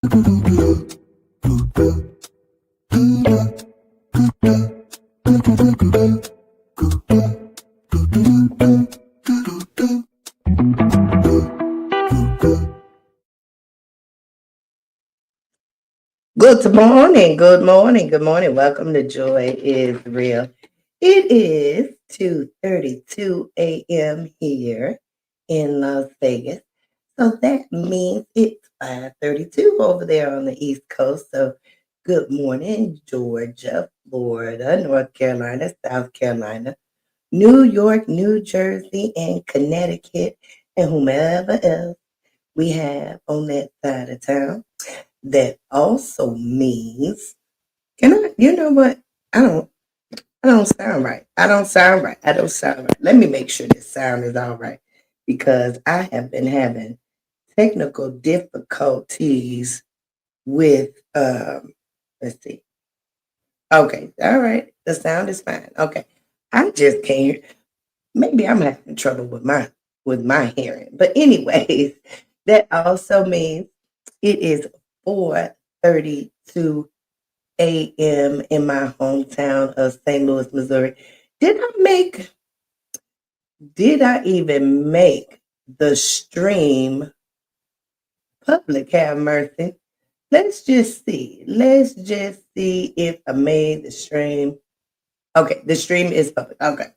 Good morning, good morning, good morning. Welcome to Joy is Real. It is 2:32 a.m. here in Las Vegas. So that means it's 5:32 over there on the East Coast. So good morning, Georgia, Florida, North Carolina, South Carolina, New York, New Jersey, and Connecticut, and whomever else we have on that side of town. That also means, can I, you know what? I don't, I don't sound right. I don't sound right. I don't sound right. Let me make sure this sound is all right because I have been having technical difficulties with, let's see. Okay. All right. The sound is fine. Okay. I just can't hear. Maybe I'm having trouble with my hearing. But anyways, that also means it is 4:32 a.m. in my hometown of St. Louis, Missouri. Did I make did I even make the stream public? Have mercy. Let's just see. Let's just see if I made the stream. Okay, the stream is public. Okay.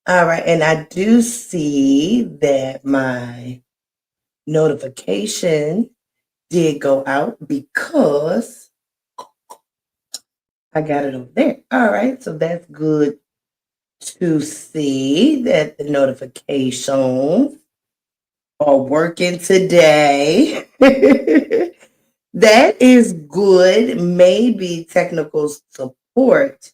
All right. And I do see that my notification did go out because I got it over there. All right. So that's good to see that the notifications are working today. That is good. Maybe technical support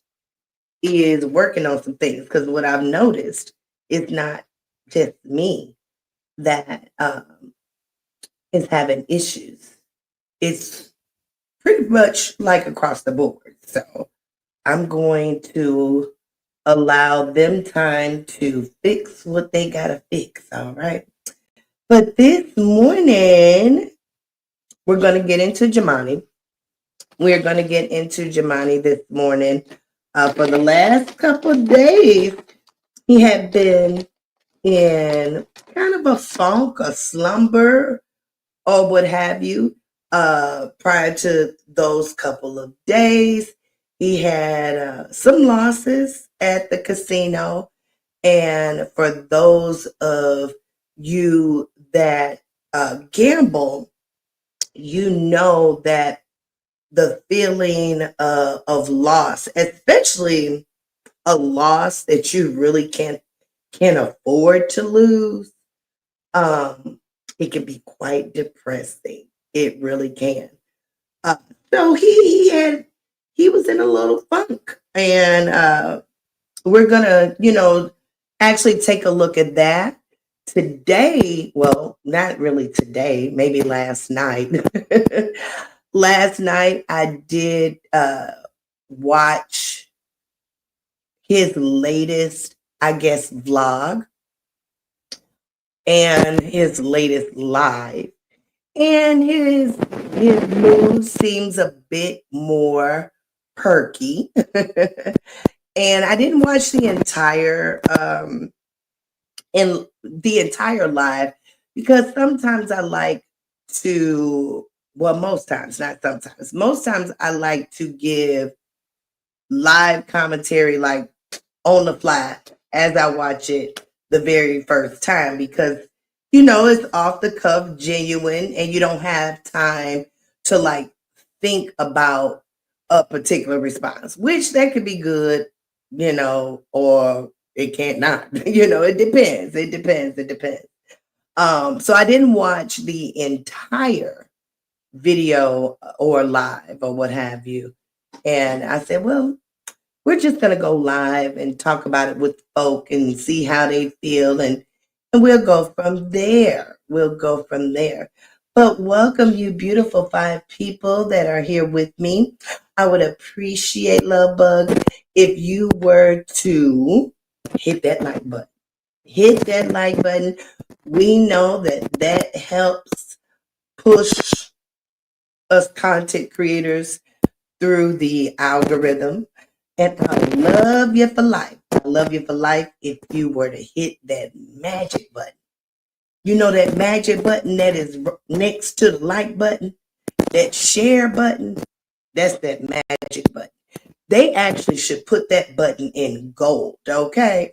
is working on some things because what I've noticed is not just me that is having issues. It's pretty much like across the board. So I'm going to allow them time to fix what they gotta fix. All right. But this morning, we're going to get into Jumanne. We're going to get into Jumanne this morning. For the last couple of days, he had been in kind of a funk, a slumber, or what have you. Prior to those couple of days, he had some losses at the casino. And for those of you that gamble, you know that the feeling of loss, especially a loss that you really can't afford to lose, um, it can be quite depressing. It really can. Uh, so he was in a little funk, and we're gonna actually take a look at that today. Well, not really today, maybe last night. Last night I did watch his latest, I guess, vlog and his latest live. And his mood seems a bit more perky. And I didn't watch the entire live because sometimes I like to, well, most times, not sometimes, most times I like to give live commentary like on the fly as I watch it the very first time because it's off the cuff, genuine, and you don't have time to like think about a particular response, which that could be good, or it can't not. It depends. It depends. It depends. So I didn't watch the entire video or live or what have you. And I said, well, we're just gonna go live and talk about it with folk and see how they feel and we'll go from there. We'll go from there. But welcome you beautiful 5 people that are here with me. I would appreciate, love bug, if you were to hit that like button. Hit that like button. We know that helps push us content creators through the algorithm. And I love you for life. I love you for life if you were to hit that magic button. You know that magic button that is next to the like button, that share button, that's that magic button. They actually should put that button in gold, okay?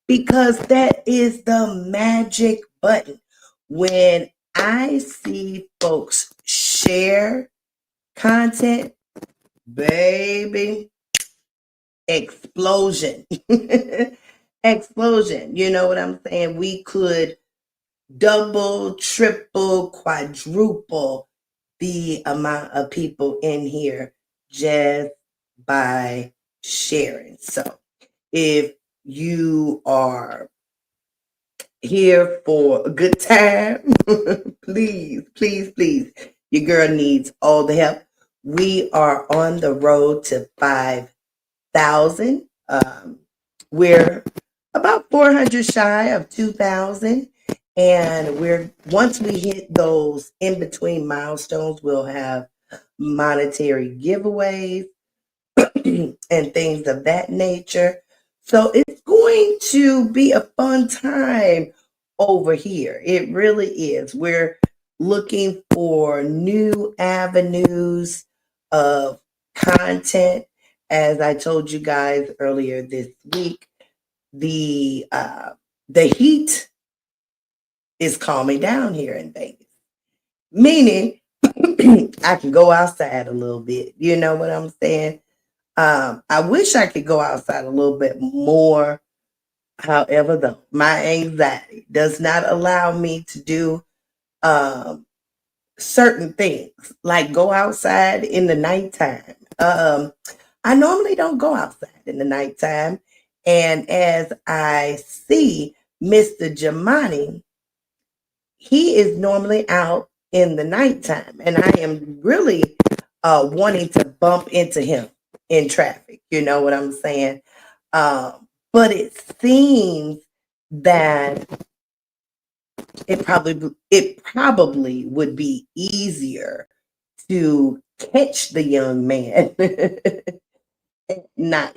Because that is the magic button. When I see folks share content, baby, explosion. Explosion. You know what I'm saying? We could double, triple, quadruple the amount of people in here just by sharing. So if you are here for a good time, please, please, please, your girl needs all the help. We are on the road to 5,000. We're about 400 shy of 2,000. And once we hit those in between milestones, we'll have monetary giveaways and things of that nature. So it's going to be a fun time over here. It really is. We're looking for new avenues of content. As I told you guys earlier this week, the heat is calming down here in Vegas, meaning I can go outside a little bit. You know what I'm saying? I wish I could go outside a little bit more. However, though, my anxiety does not allow me to do um, certain things, like go outside in the nighttime. I normally don't go outside in the nighttime. And as I see Mr. Jumanne, he is normally out in the nighttime. And I am really wanting to bump into him in traffic. You know what I'm saying? But it seems that it probably would be easier to catch the young man at night,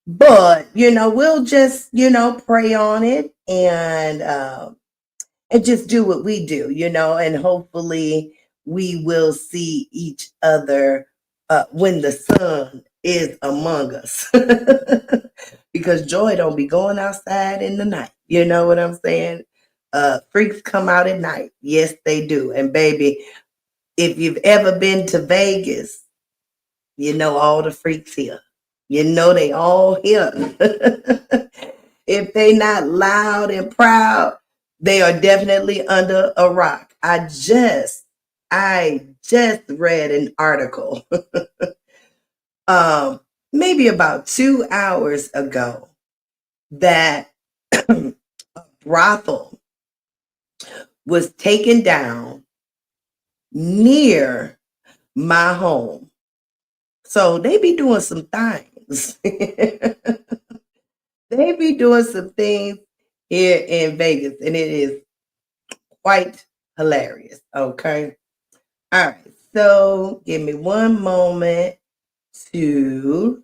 But we'll just pray on it and just do what we do, and hopefully we will see each other when the sun is among us. Because joy don't be going outside in the night. You know what I'm saying? Freaks come out at night. Yes, they do. And baby, if you've ever been to Vegas, you know all the freaks here. You know they all here. If they not loud and proud, they are definitely under a rock. I just read an article maybe about 2 hours ago that a brothel was taken down near my home. So they be doing some things. They be doing some things here in Vegas, and it is quite hilarious. Okay. All right. So give me one moment to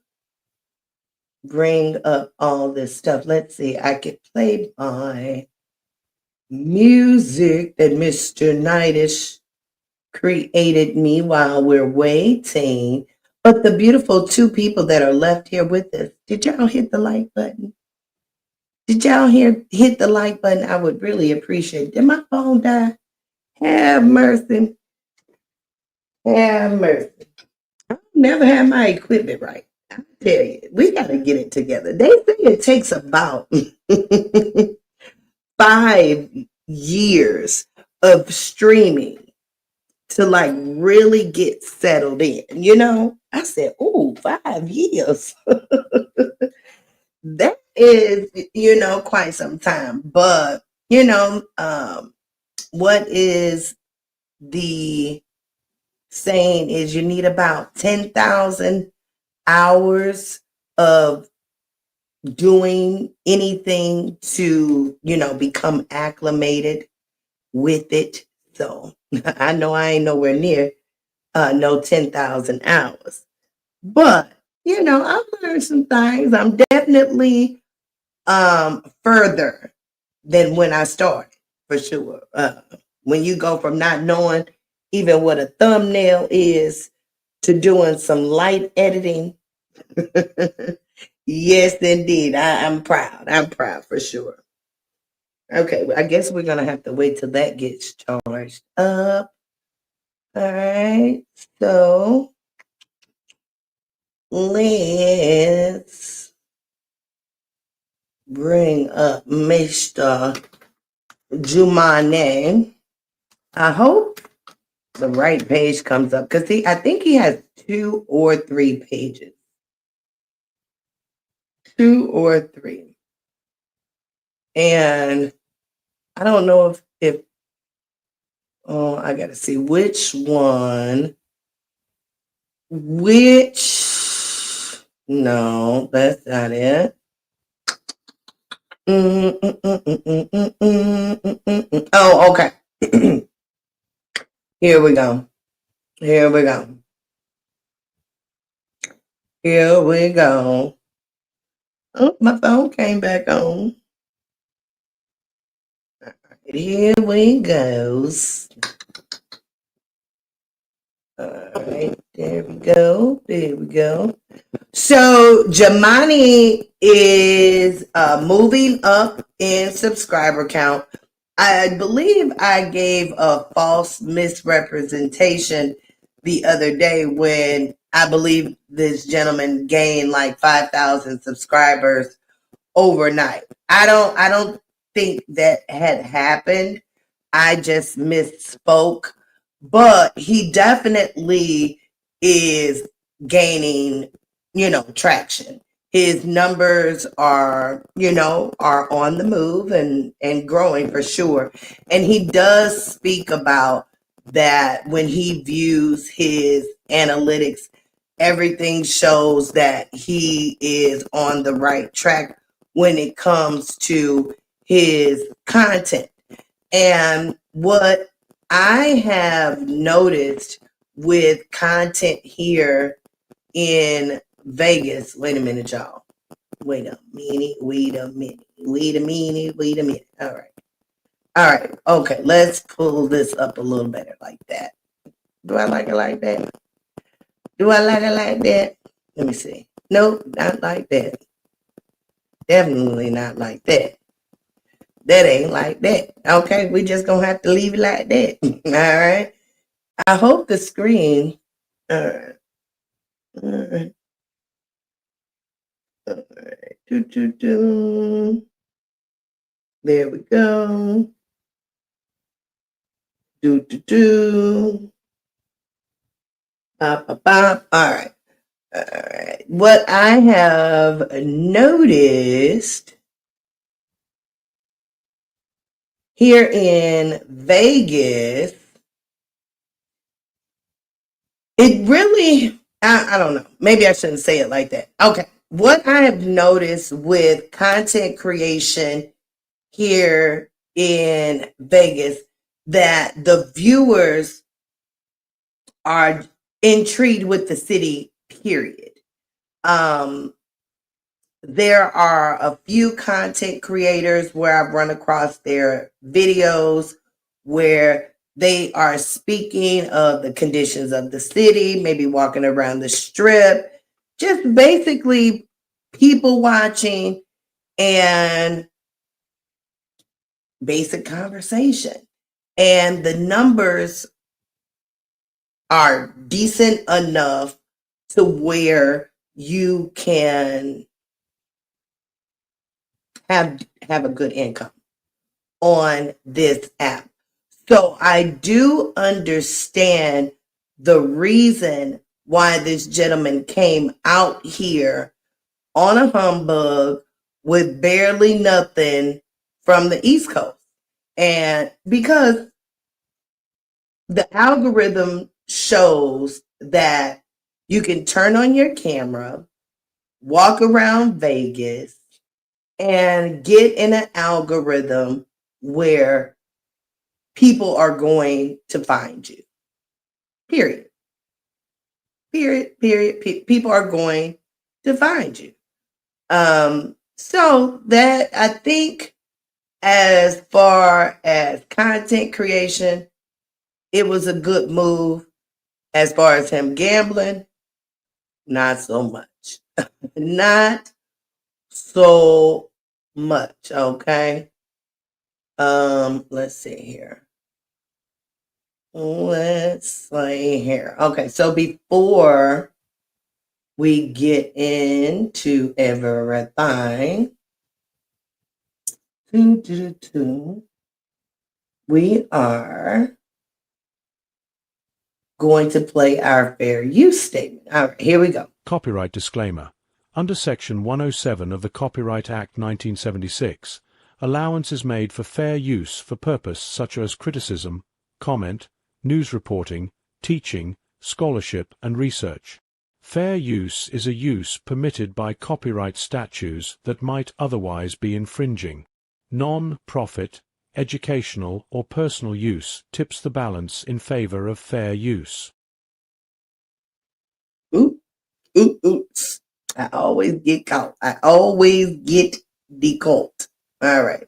bring up all this stuff. Let's see. I could play my music that Mr. Knightish created me while we're waiting. But the beautiful two people that are left here with us, did y'all hit the like button? Did y'all hit the like button? I would really appreciate it. Did my phone die? Have mercy. Have mercy. I never had my equipment right. I tell you, we got to get it together. They say it takes about 5 years of streaming to like really get settled in. I said, "Oh, 5 years." That is, quite some time. But what is the saying is you need about 10,000 hours of doing anything to, become acclimated with it. So I know I ain't nowhere near no 10,000 hours. But, I've learned some things. I'm definitely further than when I started, for sure. When you go from not knowing even what a thumbnail is to doing some light editing. Yes, indeed. I'm proud. I'm proud for sure. Okay, well, I guess we're gonna have to wait till that gets charged up. All right, so let's bring up Mr. Jumanne. I hope the right page comes up because I think he has 2 or 3 pages. 2 or 3. And I don't know if oh, I gotta see which one. No, that's not it. Oh, okay. Here we go. Here we go. Here we go. Oh, my phone came back on. All right, here we goes. All right, there we go. There we go. So Jumanne is moving up in subscriber count. I believe I gave a false misrepresentation the other day when I believe this gentleman gained like 5,000 subscribers overnight. I don't think that had happened. I just misspoke, but he definitely is gaining, traction. His numbers are on the move and growing for sure. And he does speak about that when he views his analytics, everything shows that he is on the right track when it comes to his content. And what I have noticed with content here in Vegas, wait a minute, y'all. Wait a minute, wait a minute, wait a minute, wait a minute. All right. All right. Okay. Let's pull this up a little better like that. Do I like it like that? Do I like it like that? Let me see. Nope, not like that. Definitely not like that. That ain't like that. Okay, we just gonna have to leave it like that. All right. I hope the screen. All right. All right. All right. There we go. Do do do. Bop, bop, bop. All right. All right. What I have noticed here in Vegas, it really, I don't know. Maybe I shouldn't say it like that. Okay. What I have noticed with content creation here in Vegas, that the viewers are intrigued with the city, period. Um, there are a few content creators where I've run across their videos where they are speaking of the conditions of the city, maybe walking around the strip, just basically people watching and basic conversation. And the numbers are decent enough to where you can have a good income on this app. So I do understand the reason why this gentleman came out here on a humbug with barely nothing from the East Coast. And because the algorithm shows that you can turn on your camera, walk around Vegas, and get in an algorithm where people are going to find you. Period. People are going to find you. So that, I think, as far as content creation, it was a good move. As far as him gambling, not so much. Not so much. Okay. Let's see here. Okay, so before we get into everything, we are going to play our fair use statement. All right, here we go. Copyright disclaimer. Under Section 107 of the Copyright Act 1976, allowance is made for fair use for purpose such as criticism, comment, news reporting, teaching, scholarship, and research. Fair use is a use permitted by copyright statutes that might otherwise be infringing. Non-profit, educational, or personal use tips the balance in favor of fair use. Oops. I always get caught. I always get decaught. All right.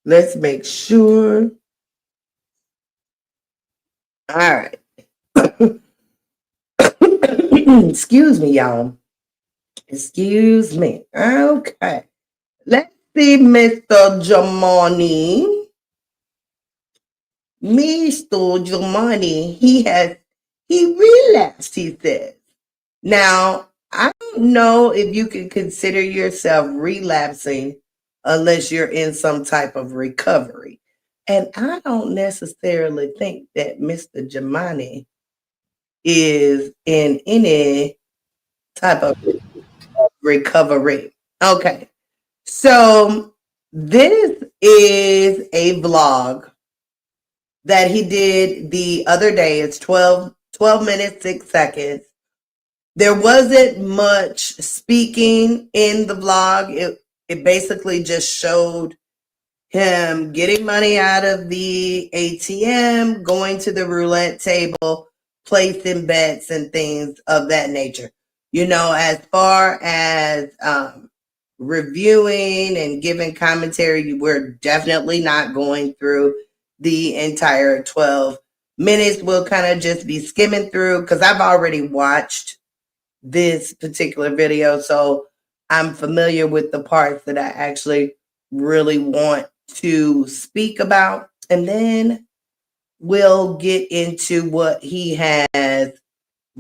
Let's make sure. All right. Excuse me, y'all. Excuse me. Okay. Let's see, Mr. Jumanne. Mr. Jumanne, he relapsed, he says. Now, I don't know if you can consider yourself relapsing unless you're in some type of recovery. And I don't necessarily think that Mr. Jumanne is in any type of recovery. Okay. So this is a vlog that he did the other day. It's 12 minutes, 6 seconds. There wasn't much speaking in the vlog. It basically just showed him getting money out of the ATM, going to the roulette table, placing bets and things of that nature. You know, as far as reviewing and giving commentary, we're definitely not going through the entire 12 minutes. We'll kind of just be skimming through because I've already watched this particular video, so I'm familiar with the parts that I actually really want to speak about, and then we'll get into what he has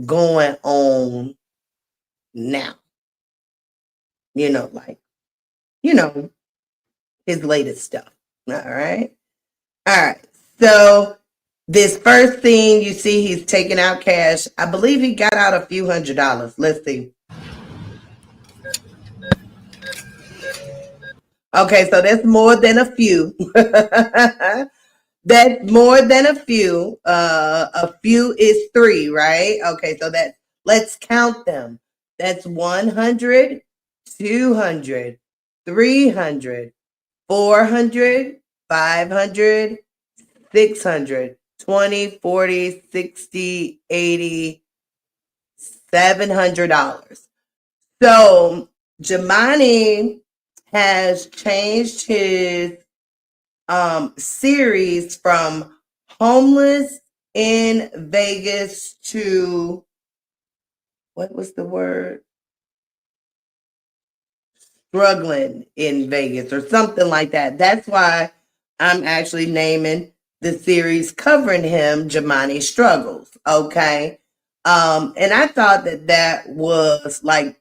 going on now. You know, like, his latest stuff. All right. So this first thing you see, he's taking out cash. I believe he got out a few $100s. Let's see. Okay, so that's more than a few. That's more than a few. A few is 3, right? Okay, so let's count them. That's 100, 200, 300, 400, 500, 600, 20, 40, 60, 80, $700. So Jumanne has changed his series from homeless in Vegas to, what was the word? Struggling in Vegas or something like that. That's why I'm actually naming the series covering him Jumanne Struggles. Okay. And I thought that was like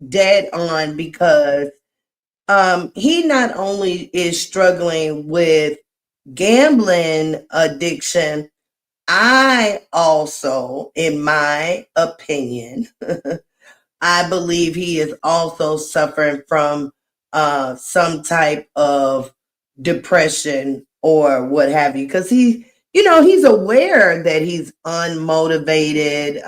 dead on because he not only is struggling with gambling addiction, I also, in my opinion, I believe he is also suffering from some type of depression or what have you, because he's aware that he's unmotivated,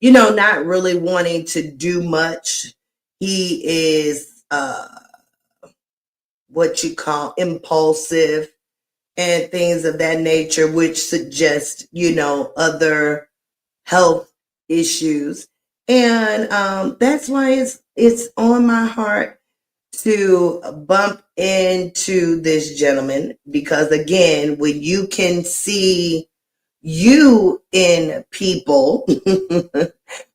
not really wanting to do much. He is what you call impulsive. and things of that nature, which suggest, other health issues. And that's why it's on my heart to bump into this gentleman, because again, when you can see you in people,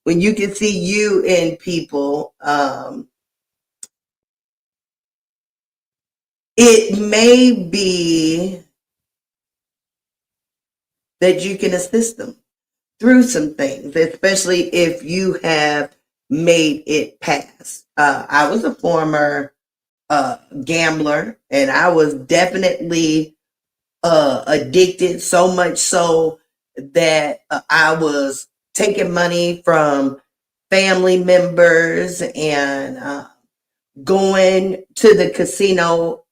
when you can see you in people, it may be that you can assist them through some things, especially if you have made it past. I was a former gambler, and I was definitely addicted, so much so that I was taking money from family members and going to the casino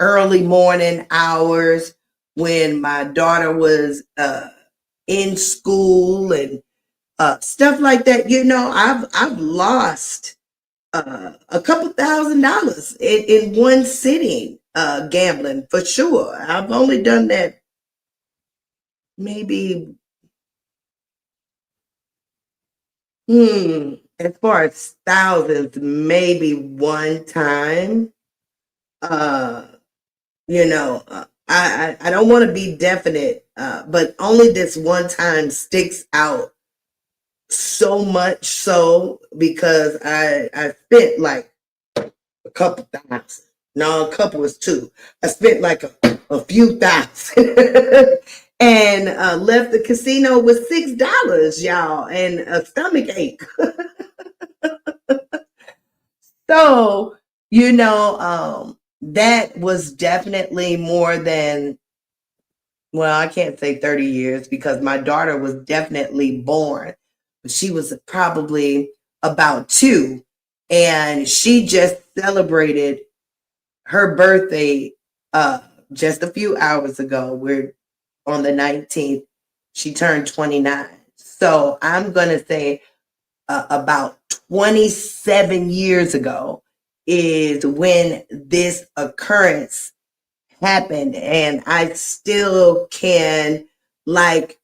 early morning hours when my daughter was in school and stuff like that. I've lost a couple $1,000s in one sitting gambling for sure. I've only done that maybe as far as thousands, maybe one time. Uh I don't want to be definite, but only this one time sticks out so much so because I spent like a couple thousand. No, a couple was two. I spent like a few thousand and left the casino with $6, y'all, and a stomach ache. So, that was definitely more than, well, I can't say 30 years because my daughter was definitely born. She was probably about 2, and she just celebrated her birthday just a few hours ago. We're on the 19th. She turned 29. So I'm going to say about 27 years ago is when this occurrence happened. And I still can, like,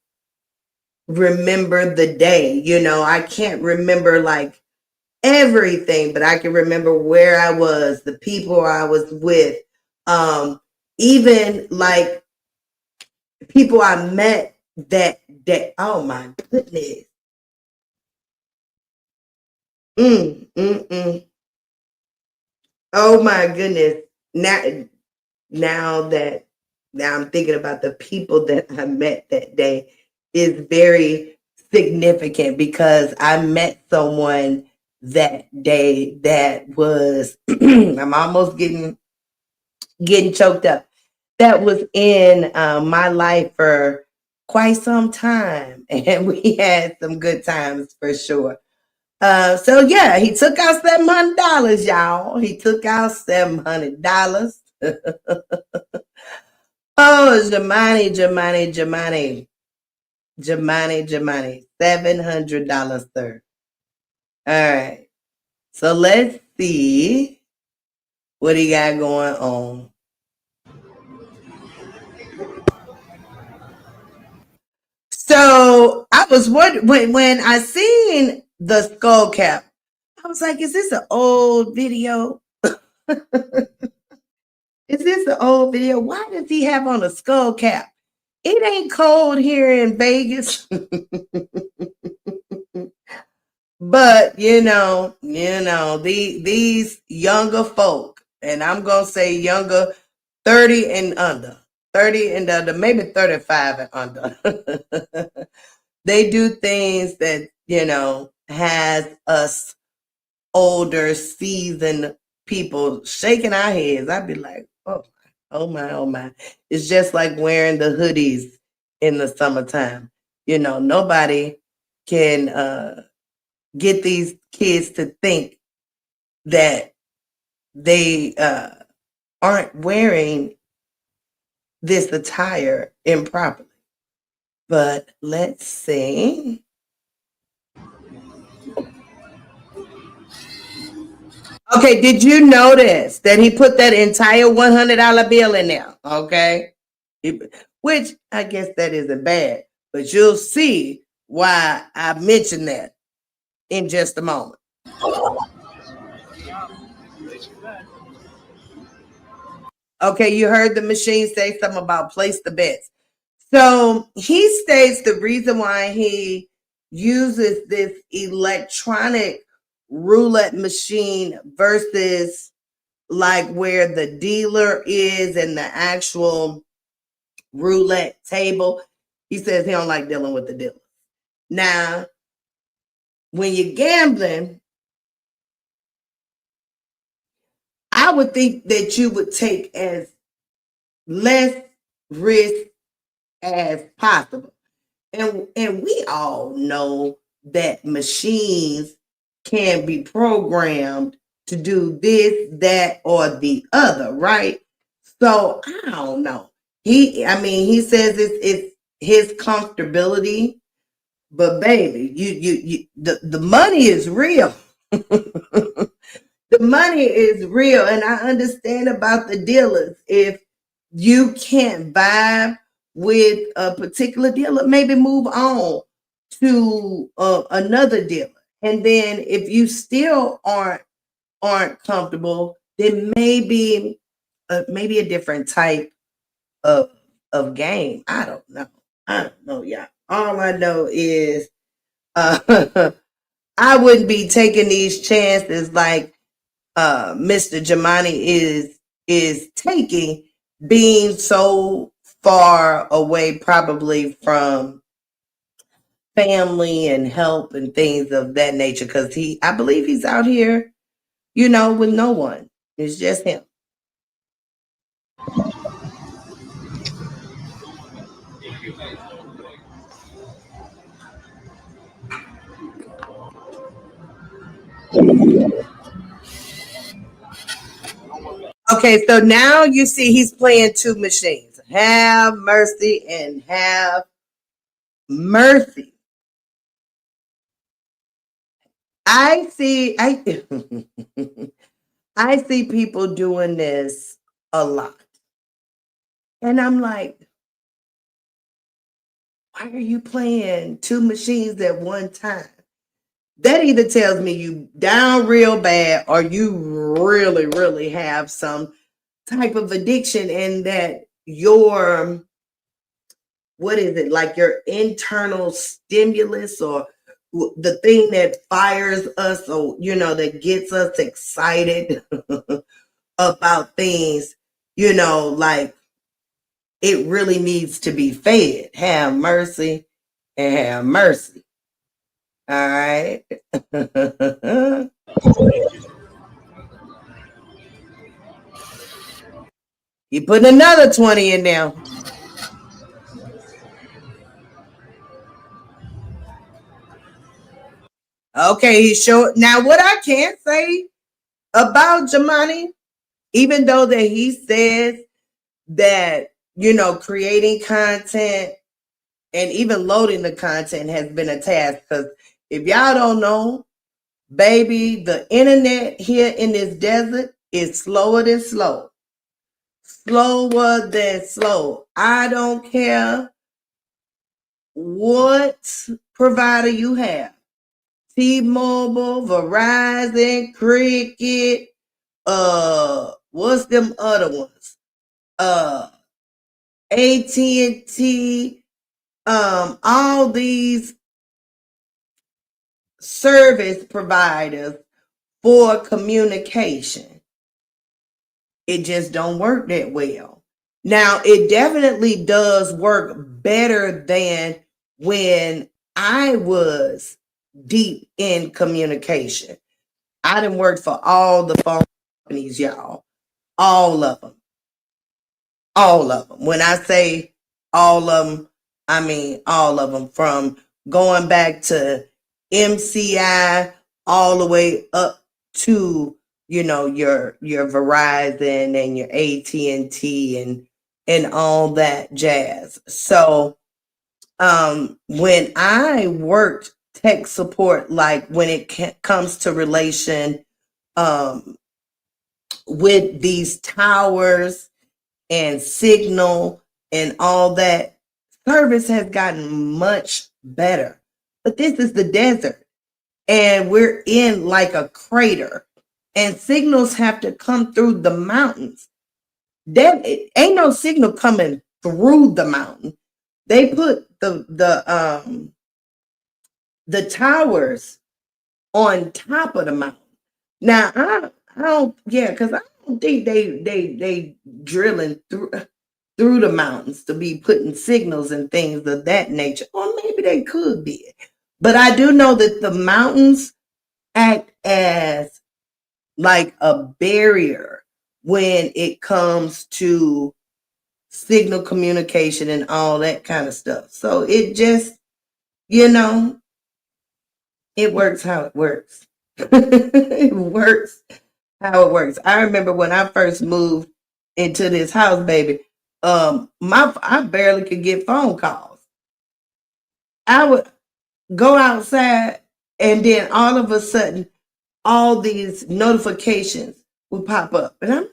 remember the day. I can't remember like everything, but I can remember where I was, the people I was with, even like people I met that day. Oh my goodness. Mm, mm, mm. Oh my goodness. Now that now I'm thinking about the people that I met that day is very significant because I met someone that day that was I'm almost getting choked up. That was in my life for quite some time, and we had some good times for sure. So yeah, he took out $700, y'all. He took out $700. Oh, Jumanne, $700, sir. All right. So let's see what he got going on. So I was wondering when I seen the skull cap, I was like, is this an old video? Is this an old video? Why does he have on a skull cap? It ain't cold here in Vegas. But these younger folk, and I'm gonna say younger, 30 and under, 30 and under, maybe 35 and under. They do things that, has us older, seasoned people shaking our heads. I'd be like, oh my, oh my. It's just like wearing the hoodies in the summertime. Nobody can get these kids to think that they aren't wearing this attire improperly. But let's see. Okay, did you notice that he put that entire $100 bill in there? Okay. which I guess that isn't bad, but you'll see why I mentioned that in just a moment. Okay, you heard the machine say something about place the bets. So he states the reason why he uses this electronic roulette machine versus like where the dealer is and the actual roulette table. He says he don't like dealing with the dealer. Now, when you're gambling, I would think that you would take as less risk as possible. And we all know that machines can be programmed to do this, that, or the other, right? So I don't know. He says it's his comfortability, but baby, the money is real. The money is real, and I understand about the dealers. If you can't vibe with a particular dealer, maybe move on to another dealer. And then if you still aren't comfortable, then maybe a different type of game. I don't know. I don't know, y'all. All I know is I wouldn't be taking these chances like Mr. Jumanne is taking, being so far away probably from family and help and things of that nature, because I believe he's out here, with no one. It's just him. Okay, so now you see he's playing two machines. Have mercy and have mercy. I I see people doing this a lot. And I'm like, why are you playing two machines at one time? That either tells me you down real bad or you really, really have some type of addiction, and that your, what is it, like your internal stimulus, or the thing that fires us, or that gets us excited about things, like it really needs to be fed. Have mercy and have mercy. All right. You put another 20 in there. Okay, he showed. Now, what I can't say about Jumanne, even though that he says that, creating content and even loading the content has been a task. Because if y'all don't know, baby, the internet here in this desert is slower than slow. Slower than slow. I don't care what provider you have. T-Mobile, Verizon, Cricket, what's them other ones? AT&T, all these service providers for communication. It just don't work that well. Now, it definitely does work better than when I was deep in communication. I done worked for all the phone companies, y'all. All of them. All of them. When I say all of them, I mean all of them, from going back to MCI all the way up to, your Verizon and your AT&T and all that jazz. So when I worked tech support, like when it comes to relation with these towers and signal and all that, service has gotten much better. But this is the desert, and we're in like a crater, and signals have to come through the mountains. That ain't no signal coming through the mountain. They put the towers on top of the mountain. Now I don't, yeah, because I don't think they drilling through the mountains to be putting signals and things of that nature. Or maybe they could be. But I do know that the mountains act as like a barrier when it comes to signal communication and all that kind of stuff. So it just, you know, it works how it works. It works how it works. I remember when I first moved into this house, baby, I barely could get phone calls. I would go outside and then all of a sudden all these notifications would pop up. And I'm like,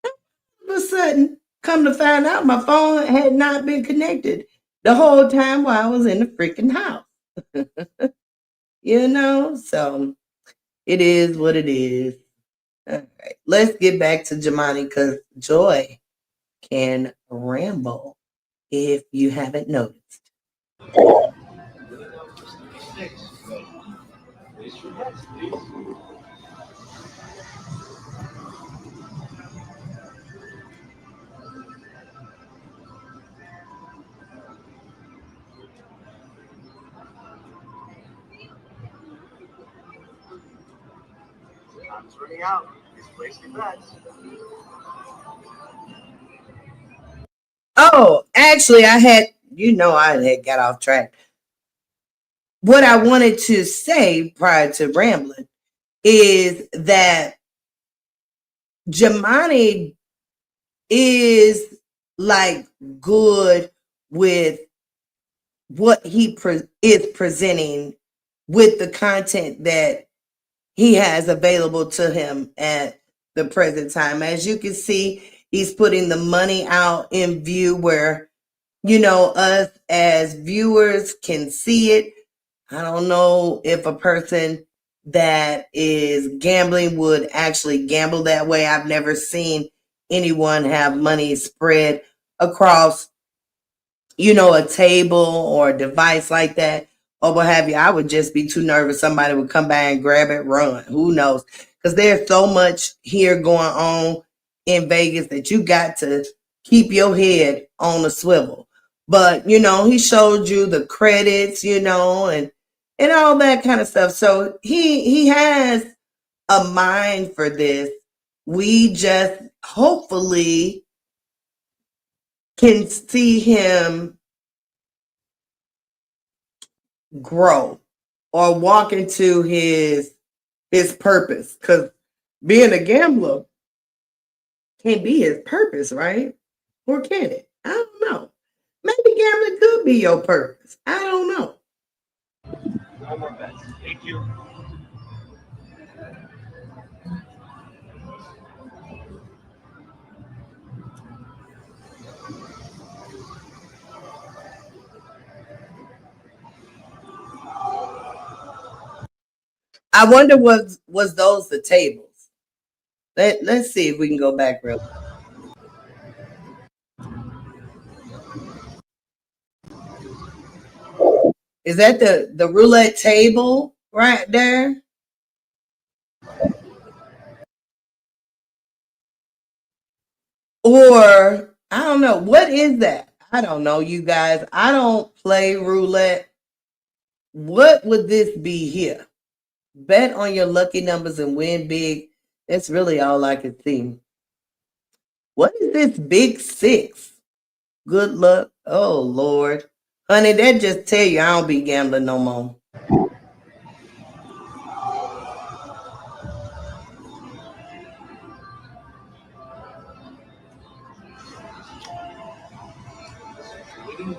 all of a sudden, come to find out my phone had not been connected the whole time while I was in the freaking house. So it is what it is. All right, let's get back to Jumanne because Joy can ramble if you haven't noticed. Time's running out. Please place your bets. Oh, actually, I had got off track. What I wanted to say prior to rambling is that Jumanne is like good with what he is presenting with the content that he has available to him at the present time. As you can see, he's putting the money out in view where, us as viewers can see it. I don't know if a person that is gambling would actually gamble that way. I've never seen anyone have money spread across, a table or a device like that or what have you. I would just be too nervous. Somebody would come by and grab it, run. Who knows? Because there's so much here going on in Vegas that you got to keep your head on a swivel. But, he showed you the credits, and all that kind of stuff. So he has a mind for this. We just hopefully can see him grow or walk into his purpose, because being a gambler can't be his purpose, right? Or can it? I don't know. Maybe gambling could be your purpose. I don't know. No more bets. Thank you. I wonder was those the tables. Let's see if we can go back real. Is that the roulette table right there? Or I don't know. What is that? I don't know, you guys. I don't play roulette. What would this be here? Bet on your lucky numbers and win big. That's really all I could see. What is this big six? Good luck. Oh Lord. Honey, that just tell you I don't be gambling no more. Waiting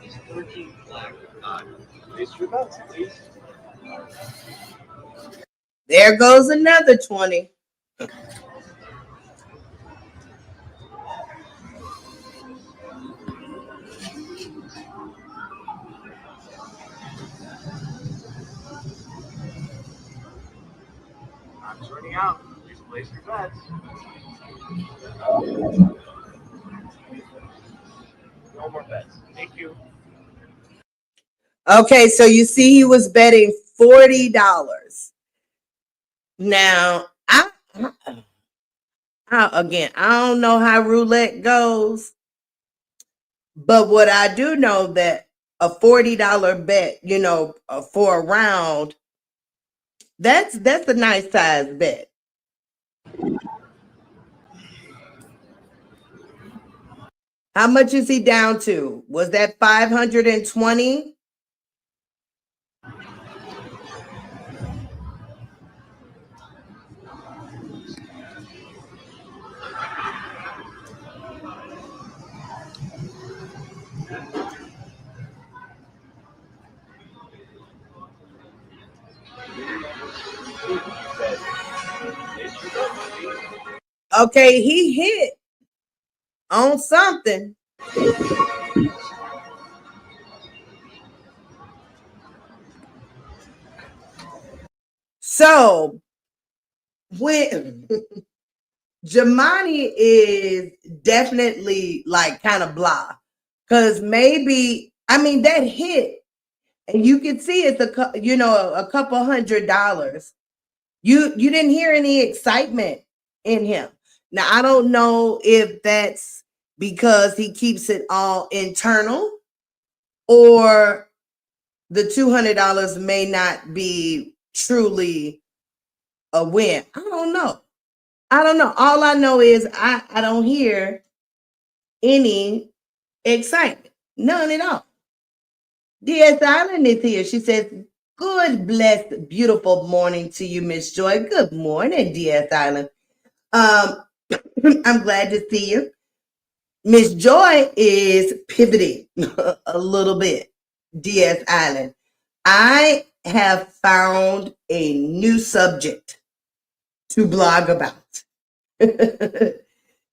is 13 black dot. Place your bets, please. There goes another 20. running out. Please place your bets. No more bets. Thank you. Okay, so you see he was betting $40. Now, again, I don't know how roulette goes, but what I do know that a $40 bet, for a round, that's a nice size bet. How much is he down to? Was that 520? Okay, he hit on something. So when Jumanne is definitely like kind of blah, because maybe that hit, and you can see it's a couple $100. You didn't hear any excitement in him. Now I don't know if that's because he keeps it all internal, or the $200 may not be truly a win. I don't know. All I know is I don't hear any excitement. None at all. DS Island is here. She says, good, blessed, beautiful morning to you, Miss Joy. Good morning, DS Island. I'm glad to see you. Miss Joy is pivoting a little bit. DS Island. I have found a new subject to blog about.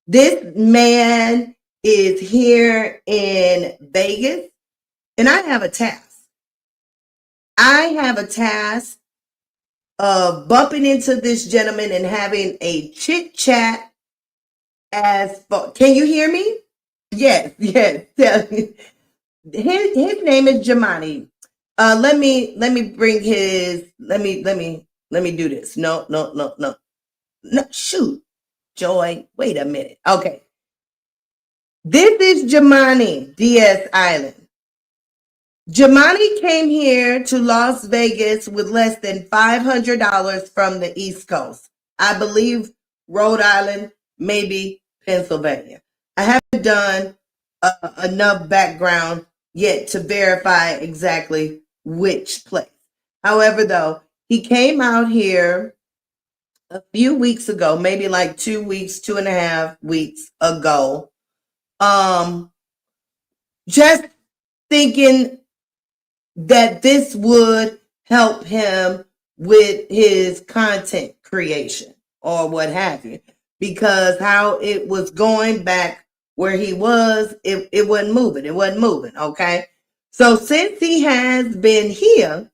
This man is here in Vegas, and I have a task. I have a task of bumping into this gentleman and having a chit chat. Can you hear me? Yes. His name is Jumanne. Let me bring his. Let me do this. No. Shoot, Joy. Wait a minute. Okay. This is Jumanne, DS Island. Jumanne came here to Las Vegas with less than $500 from the East Coast. I believe Rhode Island, maybe Pennsylvania. I haven't done enough background yet to verify exactly which place. However, though, he came out here a few weeks ago, maybe like 2 weeks, 2.5 weeks ago. Just thinking that this would help him with his content creation or what have you, because how it was going back where he was, it wasn't moving. Okay, so since he has been here,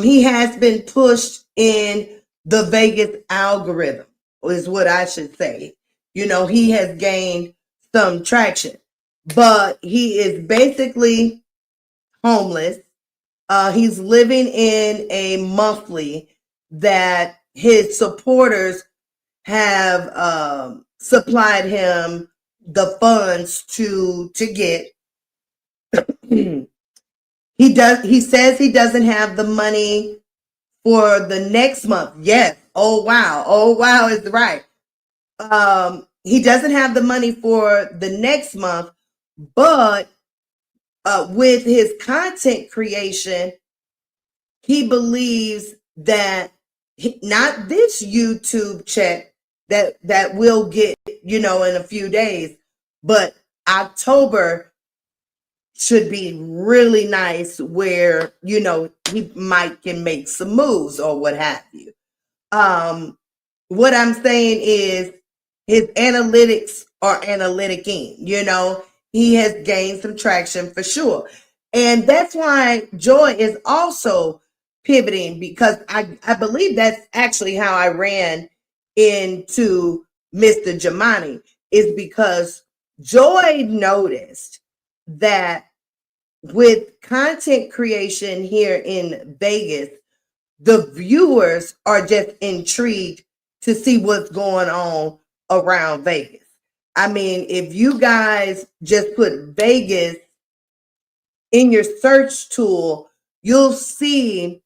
he has been pushed in the Vegas algorithm, is what I should say. He has gained some traction, but he is basically homeless. He's living in a monthly that his supporters have supplied him the funds to get. He says he doesn't have the money for the next month. Yes. Oh wow is right. He doesn't have the money for the next month, but with his content creation, he believes that not this YouTube check that we'll get, in a few days, but October should be really nice, where he might can make some moves or what have you. What I'm saying is his analytics are analyticing. He has gained some traction for sure. And that's why Joy is also pivoting because I believe that's actually how I ran into Mr. Jumanne, is because Joy noticed that with content creation here in Vegas, the viewers are just intrigued to see what's going on around Vegas. I mean, if you guys just put Vegas in your search tool, you'll see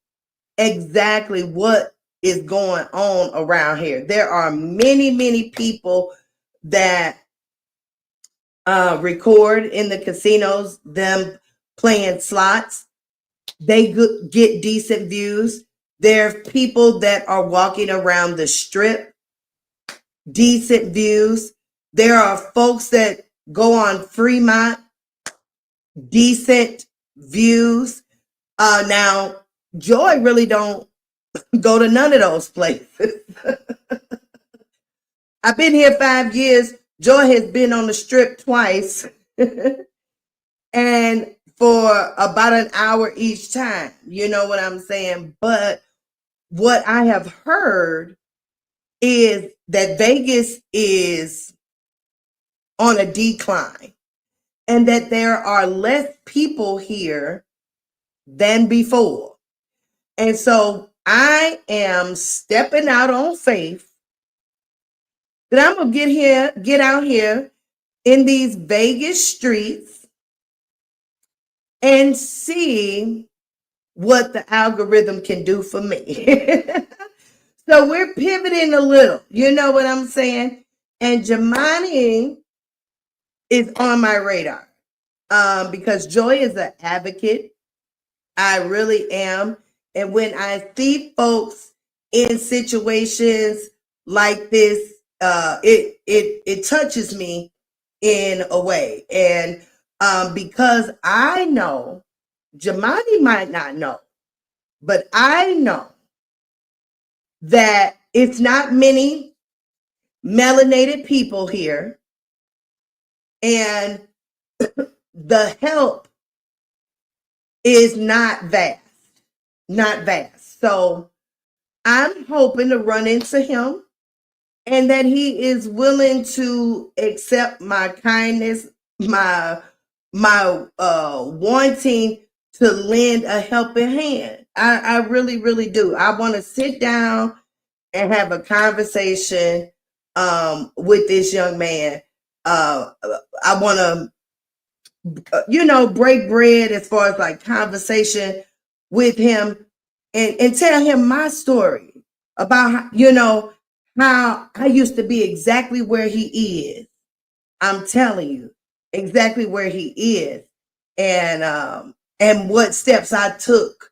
exactly what is going on around here. There are many, many people that record in the casinos, them playing slots. They get decent views. There are people that are walking around the strip, decent views. There are folks that go on Fremont, decent views. Now, Joy really don't go to none of those places. I've been here 5 years. Joy has been on the strip twice. And for about an hour each time. You know what I'm saying? But what I have heard is that Vegas is on a decline and that there are less people here than before. And so I am stepping out on faith that I'm going to get out here in these Vegas streets and see what the algorithm can do for me. So we're pivoting a little, you know what I'm saying? And Jumanne is on my radar because Joy is an advocate. I really am. And when I see folks in situations like this, it touches me in a way. And because I know, Jumanne might not know, but I know that it's not many melanated people here, and the help is not vast, not vast. So I'm hoping to run into him and that he is willing to accept my kindness, my wanting to lend a helping hand. I really, really do. I want to sit down and have a conversation with this young man. I want to, break bread as far as like conversation with him and tell him my story about, how I used to be exactly where he is. I'm telling you exactly where he is and what steps I took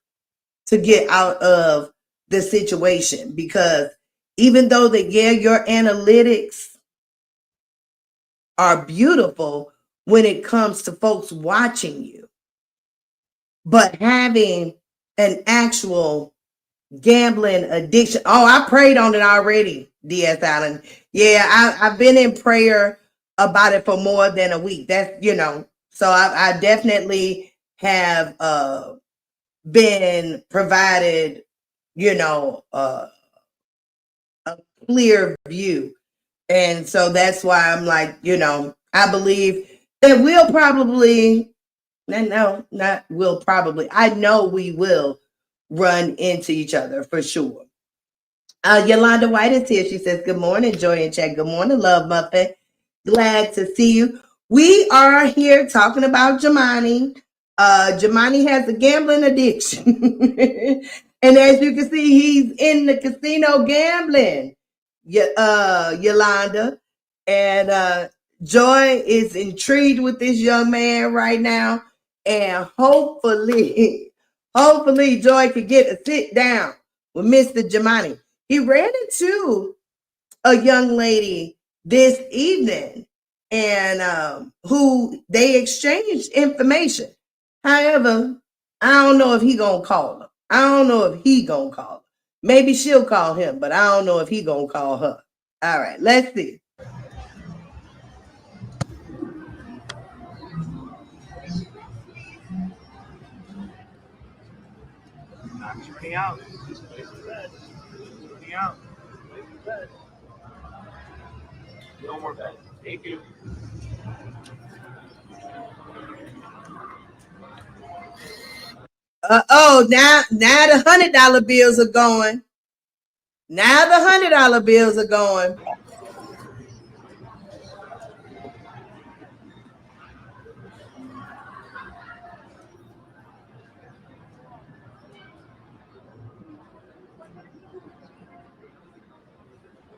to get out of the situation, because even though your analytics are beautiful when it comes to folks watching you, but having an actual gambling addiction. Oh, I prayed on it already, DS Allen. Yeah, I've been in prayer about it for more than a week. That's, so I definitely have been provided, a clear view. And so that's why I'm like, I believe that we'll probably, no, not will probably, I know we will run into each other for sure. Yolanda White is here. She says, good morning, Joy and Chat. Good morning, Love Muffin. Glad to see you. We are here talking about Jumanne. Jumanne has a gambling addiction. And as you can see, he's in the casino gambling, Yolanda. And Joy is intrigued with this young man right now. And hopefully Joy could get a sit down with Mr. Jumanne. He ran into a young lady this evening and who they exchanged information. However, I don't know if he gonna call her. I don't know if he gonna call her. Maybe she'll call him, but I don't know if he gonna call her. All right, let's see. Stock's running out. Please place the bet. It's running out. Place the bet. No more bets. Thank you. Now the $100 bills are going. Now the $100 bills are going.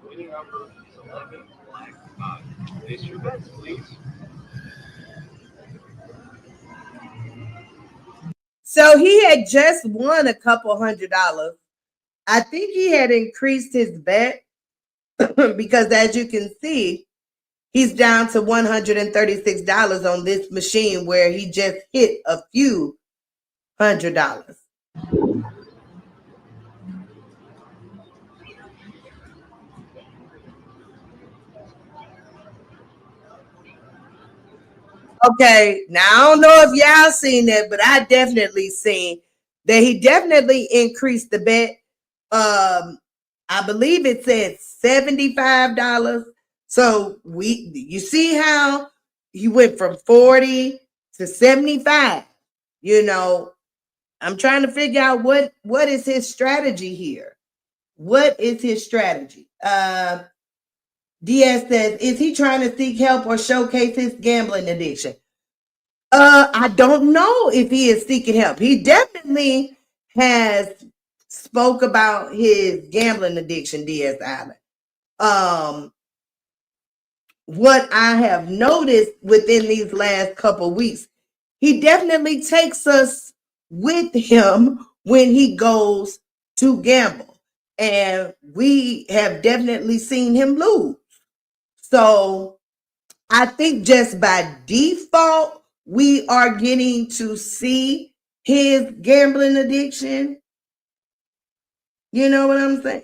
Winning number is 11 black odd. Place your bets, please. So he had just won a couple $100. I think he had increased his bet because, as you can see, he's down to $136 on this machine where he just hit a few $100. Okay, now I don't know if y'all seen that, but I definitely seen that he definitely increased the bet. I believe it said $75. So you see how he went from 40 to 75. You know, I'm trying to figure out what is his strategy here. What is his strategy? Diaz says, is he trying to seek help or showcase his gambling addiction? I don't know if he is seeking help. He definitely has spoke about his gambling addiction, Diaz Island. What I have noticed within these last couple weeks, he definitely takes us with him when he goes to gamble. And we have definitely seen him lose. So I think just by default, we are getting to see his gambling addiction. You know what I'm saying?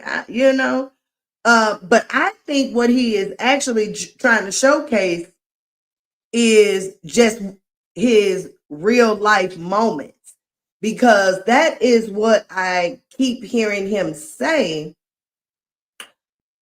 But I think what he is actually trying to showcase is just his real life moments, because that is what I keep hearing him say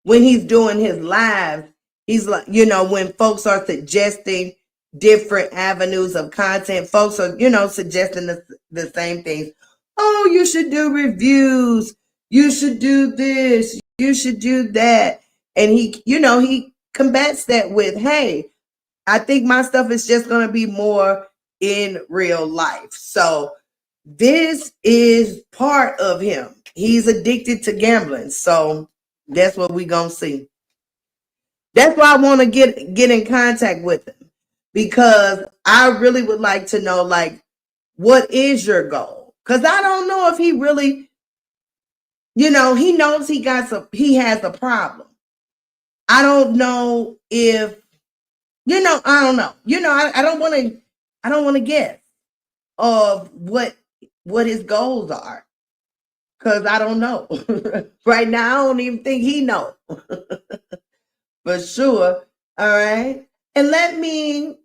when he's doing his lives. He's like, when folks are suggesting different avenues of content, folks are, suggesting the same things. Oh, you should do reviews. You should do this. You should do that. And he combats that with, hey, I think my stuff is just going to be more in real life. So this is part of him. He's addicted to gambling. So that's what we're going to see. That's why I want to get in contact with him, because I really would like to know, like, what is your goal? Because I don't know if he really, he knows he has a problem. I don't know if, I don't know. I don't want to guess of what his goals are, because I don't know. Right now, I don't even think he knows. For sure. All right. And let me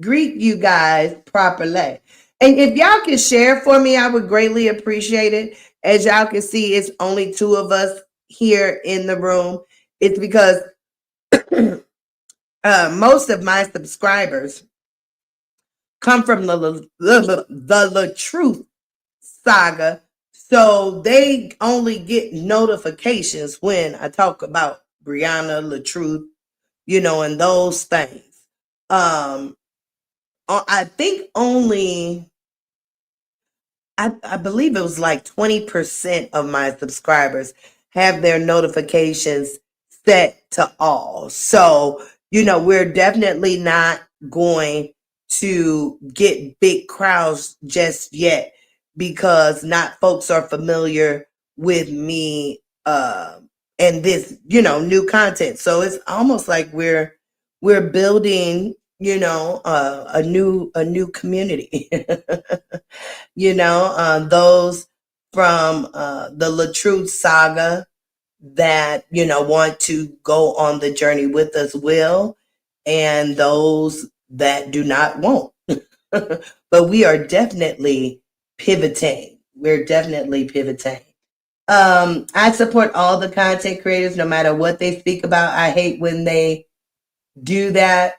greet you guys properly. And if y'all can share for me, I would greatly appreciate it. As y'all can see, it's only 2 of us here in the room. It's because most of my subscribers come from the Truth saga. So they only get notifications when I talk about Brianna, LaTruth, and those things. I think only, I believe it was like 20% of my subscribers have their notifications set to all. So, we're definitely not going to get big crowds just yet, because not folks are familiar with me and this, new content. So it's almost like we're building, a new community. Those from the LaTruth saga that want to go on the journey with us will, and those that do not won't. but we are definitely pivoting. We're definitely pivoting. I support all the content creators, no matter what they speak about. I hate when they do that.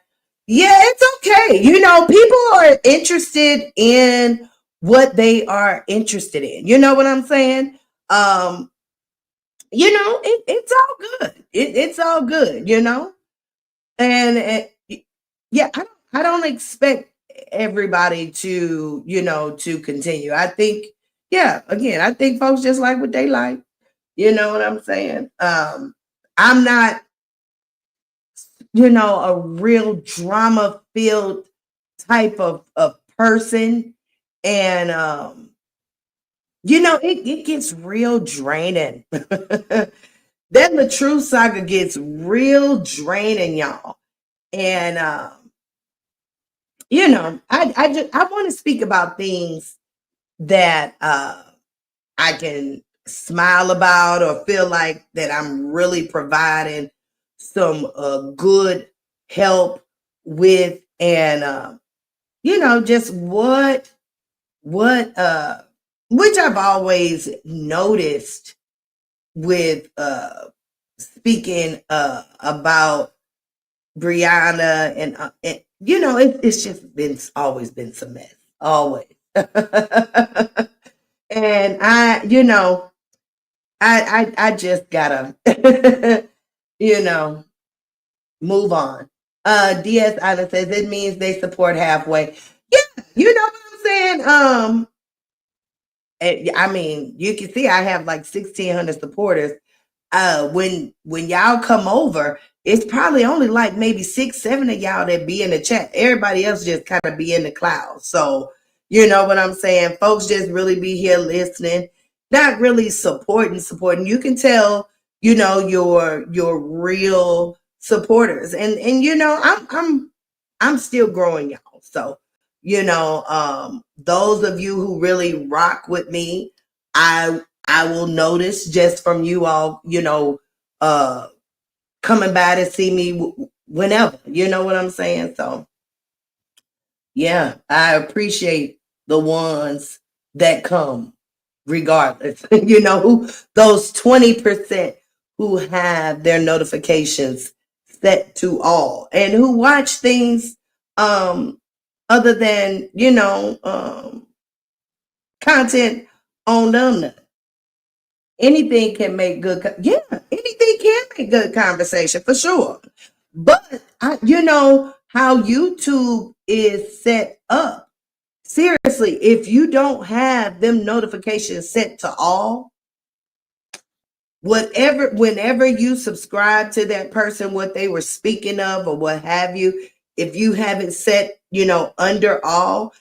Yeah, it's okay. People are interested in what they are interested in. You know what I'm saying? Um, it's all good. It's all good. And yeah, I don't expect everybody to continue. I think, yeah, again, I think folks just like what they like. You know what I'm saying? I'm not, a real drama filled type of person. And it gets real draining. Then the True Saga gets real draining, y'all. And I want to speak about things that I can smile about or feel like that I'm really providing some good help with. And just what which I've always noticed with speaking about Brianna. And it's just been always been some mess, always. And I just gotta move on. DS Island says it means they support halfway. Yeah, you know what I'm saying? I mean, you can see I have like 1,600 supporters. When y'all come over, it's probably only like maybe 6, 7 of y'all that be in the chat. Everybody else just kind of be in the cloud. So you know what I'm saying? Folks just really be here listening, not really supporting. You can tell, your real supporters. And I'm still growing, y'all. So, those of you who really rock with me, I will notice just from you all, coming by to see me whenever. You know what I'm saying? So, yeah, I appreciate the ones that come regardless. Who those 20% who have their notifications set to all and who watch things other than, content on them. Anything can make yeah, anything can make good conversation for sure. But how YouTube is set up. Seriously, if you don't have them notifications set to all, whenever you subscribe to that person, what they were speaking of or what have you, if you haven't set, under all,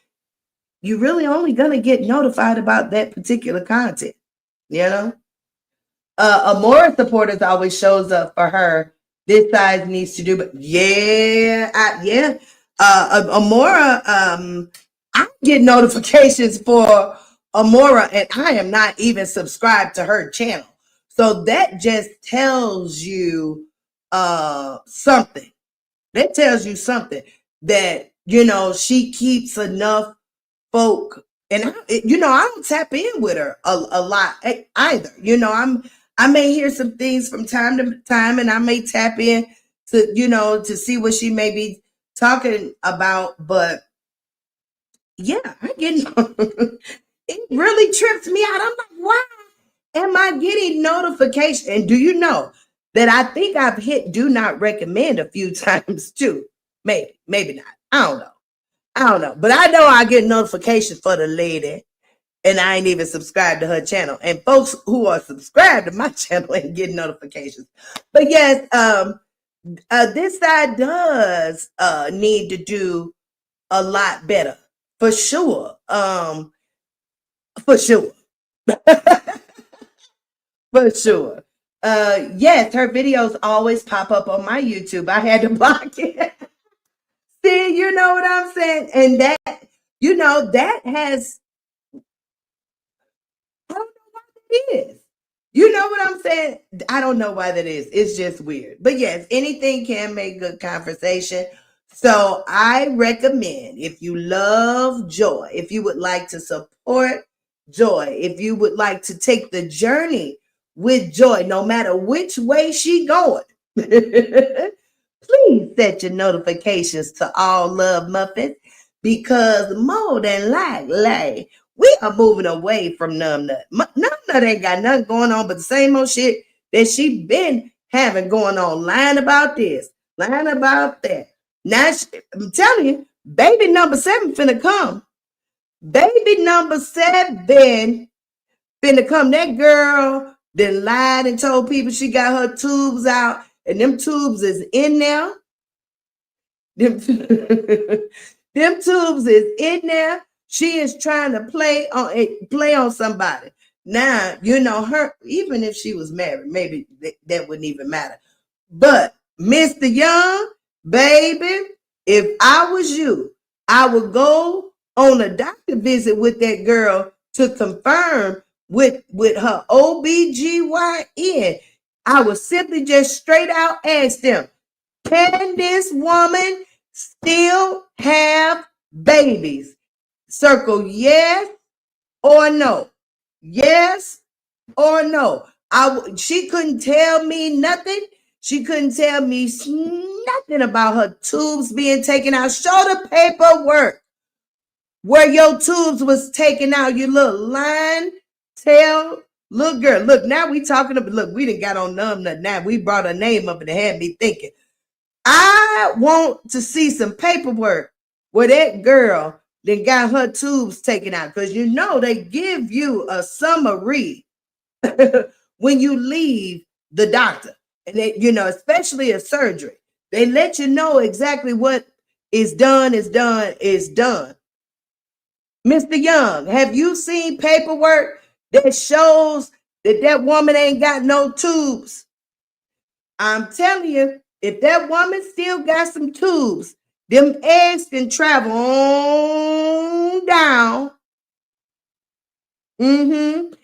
you're really only gonna get notified about that particular content, you know? Amora supporters always shows up for her. This size needs to do, but yeah, Amora. I get notifications for Amora, and I am not even subscribed to her channel. So that just tells you something. That tells you something that she keeps enough folk, and I don't tap in with her a lot either. I may hear some things from time to time, and I may tap in to see what she may be talking about. But yeah, I get it really trips me out. I'm like, why am I getting notification? And do you know that I think I've hit do not recommend a few times too? Maybe not. I don't know. But I know I get notifications for the lady, and I ain't even subscribed to her channel. And folks who are subscribed to my channel ain't getting notifications. But yes, this side does need to do a lot better. For sure. For sure. For sure. Yes, her videos always pop up on my YouTube. I had to block it. See, you know what I'm saying? And that, that has, I don't know why that is. You know what I'm saying? I don't know why that is. It's just weird. But yes, anything can make good conversation. So I recommend, if you love Joy, if you would like to support Joy, if you would like to take the journey with Joy, no matter which way she going, please set your notifications to all Love Muffins, because more than likely we are moving away from Numbnut. Numbnut ain't got nothing going on but the same old shit that she been having going on, lying about this, lying about that. Now, I'm telling you, baby number 7 finna come. Baby number 7 finna come. That girl then lied and told people she got her tubes out, and them tubes is in there. Them, them tubes is in there. She is trying to play on somebody. Now, you know, her, even if she was married, maybe that wouldn't even matter. But Mr. Young, baby, if I was you, I would go on a doctor visit with that girl to confirm with her OBGYN. I would simply just straight out ask them, can this woman still have babies? Circle yes or no. Yes or no. She couldn't tell me nothing. She couldn't tell me nothing about her tubes being taken out. Show the paperwork where your tubes was taken out, you little lying tail. Look, girl, look, now we talking about, look, we done got on Numbnut now. We brought her name up and it had me thinking. I want to see some paperwork where that girl then got her tubes taken out, because you know they give you a summary when you leave the doctor, and they, you know, especially a surgery, they let you know exactly what is done is done is done. Mr. Young, have you seen paperwork that shows that that woman ain't got no tubes? I'm telling you, if that woman still got some tubes, them eggs can travel on down. And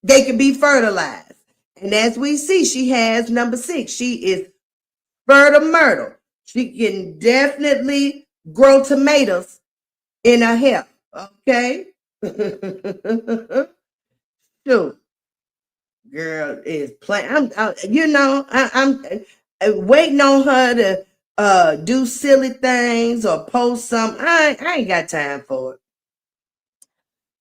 they can be fertilized. And as we see, she has number 6. She is fertile myrtle. She can definitely grow tomatoes in her hair. Okay. Shoot. Girl is playing. I'm waiting on her to do silly things or post something. I ain't got time for it.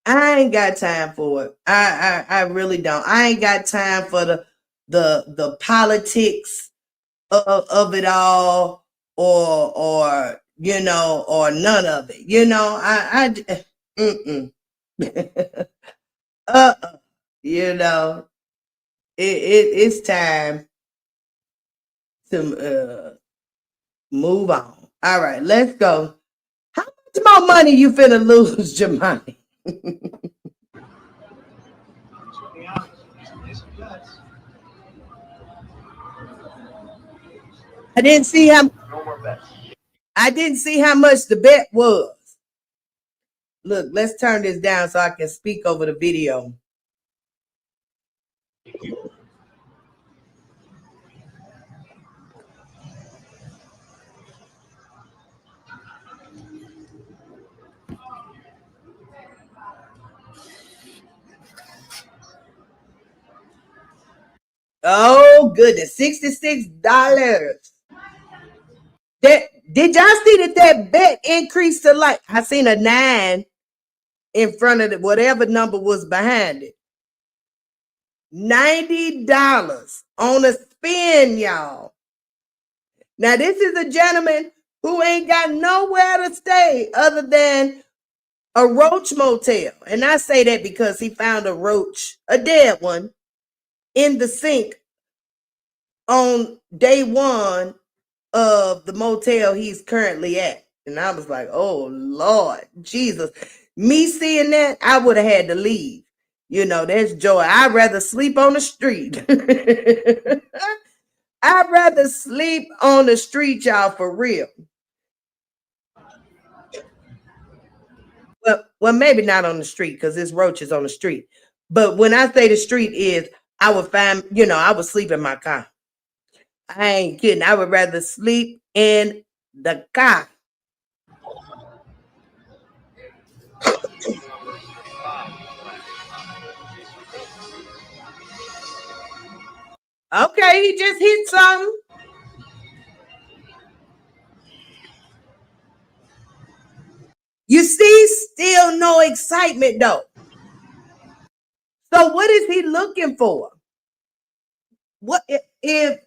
I ain't got time for it. I really don't. I ain't got time for the politics of it all, or you know, or none of it. You know, you know, it's time to move on. All right, let's go. How much more money you finna lose, Jumanne? I didn't see how I didn't see how much the bet was. Look, let's turn this down so I can speak over the video. Oh goodness, $66. Did y'all see that bet increased to, like, I seen a 9 in front of whatever number was behind it. $90 on a spin, y'all. Now this is a gentleman who ain't got nowhere to stay other than a roach motel. And I say that because he found a roach, a dead one, in the sink on day 1 of the motel he's currently at. And I was like, oh Lord Jesus. Me seeing that, I would have had to leave. You know, that's joy. I'd rather sleep on the street. I'd rather sleep on the street, y'all, for real. Well, maybe not on the street, because this roach is on the street. But when I say the street is, I would find, you know, I would sleep in my car. I ain't kidding. I would rather sleep in the car. Okay, he just hit something. You see, still no excitement though. So what is he looking for? What if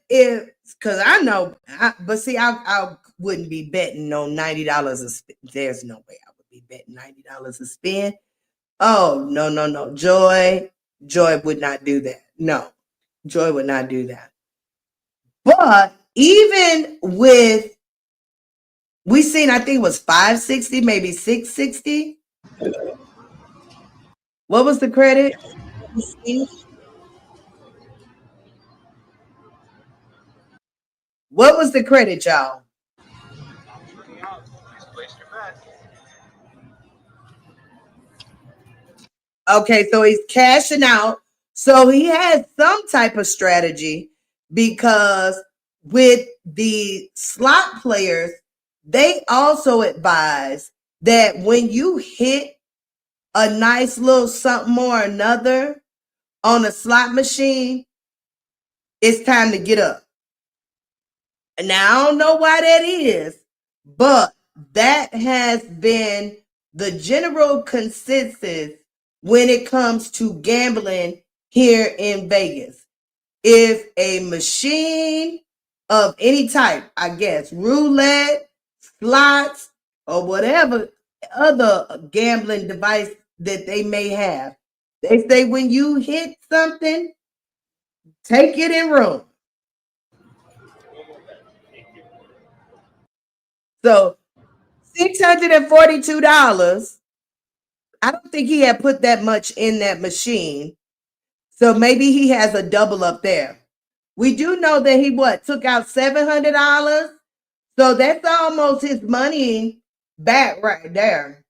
because I know, but see, I wouldn't be betting on $90 a spin. There's no way I would be betting $90 a spin. Oh no. Joy would not do that. No, Joy would not do that. But even with we seen, I think it was 560, maybe 660. What was the credit? What was the credit, y'all? Okay, so he's cashing out. So he has some type of strategy because with the slot players, they also advise that when you hit a nice little something or another on a slot machine, it's time to get up. Now, I don't know why that is, but that has been the general consensus when it comes to gambling here in Vegas. If a machine of any type, I guess, roulette, slots, or whatever other gambling device that they may have, they say when you hit something, take it and run. So $642. I don't think he had put that much in that machine. So maybe he has a double up there. We do know that he took out $700. So that's almost his money back right there.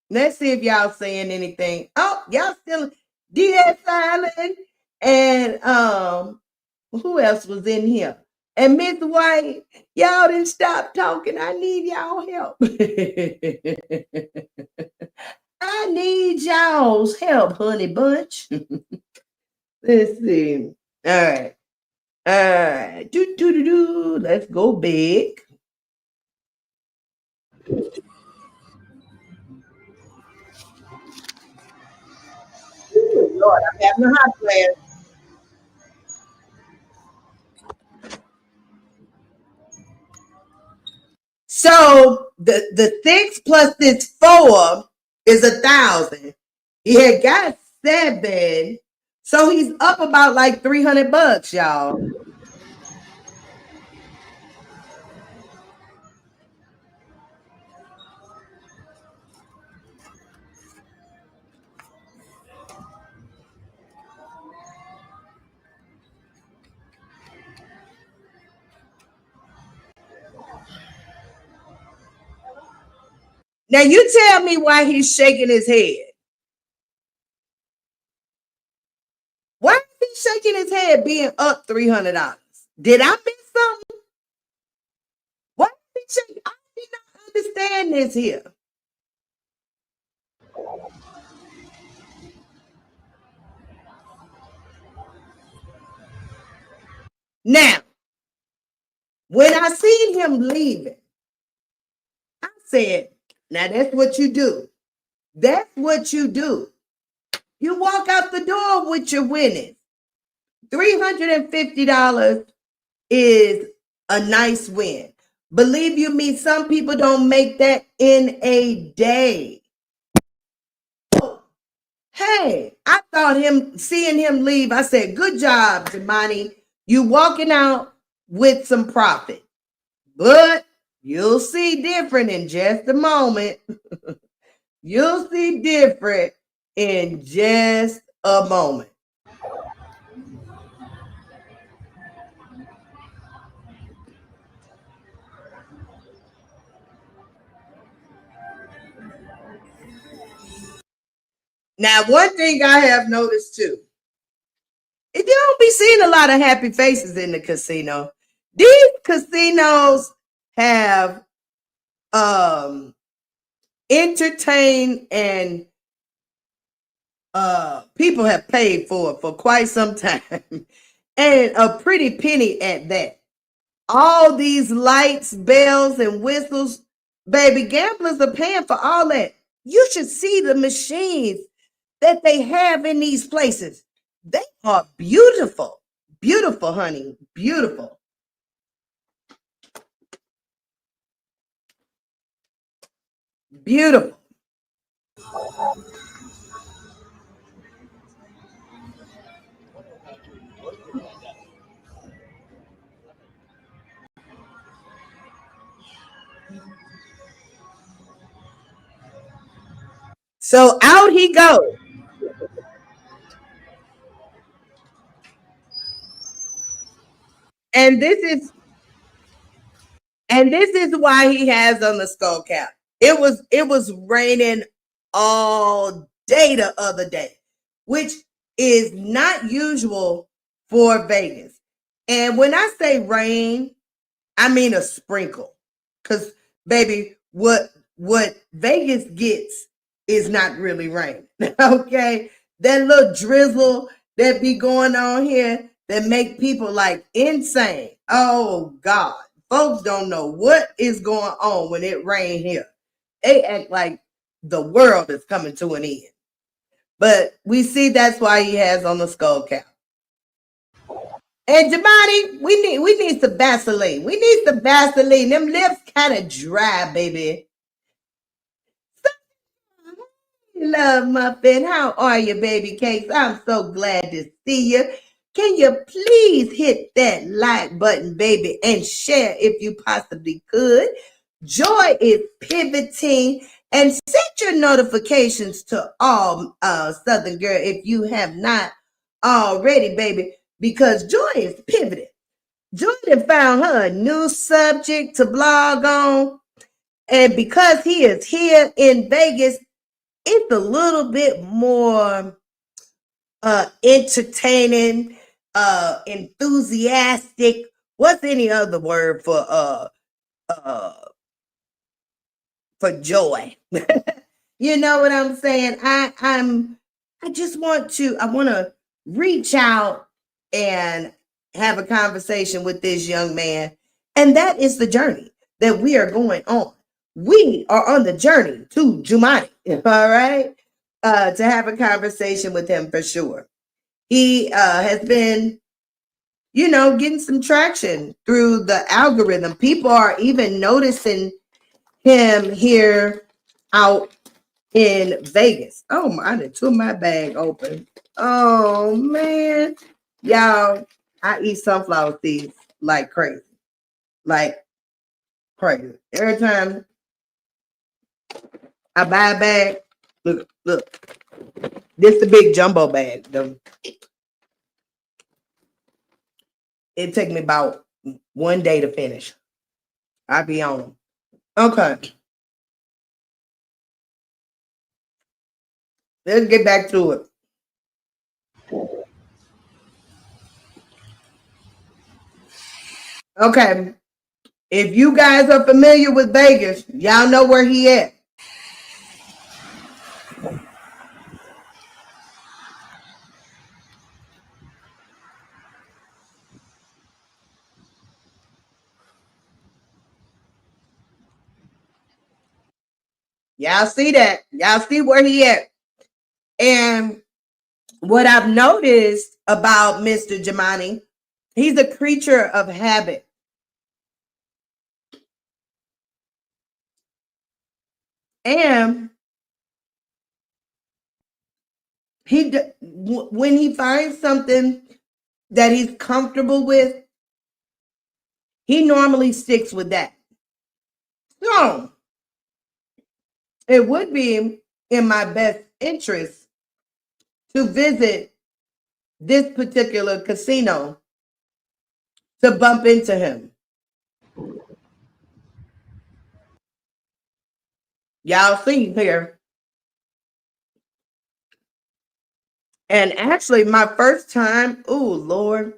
Let's see if y'all saying anything. Oh, y'all still DS Island and who else was in here? And Miss White, y'all didn't stop talking. I need y'all help. I need y'all's help, honey bunch. Let's see. All right. All right. Do. Let's go big. Lord, I'm having a hot flash. So the 6 plus this 4 is 1,000. He had got 7. So he's up about like $300, y'all. Now you tell me why he's shaking his head. Why is he shaking his head being up $300? Did I miss something? Why is he shaking? I did not understand this here. Now, when I seen him leaving, I said, now that's what you do. That's what you do. You walk out the door with your winnings. $350 is a nice win. Believe you me, some people don't make that in a day. Oh, hey, I thought seeing him leave, I said, good job, Jumanne. You walking out with some profit. But you'll see different in just a moment. You'll see different in just a moment. Now, one thing I have noticed too, you don't be seeing a lot of happy faces in the casino. These casinos have entertained and people have paid for quite some time. And a pretty penny at that. All these lights, bells, and whistles, baby, gamblers are paying for all that. You should see the machines that they have in these places. They are beautiful. Beautiful, honey. Beautiful. Beautiful. So out he goes. And this is why he has on the skull cap. It was raining all day the other day, which is not usual for Vegas. And when I say rain, I mean a sprinkle. Cause baby, what Vegas gets is not really rain. Okay. That little drizzle that be going on here that make people like insane. Oh God. Folks don't know what is going on when it rain here. They act like the world is coming to an end. But we see that's why he has on the skull cap. And Jamani, we need some Vaseline. We need some Vaseline. Them lips kind of dry, baby. Love Muffin, how are you, baby cakes? I'm so glad to see you. Can you please hit that like button, baby, and share if you possibly could? Joy is pivoting, and set your notifications to all Southern Girl if you have not already, baby, because Joy is pivoting. Jordan found her a new subject to blog on. And because he is here in Vegas, it's a little bit more entertaining, enthusiastic. What's any other word uh for joy? You know what I'm saying? I just want to reach out and have a conversation with this young man. And that is the journey that we are going on. We are on the journey to Jumanne, all right? To have a conversation with him for sure. He has been, getting some traction through the algorithm. People are even noticing him here out in Vegas. Oh my, I done tore my bag open. Oh man. Y'all, I eat sunflower seeds like crazy. Like crazy. Every time I buy a bag, look. This the big jumbo bag. It take me about one day to finish. I be on them. Okay. Let's get back to it. Okay. If you guys are familiar with Vegas, y'all know where he at. Y'all see that. Y'all see where he at. And what I've noticed about Mr. Jamani, he's a creature of habit. And when he finds something that he's comfortable with, he normally sticks with that. So it would be in my best interest to visit this particular casino to bump into him. Y'all see here. And actually, my first time, oh Lord,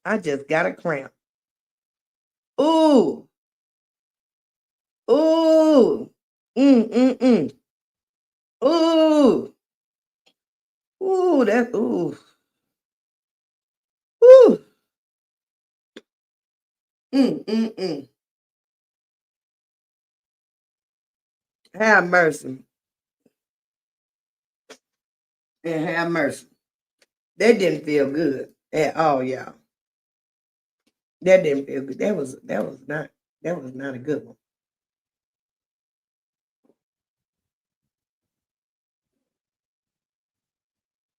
I just got a cramp. Ooh. Ooh. Mm. Ooh. Ooh, that's ooh. Ooh. Mm. Have mercy. And have mercy. That didn't feel good at all, y'all. That didn't feel good. That was not a good one.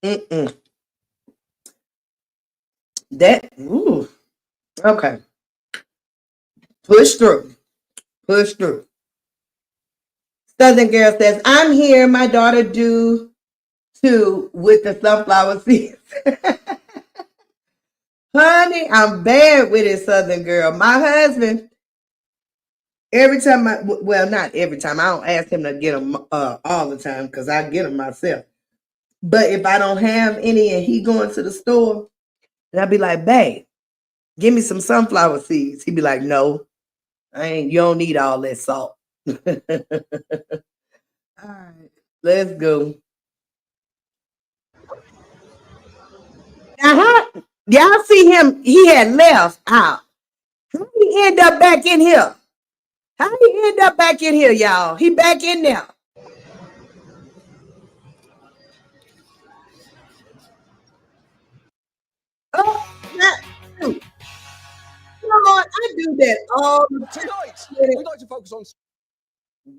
Mm. That ooh. Okay. Push through. Push through. Southern girl says, I'm here. My daughter do too with the sunflower seeds. Honey, I'm bad with it, Southern girl. My husband, every time well, not every time. I don't ask him to get them all the time because I get them myself. But if I don't have any and he going to the store, and I'd be like, babe, give me some sunflower seeds. He'd be like, no, I ain't. You don't need all that salt. All right, let's go. Uh-huh. Y'all see him? He had left out. How he end up back in here? How he end up back in here, y'all? He back in there. Oh, not true. Lord, I do that all the time. Tonight, we'd like to focus on.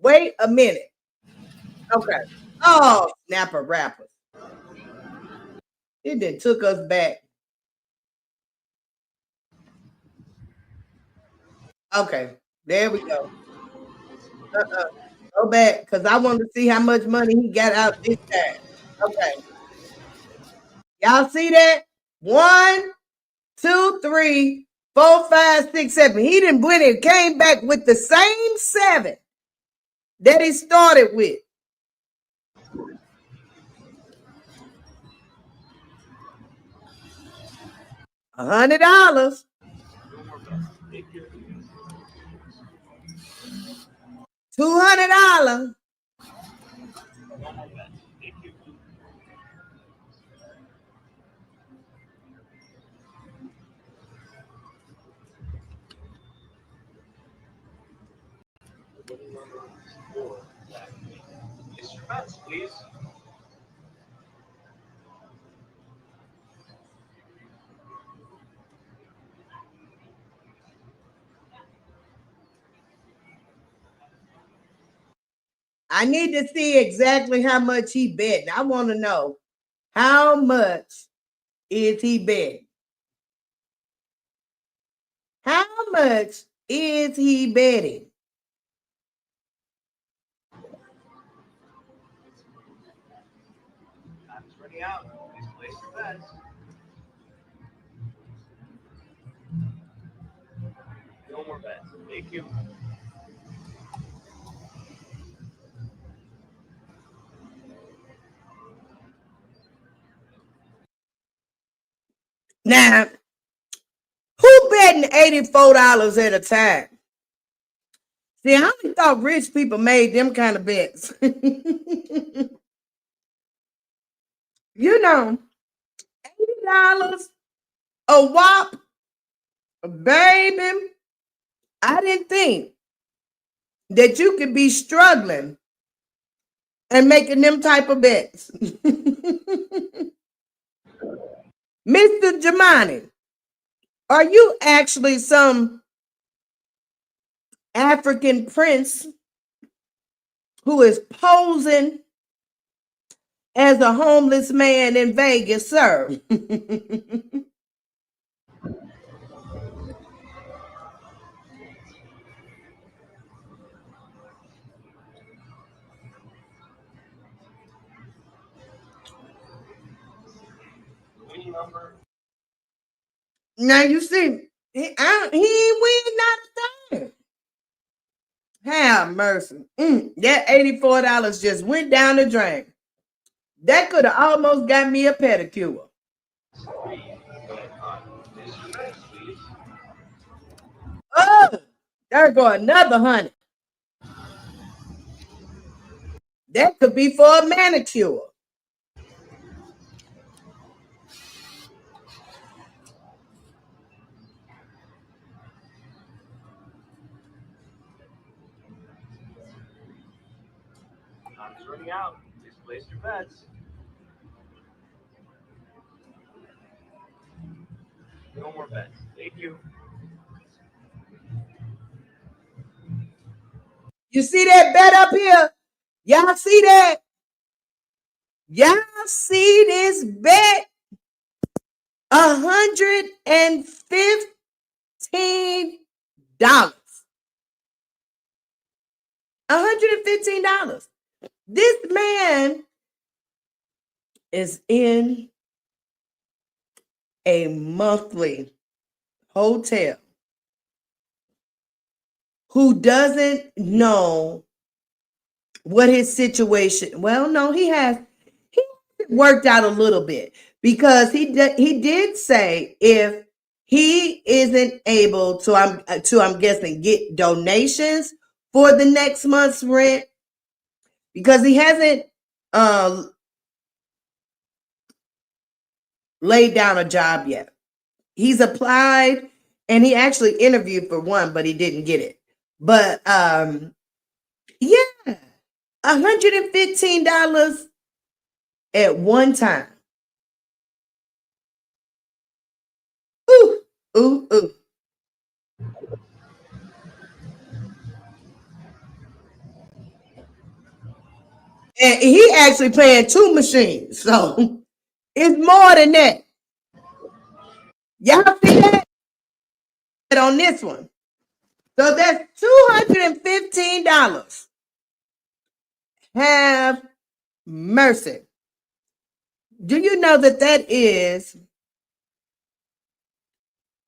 Wait a minute. Okay. Oh, snapper rappers. It then took us back. Okay. There we go. Uh-uh. Go back because I want to see how much money he got out this time. Okay. Y'all see that? 1, 2, 3, 4, 5, 6, 7. He didn't win it. Came back with the same 7 that he started with. $100. $200. Instruments, please. I need to see exactly how much he bet. I want to know how much is he betting? How much is he betting? Time's running out. Please place your bets. No more bets. Thank you. Now, who betting $84 at a time? See, I only thought rich people made them kind of bets. You know, $80 a whop, baby. I didn't think that you could be struggling and making them type of bets. Mr. Jumanne, are you actually some African prince who is posing as a homeless man in Vegas, sir? Winning number. Now you see, he ain't win not a thing. Have mercy. That $84 just went down the drain. That could have almost got me a pedicure. Instruments, please. Oh, There go another 100. That could be for a manicure. Time is running out. Please place your bets. No more bets. Thank you. You see that bet up here? Y'all see that? Y'all see this bet? $115. $115. This man is in a monthly hotel who doesn't know what his situation. Well, no, he worked out a little bit because he did say if he isn't able to I'm guessing get donations for the next month's rent because he hasn't laid down a job yet. He's applied and he actually interviewed for one, but he didn't get it. But yeah, $115 at one time. Ooh, ooh, ooh. And he actually playing two machines. So it's more than that. Y'all see that on this one? So that's $215. Have mercy. Do you know that that is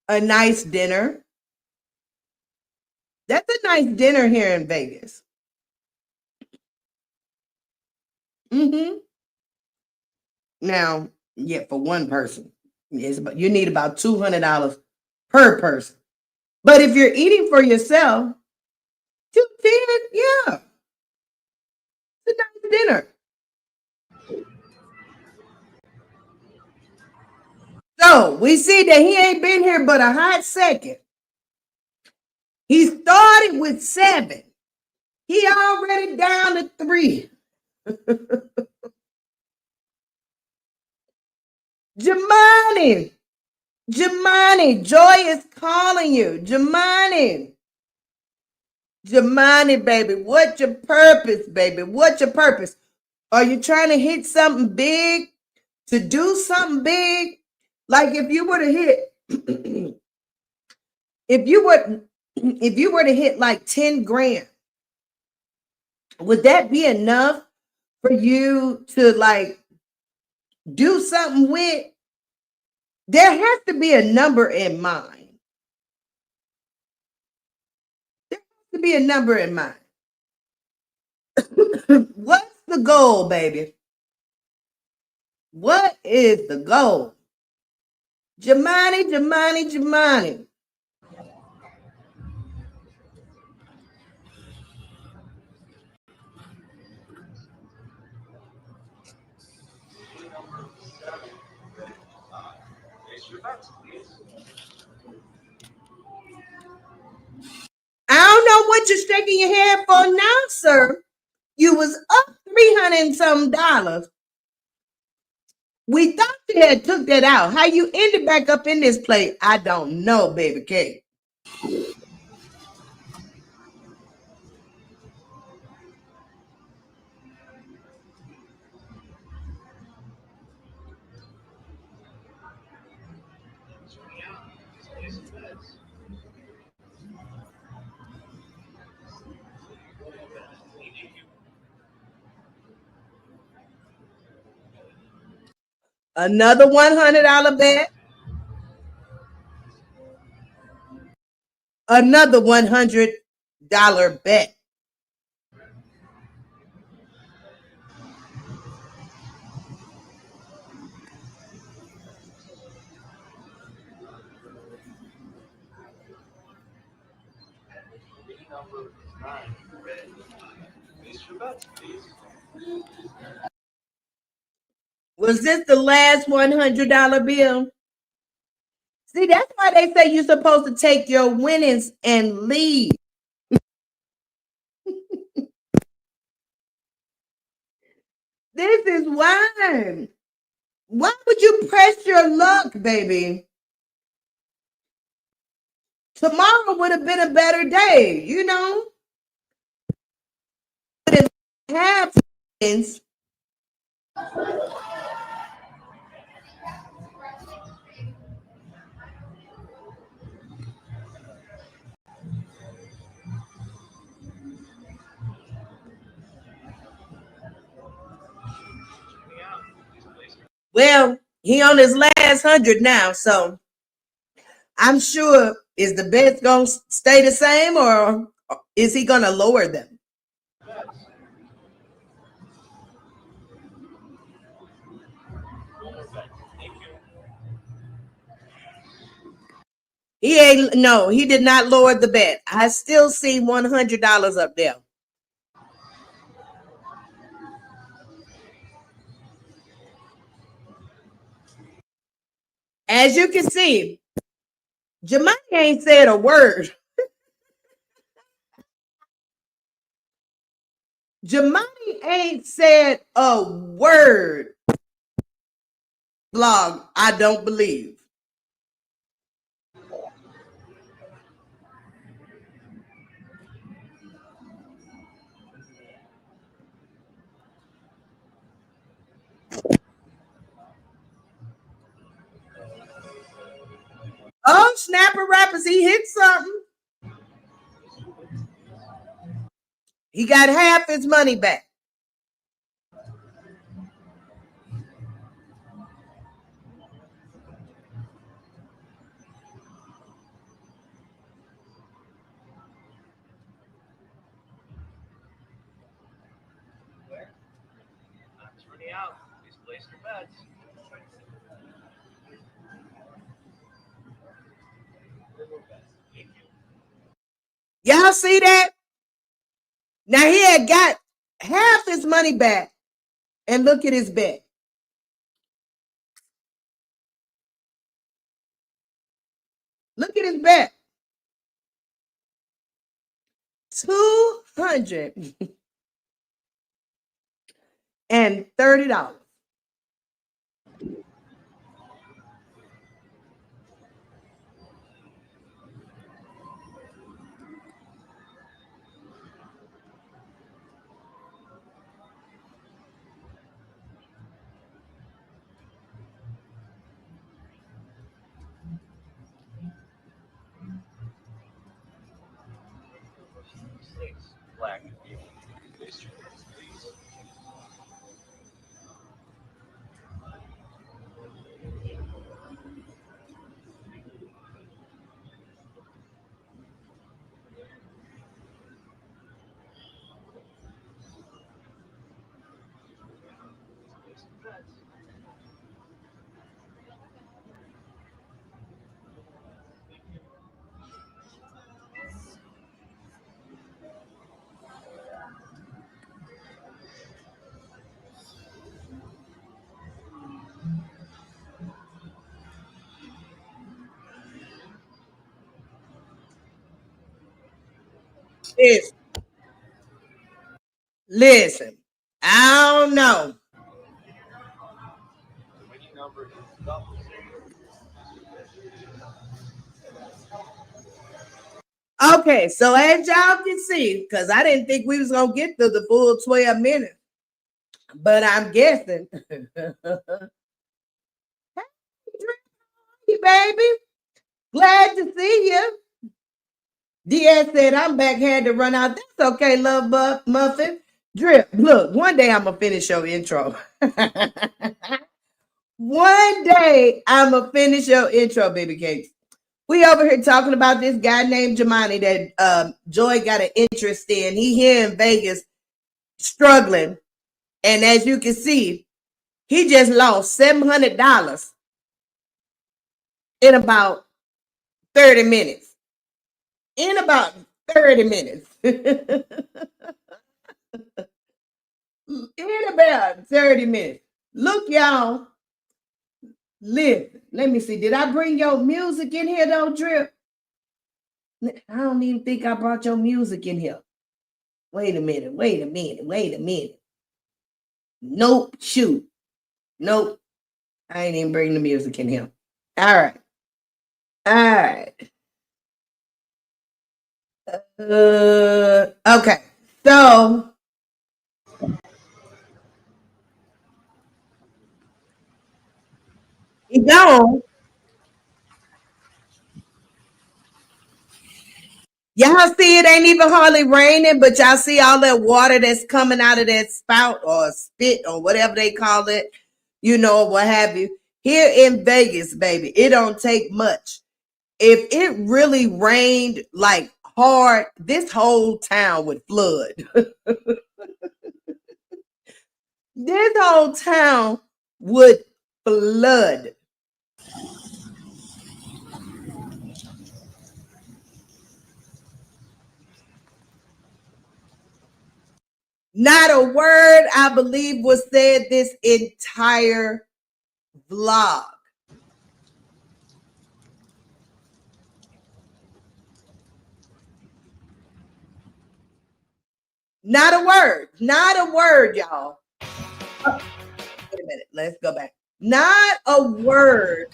a nice dinner? That's a nice dinner here in Vegas. Mm-hmm. Now, yeah, for one person, you need about $200 per person. But if you're eating for yourself, 210, yeah, it's a nice dinner. So we see that he ain't been here but a hot second. He started with 7. He already down to 3. Jumanne, Jumanne, Joy is calling you. Jumanne, baby, what's your purpose, baby? What's your purpose? Are you trying to hit something big? To do something big? Like if you were to hit, if you were to hit like 10 grand, would that be enough for you to like do something with? There has to be a number in mind. There has to be a number in mind. What's the goal, baby? What is the goal? Jumanne. Place your bets, please. I don't know what you're shaking your head for now, sir. You was up 300 and some dollars. We thought you had took that out. How you ended back up in this play, I don't know, baby K. It's running out. Please place your bets. No more bets. Thank you. Another $100 bet. Another $100 bet. number is 9, red. Place your bets, please. Was this the last $100 bill? See, that's why they say you're supposed to take your winnings and leave. This is why. Why would you press your luck, baby? Tomorrow would have been a better day, you know? Have things. Well, he on his last 100 now, so I'm sure is the bets gonna stay the same or is he gonna lower them? He did not lower the bet. I still see $100 up there. As you can see, Jumanne ain't said a word. Jumanne ain't said a word. Blog, I don't believe. Oh, Snapper Rappers, he hit something. He got half his money back. Time's running out. Please place your bets. Thank you. Y'all see that? Now he had got half his money back. And look at his bet. Look at his bet. $230. Six, black. Place your bets, please. Place your bets. Listen, listen. I don't know. The winning number is double. Okay, so as y'all can see, because I didn't think we was gonna get through the full 12 minutes, but I'm guessing. Hey, baby, glad to see you. DS said I'm back, had to run out. That's okay, love muffin. Drip, look, one day I'm gonna finish your intro. One day I'm gonna finish your intro, baby cakes. We over here talking about this guy named Jumanne that Joy got an interest in. He here in Vegas struggling. And as you can see, he just lost $700 in about 30 minutes. In about 30 minutes. In about 30 minutes. Look, y'all. Listen, let me see. Did I bring your music in here, though, Drip? I don't even think I brought your music in here. Wait a minute. Wait a minute. Wait a minute. Nope. Shoot. Nope. I ain't even bring the music in here. All right. All right. Okay. So you gone. Y'all see it ain't even hardly raining, but y'all see all that water that's coming out of that spout or spit or whatever they call it, you know, what have you. Here in Vegas, baby, it don't take much. If it really rained like hard, this whole town would flood. This whole town would flood. Not a word, I believe, was said this entire vlog. Not a word. Not a word, y'all. Wait a minute. Let's go back. Not a word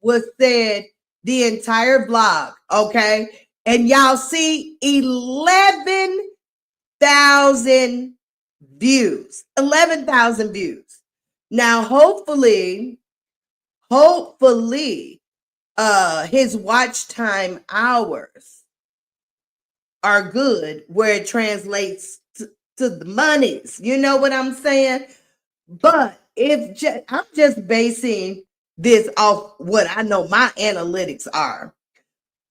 was said the entire vlog. Okay. And y'all see 11,000 views. 11,000 views. Now, hopefully, his watch time hours are good where it translates to the monies. You know what I'm saying? But I'm just basing this off what I know my analytics are.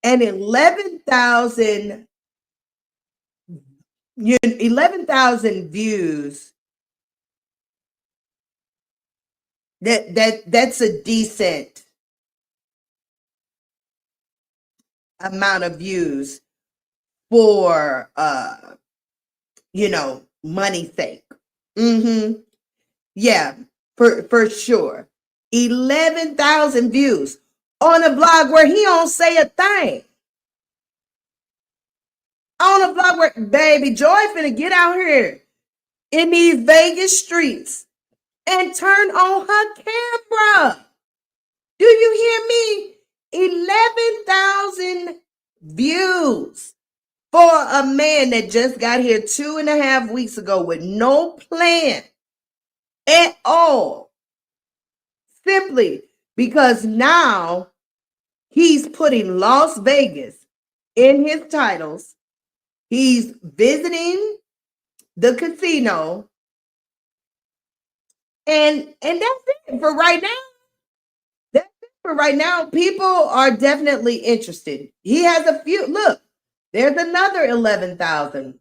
And 11,000 views, that's a decent amount of views for money's sake. Mm-hmm. Yeah, for sure. 11,000 views on a blog where he don't say a thing. On a blog where, baby, Joy finna get out here in these Vegas streets and turn on her camera. Do you hear me? 11,000 views for a man that just got here 2.5 weeks ago with no plan at all. Simply because now he's putting Las Vegas in his titles. He's visiting the casino. And that's it for right now. That's it for right now. People are definitely interested. He has a few. Look, there's another 11,000,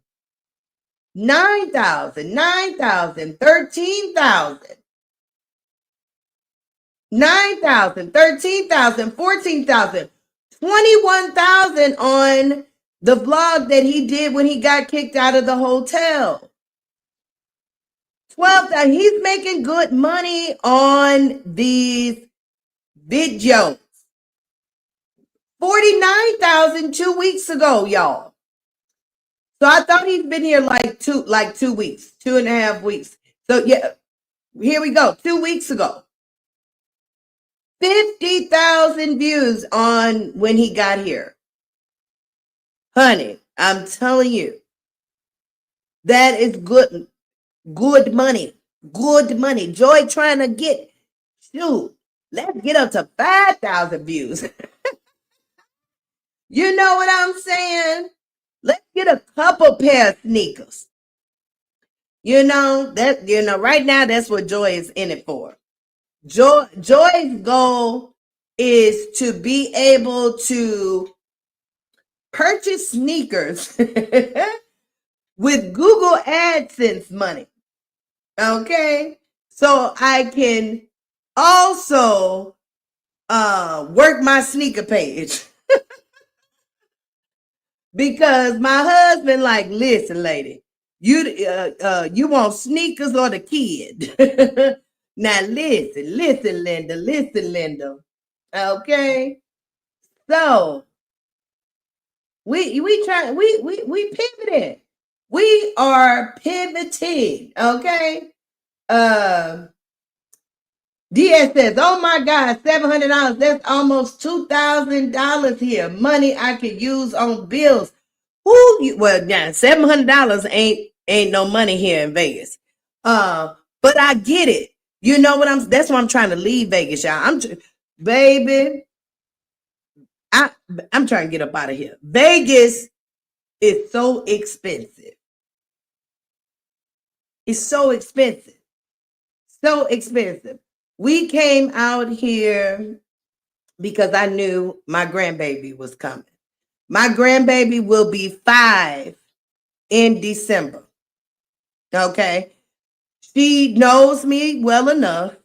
9,000, 9,000, 13,000. 9,000, 13,000, 14,000, 21,000 on the vlog that he did when he got kicked out of the hotel. 12,000. He's making good money on these videos. 49,000 2 weeks ago, y'all. So I thought he'd been here like 2 weeks, 2.5 weeks. So yeah, here we go. 2 weeks ago. 50,000 views on when he got here. Honey, I'm telling you, that is good money. Good money. Joy trying to get, let's get up to 5,000 views. You know what I'm saying? Let's get a couple pair of sneakers. Right now that's what Joy is in it for. Joy's goal is to be able to purchase sneakers with Google AdSense money. Okay? So I can also work my sneaker page. because my husband like, listen, lady, you want sneakers or the kid? Now listen, Linda. Okay, so we pivoted. We are pivoting. Okay. DS says, oh my God, $700. That's almost $2,000 here. Money I could use on bills. Well, yeah, $700 ain't no money here in Vegas. But I get it. You know what that's why I'm trying to leave Vegas, y'all. Baby, I'm trying to get up out of here. Vegas is so expensive. It's so expensive. So expensive. We came out here because I knew my grandbaby was coming. My grandbaby will be 5 in December. Okay. She knows me well enough.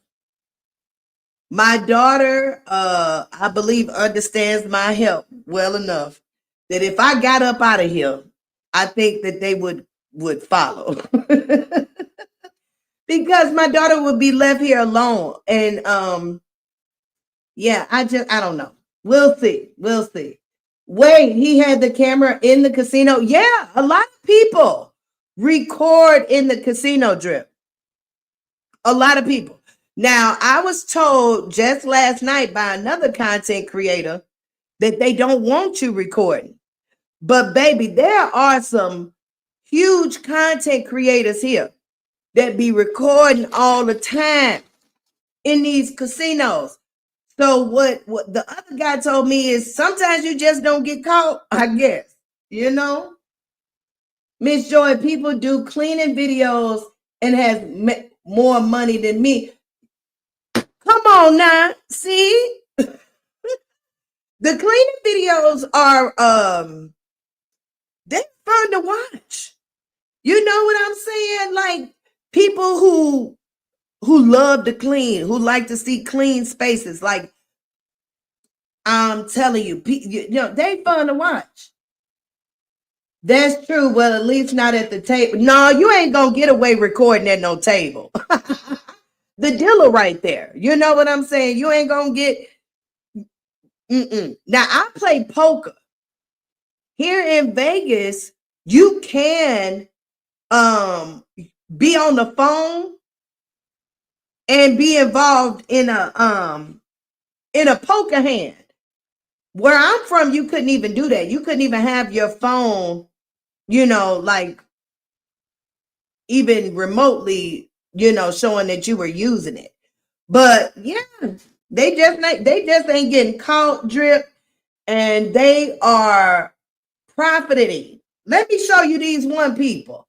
My daughter, I believe, understands my help well enough that if I got up out of here, I think that they would follow. Because my daughter would be left here alone. And yeah, I don't know. We'll see. Wait, he had the camera in the casino. Yeah, a lot of people record in the casino drip. A lot of people. Now, I was told just last night by another content creator that they don't want you recording. But baby, there are some huge content creators here that be recording all the time in these casinos. So what the other guy told me is sometimes you just don't get caught, I guess. You know? Miss Joy, people do cleaning videos and has more money than me. Come on now. See? The cleaning videos are they're fun to watch. You know what I'm saying? Like people who love to clean, who like to see clean spaces. Like I'm telling you, you know, they fun to watch. That's true. Well, at least not at the table. No, you ain't gonna get away recording at no table. The dealer right there. You know what I'm saying? You ain't gonna get. Now I play poker here in Vegas. You can be on the phone and be involved in a poker hand. Where I'm from, you couldn't even do that. You couldn't even have your phone, you know, like even remotely, you know, showing that you were using it. But yeah, they just ain't getting caught, drip, and they are profiting. Let me show you these one people.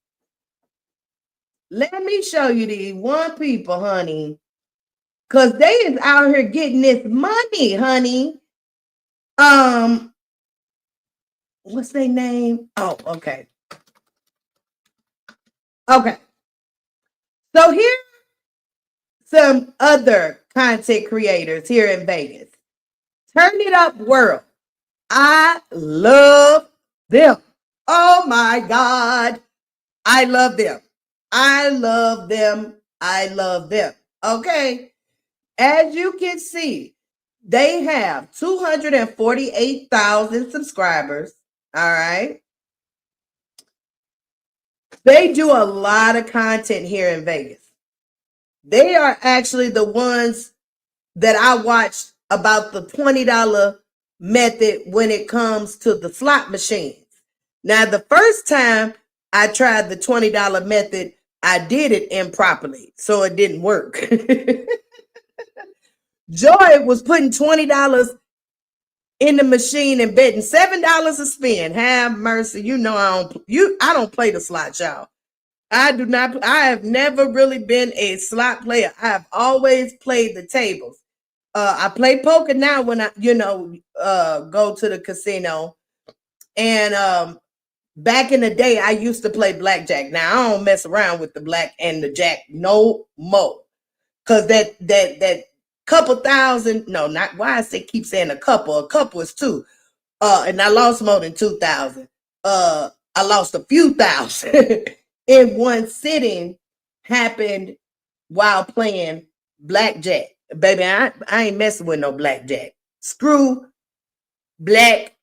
Let me show you these one people, honey. Cause they is out here getting this money, honey. What's their name? Oh, okay. Okay. So here's some other content creators here in Vegas. Turn It Up World. I love them. Oh my God. I love them. I love them. I love them. Okay. As you can see, they have 248,000 subscribers. All right. They do a lot of content here in Vegas. They are actually the ones that I watched about the $20 method when it comes to the slot machines. Now, the first time I tried the $20 method, I did it improperly, so it didn't work. Joy was putting $20 in the machine and betting $7 a spin. Have mercy. You know I don't play the slot, y'all. I do not. I have never really been a slot player. I have always played the tables. I play poker now when I, go to the casino. And back in the day, I used to play blackjack. Now I don't mess around with the black and the jack no more. Cause that couple thousand, no, not why I keep saying a couple is two. And I lost more than 2,000. I lost a few thousand in one sitting happened while playing blackjack. Baby, I ain't messing with no blackjack. Screw black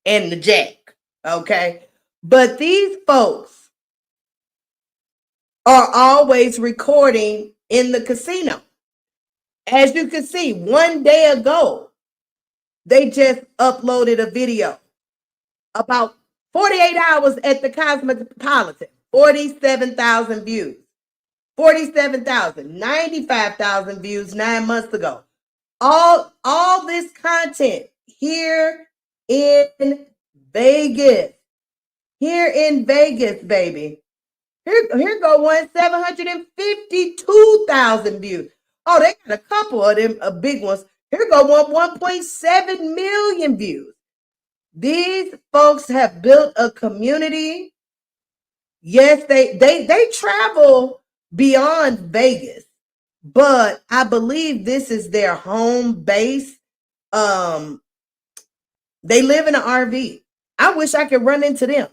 and the jack. Okay. But these folks are always recording in the casino. As you can see, one day ago, they just uploaded a video about 48 hours at the Cosmopolitan, 47,000 views. 47,000, 95,000 views 9 months ago. All this content here in Vegas. Here in Vegas, baby. Here go one, 752,000 views. Oh, they got a couple of them big ones. Here go one, 1.7 million views. These folks have built a community. Yes, they travel beyond Vegas, but I believe this is their home base. They live in an RV. I wish I could run into them.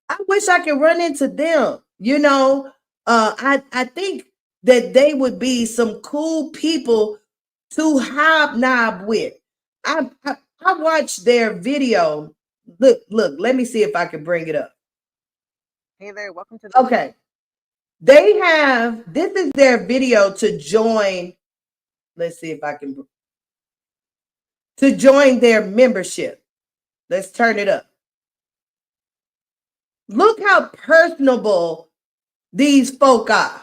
I wish I could run into them. You know, I think that they would be some cool people to hobnob with. I watched their video. Look, let me see if I can bring it up. Hey there, welcome to the Okay. They have, this is their video to join. Let's see if I can, to join their membership. Let's turn it up. Look how personable these folk are.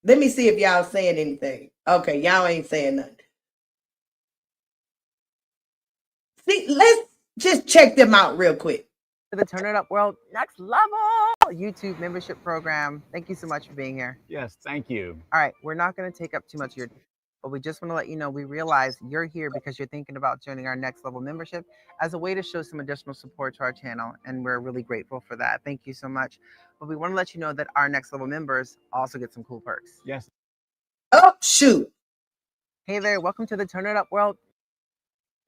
Let me see if y'all saying anything. Okay, y'all ain't saying nothing. See, let's just check them out real quick. the Turn It Up World Next Level YouTube membership program. Thank you so much for being here. Yes, thank you. All right, we're not going to take up too much of your time, but we just want to let you know we realize you're here because you're thinking about joining our next level membership as a way to show some additional support to our channel, and we're really grateful for that. Thank you so much. But we want to let you know that our next level members also get some cool perks. Yes. Oh, shoot. Hey there, welcome to the Turn It Up World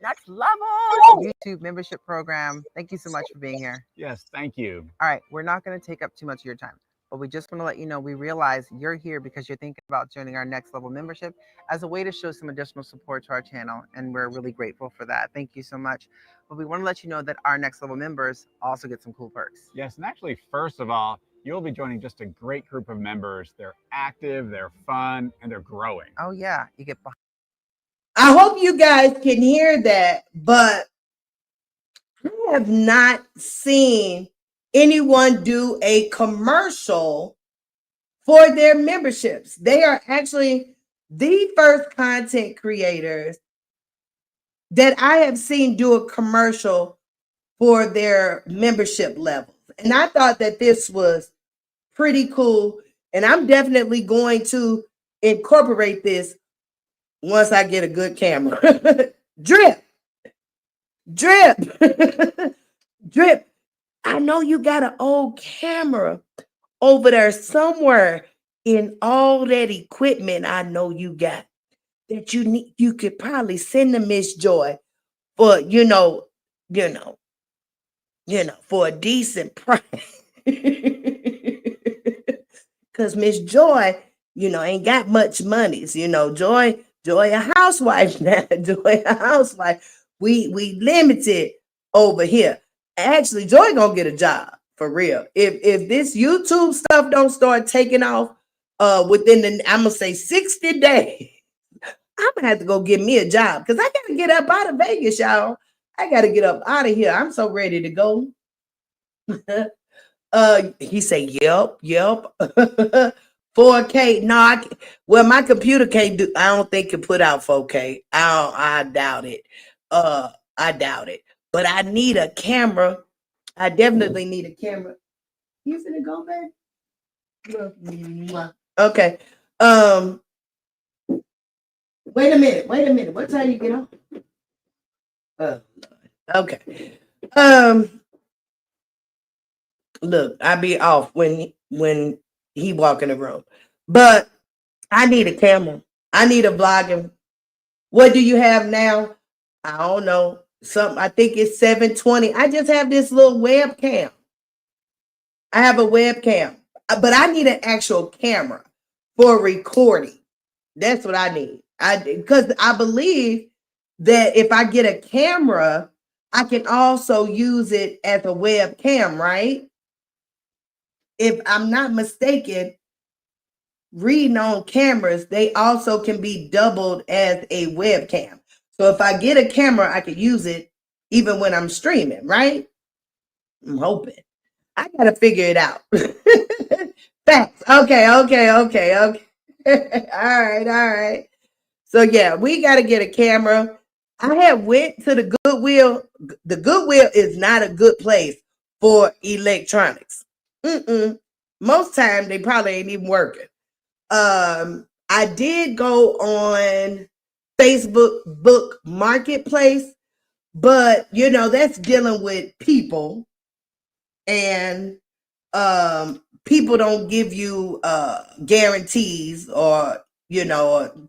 Next Level YouTube membership program. Thank you so much for being here. Yes, thank you. All right, we're not going to take up too much of your time, but we just want to let you know we realize you're here because you're thinking about joining our next level membership as a way to show some additional support to our channel, and we're really grateful for that. Thank you so much. But we want to let you know that our next level members also get some cool perks. Yes, and actually, first of all, you'll be joining just a great group of members. They're active, they're fun, and they're growing. Oh yeah, you get. I hope you guys can hear that, but I have not seen anyone do a commercial for their memberships. They are actually the first content creators that I have seen do a commercial for their membership levels. And I thought that this was pretty cool. And I'm definitely going to incorporate this once I get a good camera. Drip. Drip. I know you got an old camera over there somewhere in all that equipment I know you got that you need. You could probably send to Miss Joy for, for a decent price. Because Miss Joy, ain't got much monies. Joy a housewife now. Joy a housewife. We limited over here. Actually, Joy gonna get a job for real. If this YouTube stuff don't start taking off within I'm gonna say 60 days, I'm gonna have to go get me a job because I gotta get up out of Vegas, y'all. I gotta get up out of here. I'm so ready to go. He said, yep. 4K. No, my computer can't do. I don't think it put out 4K. I doubt it. I doubt it. But I need a camera. I definitely need a camera. You finna go back? Okay. Wait a minute. What time you get on? Okay. Look, I be off when he walk in the room. But I need a camera. I need a vlogging. What do you have now? I don't know. Something, I think it's 720. I just have this little webcam. I have a webcam, but I need an actual camera for recording. That's what I need. Because I believe that if I get a camera, I can also use it as a webcam, right? If I'm not mistaken, reading on cameras, they also can be doubled as a webcam. So if I get a camera, I could use it even when I'm streaming, right? I'm hoping. I gotta figure it out. Facts. Okay. All right. So yeah, we gotta get a camera. I had went to the Goodwill. The Goodwill is not a good place for electronics. Most time they probably ain't even working. I did go on Facebook Book Marketplace, but that's dealing with people, and people don't give you guarantees or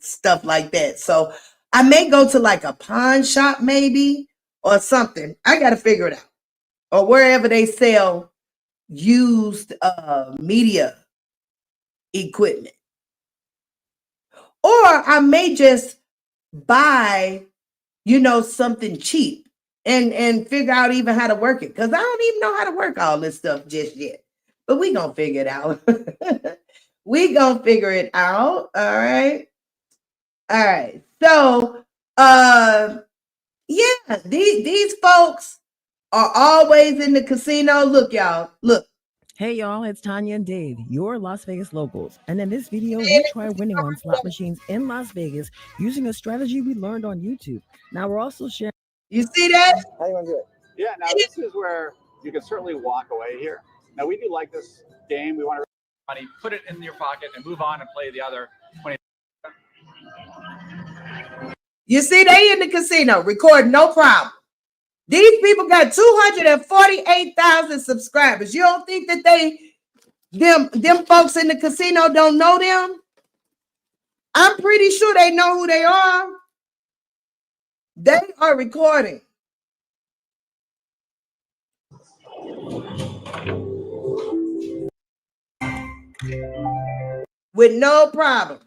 stuff like that. So I may go to like a pawn shop maybe or something. I got to figure it out. Or wherever they sell used media equipment. Or I may just buy, something cheap and figure out even how to work it. Because I don't even know how to work all this stuff just yet. But we gonna figure it out. We gonna figure it out. All right. All right. So yeah, these folks are always in the casino. Look, y'all. Look. Hey y'all, it's Tanya and Dave, your Las Vegas locals. And in this video, we try winning on slot machines in Las Vegas using a strategy we learned on YouTube. Now we're also sharing. You see that? How you want to do it? Yeah, now this is where you can certainly walk away here. Now we do like this game. We want to money, put it in your pocket and move on and play the other 20. You see, they in the casino, record no problem. These people got 248,000 subscribers. You don't think that them folks in the casino don't know them? I'm pretty sure they know who they are. They are recording. With no problem.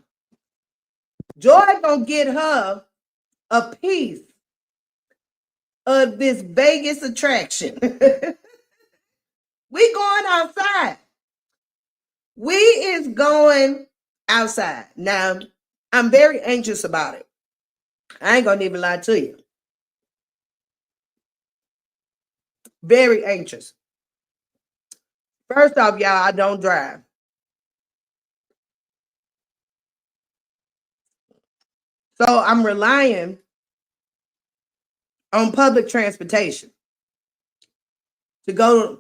Joy gonna get her a piece of this Vegas attraction. We going outside. We is going outside. Now, I'm very anxious about it. I ain't gonna even lie to you. Very anxious. First off, y'all, I don't drive. So I'm relying on public transportation to go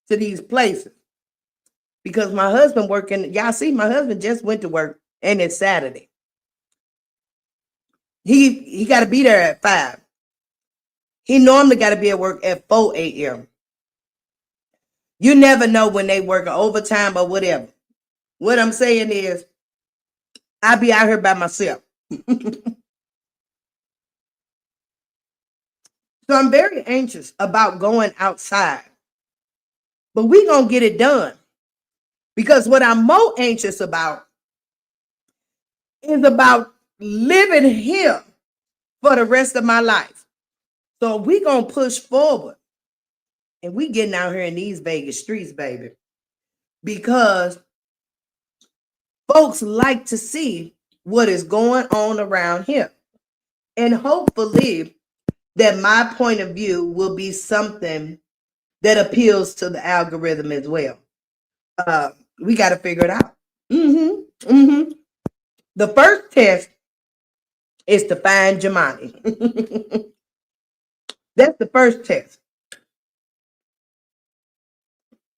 to these places because my husband working. Y'all see, my husband just went to work and it's Saturday. He got to be there at 5. He normally got to be at work at 4 a.m. You never know when they work overtime or whatever. What I'm saying is, I be out here by myself. So I'm very anxious about going outside. But we're going to get it done. Because what I'm more anxious about is about living here for the rest of my life. So we're going to push forward. And we getting out here in these Vegas streets, baby. Because folks like to see what is going on around here. And hopefully that my point of view will be something that appeals to the algorithm as well. We got to figure it out. The first test is to find Jumanne. That's the first test.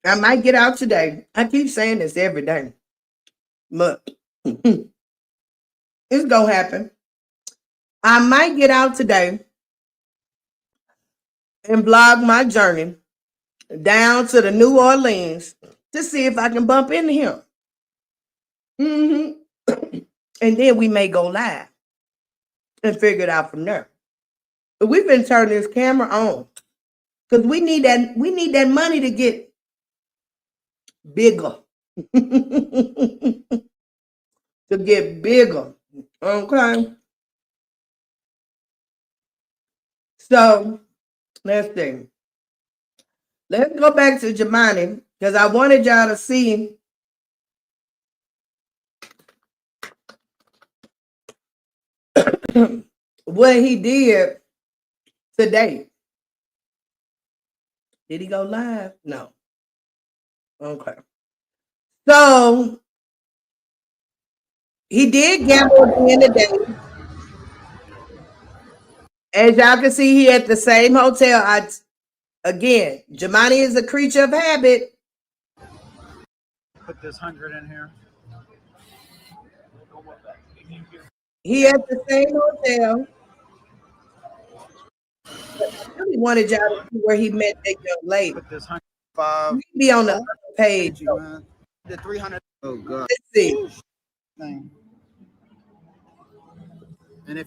I might get out today. I keep saying this every day. But it's going to happen. I might get out today and vlog my journey down to the New Orleans to see if I can bump into him. And then we may go live and figure it out from there. We've been turning this camera on because we need that money to get bigger. To get bigger. Okay. So let's see. Let's go back to Jumanne because I wanted y'all to see what he did today. Did he go live? No. Okay. So he did gamble at the end of the day. As y'all can see, he at the same hotel. Again, Jumanne is a creature of habit. Put this 100 in here. He at the same hotel. But I really wanted y'all to see where he met that young lady. Put this 100. He be on the other page. Man. The 300. Oh God. Let's see. Thing. And if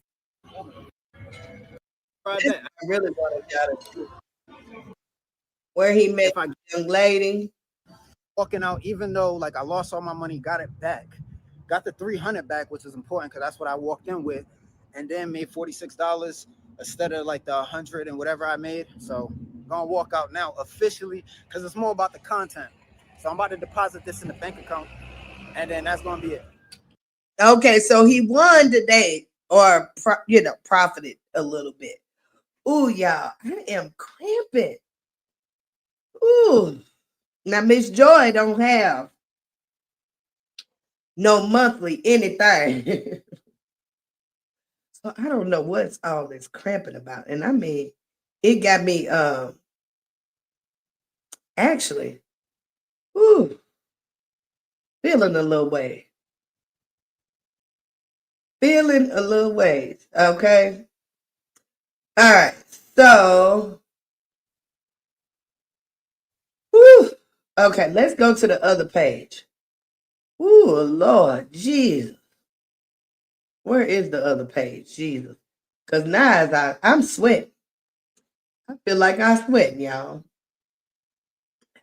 I really wanted y'all to see where he met the young lady. walking out, even though like I lost all my money, got it back, got the 300 back, which is important because that's what I walked in with, and then made $46 instead of like the 100 and whatever I made. So I'm gonna walk out now officially because it's more about the content. So I'm about to deposit this in the bank account, and then that's gonna be it. Okay, so he won today, or profited a little bit. Ooh, y'all, I am cramping. Ooh, now Miss Joy don't have no monthly anything. So I don't know what's all this cramping about. And I mean, it got me actually ooh, feeling a little way. Feeling a little ways. Okay. All right. So whew, okay, let's go to the other page. Ooh, Lord Jesus. Where is the other page? Jesus. Because now as I'm sweating. I feel like I'm sweating, y'all.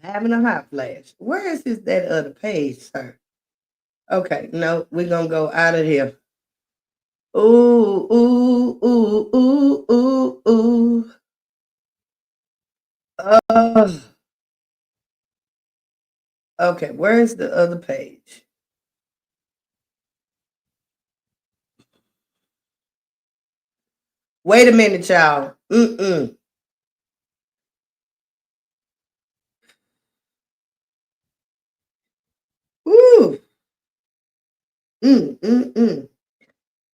Having a hot flash. Where is that other page, sir? Okay, no, we're gonna go out of here. Ooh, ooh, ooh, ooh, ooh, ooh. Okay, where's the other page? Wait a minute, y'all. Mm-mm. Ooh. Mm-mm-mm.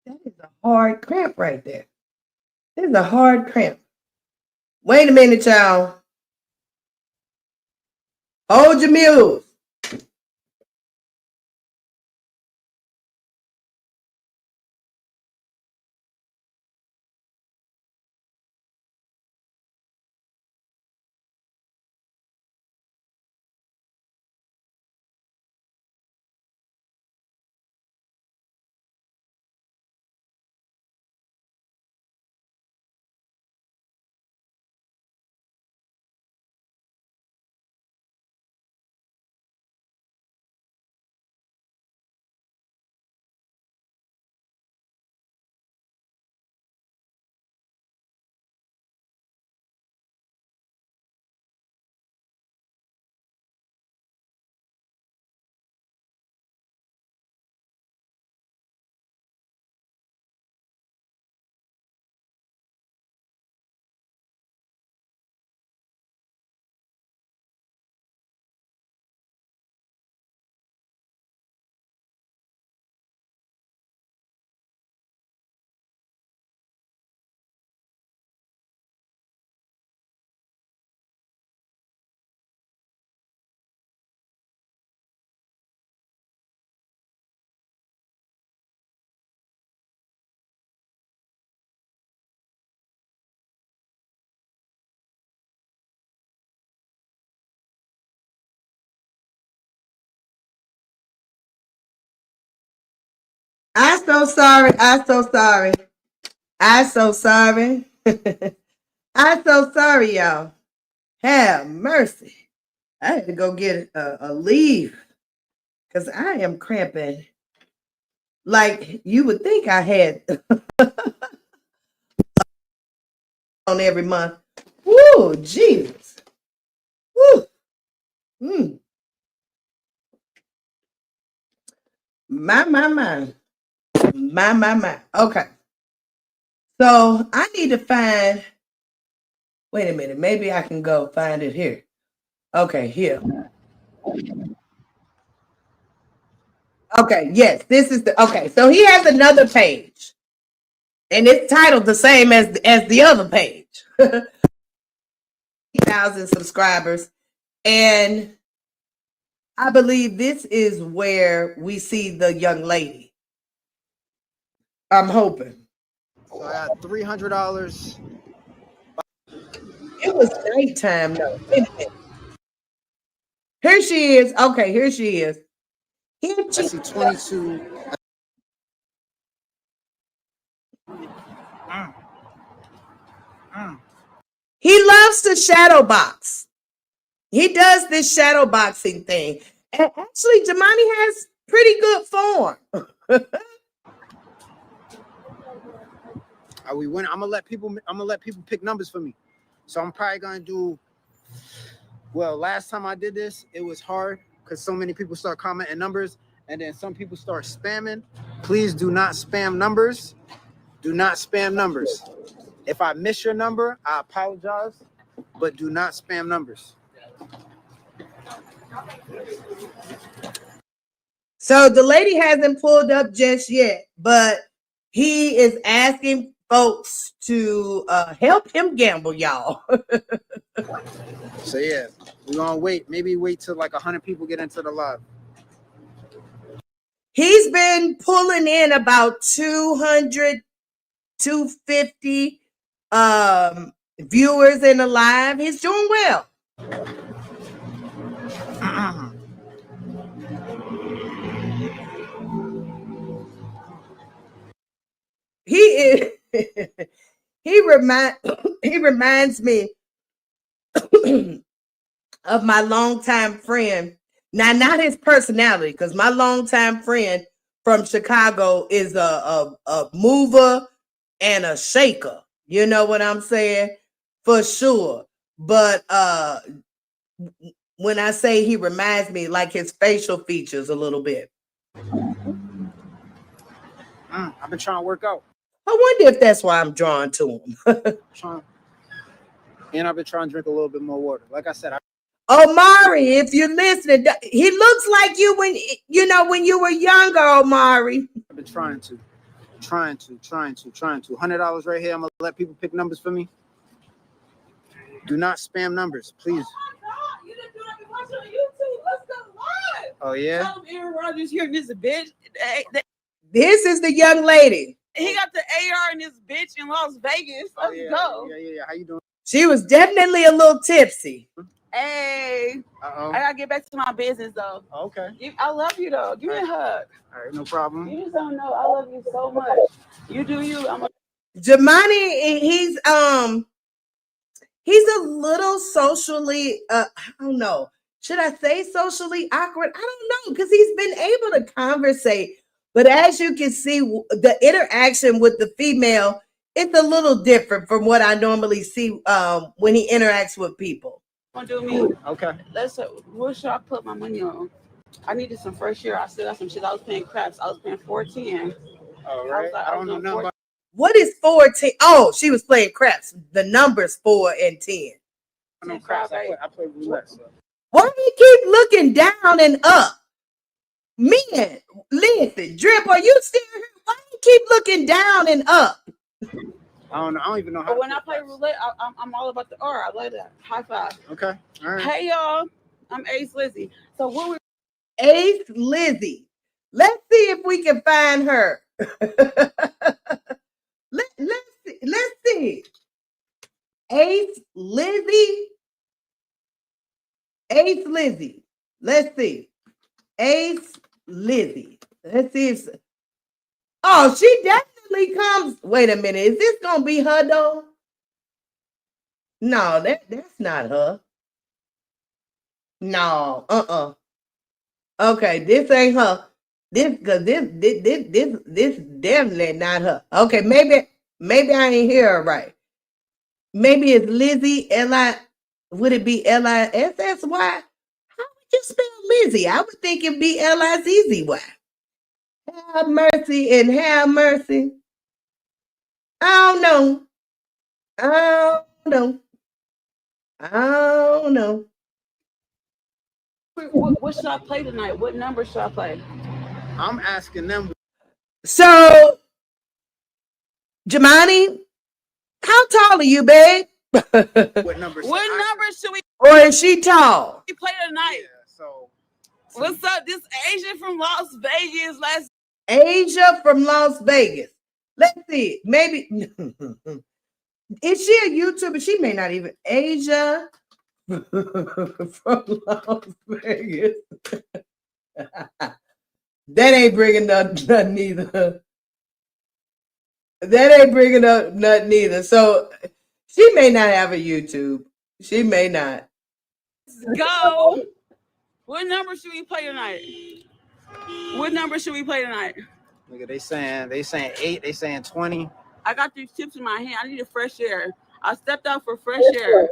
That is a hard cramp right there. That's a hard cramp. Wait a minute, y'all. Hold your mules. I'm so sorry. I'm so sorry. I'm so sorry. I'm so sorry, y'all. Have mercy. I had to go get a leave because I am cramping. Like you would think I had on every month. Woo, Jesus. Woo. Mm. My, my, my. My. Okay. So I need to find, wait a minute, maybe I can go find it here. Okay, here. Okay, yes, this is the, okay, so he has another page. And it's titled the same as the other page. 1,000 subscribers. And I believe this is where we see the young lady. I'm hoping. So I got $300. It was nighttime though. Here she is. Okay, here she is. Here I she see 22. He loves to shadow box. He does this shadow boxing thing. And actually, Jumanne has pretty good form. Are we winning? I'm gonna let people pick numbers for me. So I'm probably gonna do, well, last time I did this, it was hard because so many people start commenting numbers and then some people start spamming. Please do not spam numbers. Do not spam numbers. If I miss your number, I apologize, but do not spam numbers. So the lady hasn't pulled up just yet, but he is asking folks to help him gamble, y'all. So yeah, we're gonna wait. Maybe wait till like 100 people get into the live. He's been pulling in about 200, 250 viewers in the live. He's doing well. He is he reminds me of my longtime friend. Now, not his personality, because my longtime friend from Chicago is a mover and a shaker. You know what I'm saying? For sure. But when I say he reminds me, like his facial features a little bit. I've been trying to work out. I wonder if that's why I'm drawn to him. And I've been trying to drink a little bit more water. Like I said, Omari, if you're listening, he looks like you when you were younger, Omari. I've been trying to. $100 right here. I'm gonna let people pick numbers for me. Do not spam numbers, please. You didn't do that watching on YouTube. Let's go live. Oh yeah. Tell him Aaron Rodgers here, this bitch. This is the young lady. He got the AR in this bitch in Las Vegas. Let's go. Yeah. How you doing? She was definitely a little tipsy. Hey. Uh-oh. I gotta get back to my business though. Okay. I love you though. Give me a hug. All right, no problem. You just don't know. I love you so much. You do you. Jumanne, he's a little socially I don't know. Should I say socially awkward? I don't know, because he's been able to conversate. But as you can see, the interaction with the female, it's a little different from what I normally see when he interacts with people. Want to do me? Okay. What should I put my money on? I needed some fresh air. I still got some shit. I was paying craps. I was paying $14. All right. I don't know nothing about. What is 14? Oh, she was playing craps. The numbers 4 and 10. I know craps. I play roulette. So. Why do you keep looking down and up? Man, listen, Drip, are you still here? Why do you keep looking down and up? I don't know. I don't even know how. But when I play roulette, I'm all about the R. I love that. High five. Okay. All right. Hey y'all, I'm Ace Lizzie. So what we Ace Lizzie. Let's see if we can find her. Let's see. Ace Lizzie. Ace Lizzie. Let's see. Ace Lizzie. Let's see if. Oh, she definitely comes. Wait a minute. Is this gonna be her though? No, that's not her. No, okay, this ain't her. This definitely not her. Okay, maybe I ain't hear her right. Maybe it's Lizzie Li. Would it be Lissy? How would you spell Lizzie? I would think it'd be Lizzy. Have mercy and have mercy. I don't know. I don't know. I don't know. What should I play tonight? What number should I play? I'm asking them. So, Jumanne, how tall are you, babe? What number? What number should we Or is she tall? play tonight? Yeah, so What's up? This Asian from Las Vegas. Asia from Las Vegas. Let's see. Maybe is she a YouTuber? She may not even Asia from Las Vegas. That ain't bringing up nothing either. That ain't bringing up nothing either. So she may not have a YouTube. She may not. Go. What number should we play tonight? What number should we play tonight? nigga, they saying 8, they saying 20. I got these chips in my hand. I need a fresh air. I stepped out for fresh air.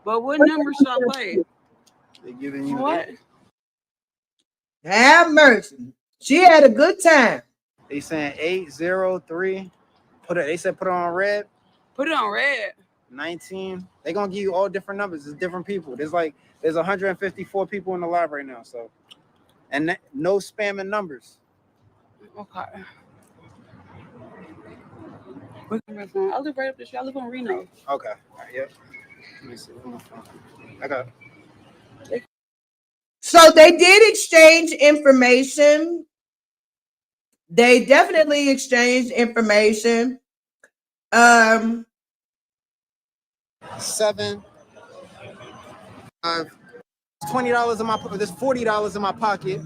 But what number should I play? They giving you What? Have mercy. She had a good time. They saying 803. They said put it on red. Put it on red. 19. They gonna give you all different numbers. It's different people. There's 154 people in the live right now. So, and no spamming numbers. Okay. I live right up the street. I live on Reno. Okay. All right, yep. Let me see. I got it. So they did exchange information. They definitely exchanged information. 7, 5, $20 in my pocket. There's $40 in my pocket.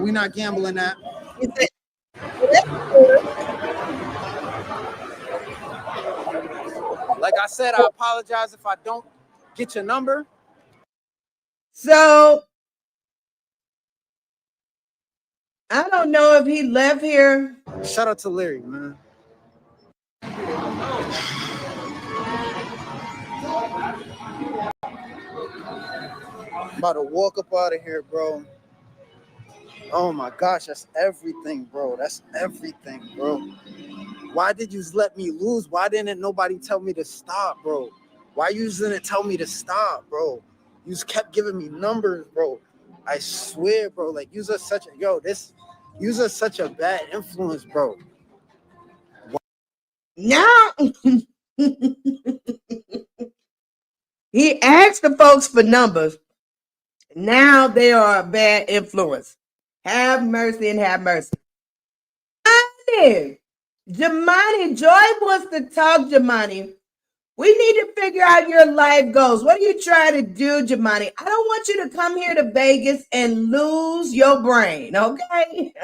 We not gambling that. Like I said, I apologize if I don't get your number. So I don't know if he left here. Shout out to Larry, man. I'm about to walk up out of here, bro. Oh my gosh, that's everything, bro. That's everything, bro. Why did you let me lose? Why didn't nobody tell me to stop, bro? Why you didn't tell me to stop, bro? You just kept giving me numbers, bro. I swear, bro. Like, you're such a bad influence, bro. Now he asked the folks for numbers. Now they are a bad influence. Have mercy and have mercy. Jumanne, Joy wants to talk, Jumanne. We need to figure out your life goals. What are you trying to do, Jumanne? I don't want you to come here to Vegas and lose your brain, okay?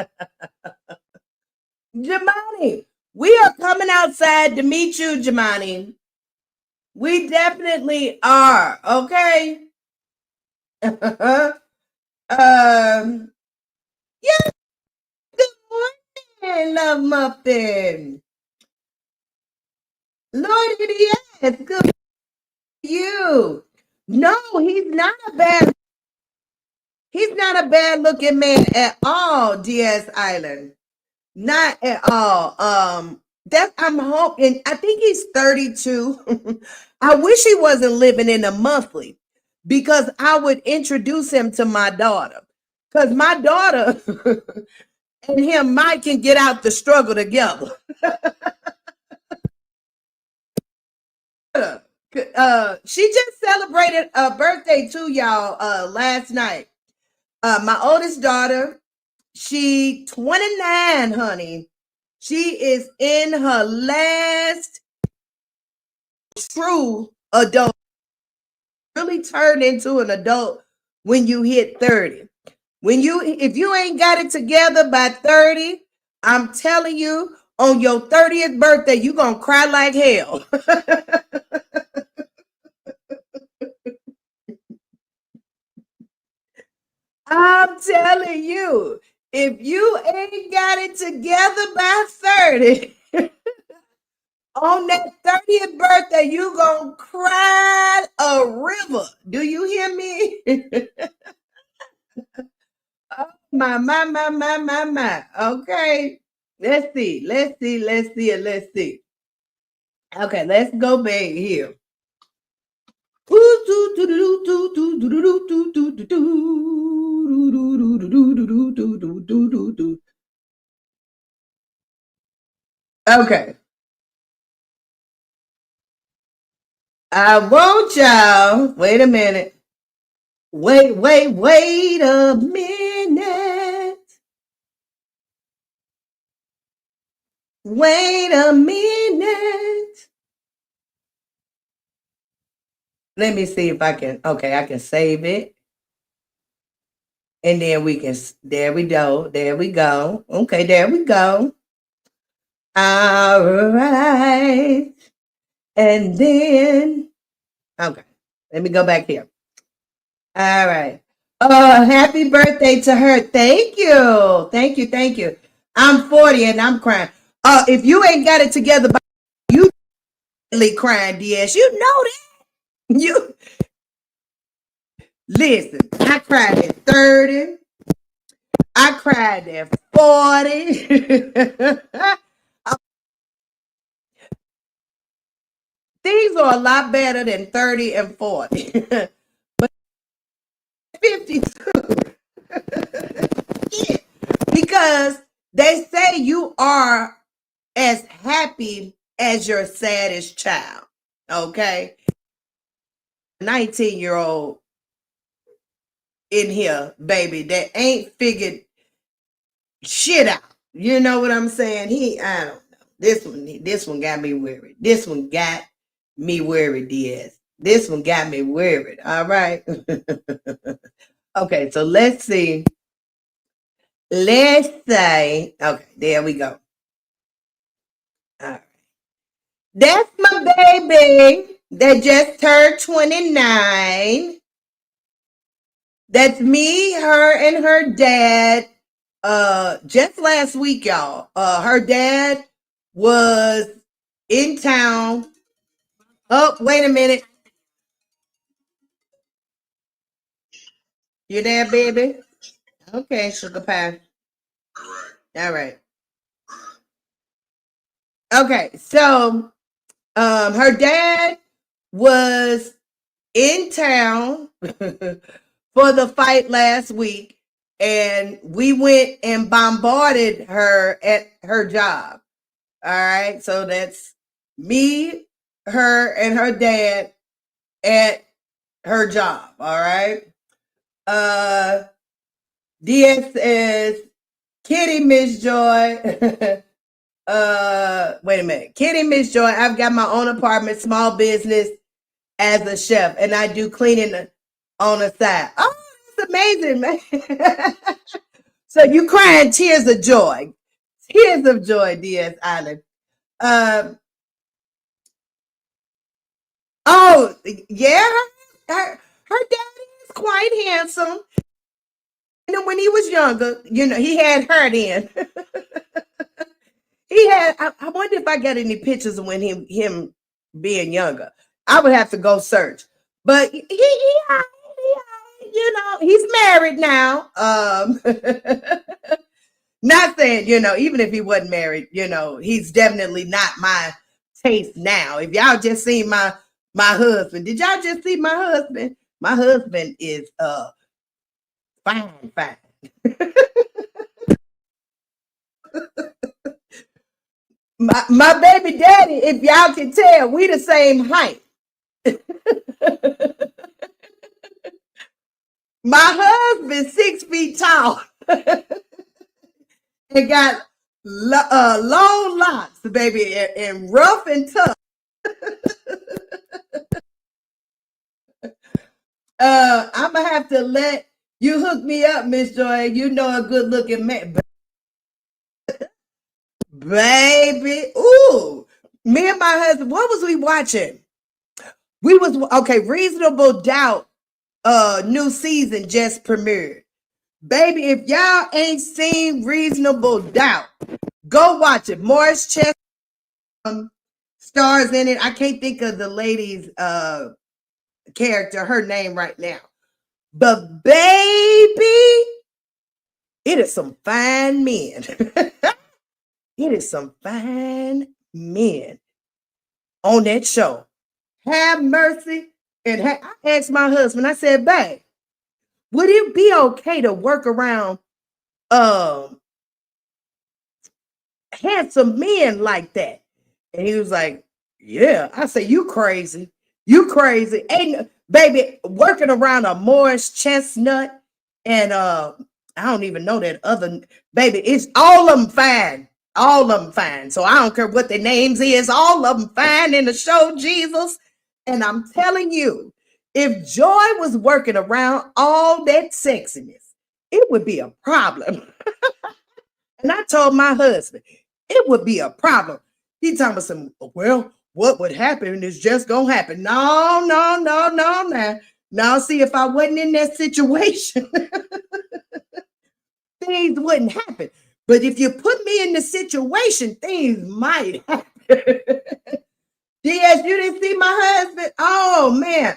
Jumanne, we are coming outside to meet you, Jumanne. We definitely are, okay? Yeah. Good morning, Love Muffin. Lord, yes, good for you. No, he's not a bad looking man at all, DS Island. Not at all. I'm hoping, I think he's 32. I wish he wasn't living in a monthly because I would introduce him to my daughter. Because my daughter and him might can get out the struggle together. She just celebrated a birthday too, y'all, last night. My oldest daughter, she 29, honey. She is in her last true adult. Really turn into an adult when you hit 30. If you ain't got it together by 30, I'm telling you, on your 30th birthday, you're gonna cry like hell. I'm telling you, if you ain't got it together by 30, on that 30th birthday, you gonna cry a river. Do you hear me? Oh, my. Okay. Let's see. Okay, let's go back here. Okay. I want y'all. Wait a minute. Wait a minute. Wait a minute. Let me see if I can. Okay, I can save it. And then we can. There we go. There we go. Okay, there we go. All right. And then. Okay, let me go back here. All right. Happy birthday to her. Thank you. Thank you. I'm 40 and I'm crying. If you ain't got it together, you crying, DS. You know that. You listen. I cried at 30. I cried at 40. These are a lot better than 30 and 40. But 52. Yeah. Because they say you are as happy as your saddest child. Okay. 19-year-old in here, baby, that ain't figured shit out. You know what I'm saying? I don't know. This one got me worried. This one got me worried, Diaz. This one got me worried. All right. Okay, so let's see. Let's say, okay, there we go. All right. That's my baby that just turned 29. That's me, her, and her dad. Just last week, y'all. Her dad was in town. Oh, wait a minute. You there, baby? Okay, sugar pie. All right. Okay, so her dad was in town for the fight last week, and we went and bombarded her at her job. All right, so that's me, her, and her dad at her job. All right. DS says, Kitty Miss Joy. Wait a minute. Kitty Miss Joy, I've got my own apartment, small business as a chef, and I do cleaning on the side. Oh, it's amazing, man. So you crying tears of joy. Tears of joy, DS Island. Oh, yeah. Her daddy is quite handsome. And when he was younger, he had her then. He had, I wonder if I got any pictures of when him being younger. I would have to go search. But he's married now. Not saying, even if he wasn't married, he's definitely not my taste now. If y'all just seen my husband, did y'all just see my husband? My husband is fine. My baby daddy, if y'all can tell, we the same height. My husband 6 feet tall and got long locks, baby, and rough and tough. I'm gonna have to let you hook me up, Miss Joy. You know a good looking man, baby. Ooh, me and my husband. What was we watching? We was okay. Reasonable Doubt. New season just premiered. Baby, if y'all ain't seen Reasonable Doubt, go watch it. Morris Chestnut stars in it. I can't think of the lady's character, her name right now. But baby, it is some fine men. It is some fine men on that show. Have mercy. And I asked my husband, I said, babe, would it be okay to work around handsome men like that? And he was like, yeah. I said, you crazy. You crazy. Ain't baby working around a Morris Chestnut and I don't even know that other baby. It's all of them fine. All of them fine. So I don't care what their names is. All of them fine in the show, Jesus. And I'm telling you, if Joy was working around all that sexiness, it would be a problem. And I told my husband, it would be a problem. He talking about some, well, what would happen is just gonna happen. No. Now, see, if I wasn't in that situation, things wouldn't happen. But if you put me in the situation, things might happen. Yes, you didn't see my husband? Oh, man.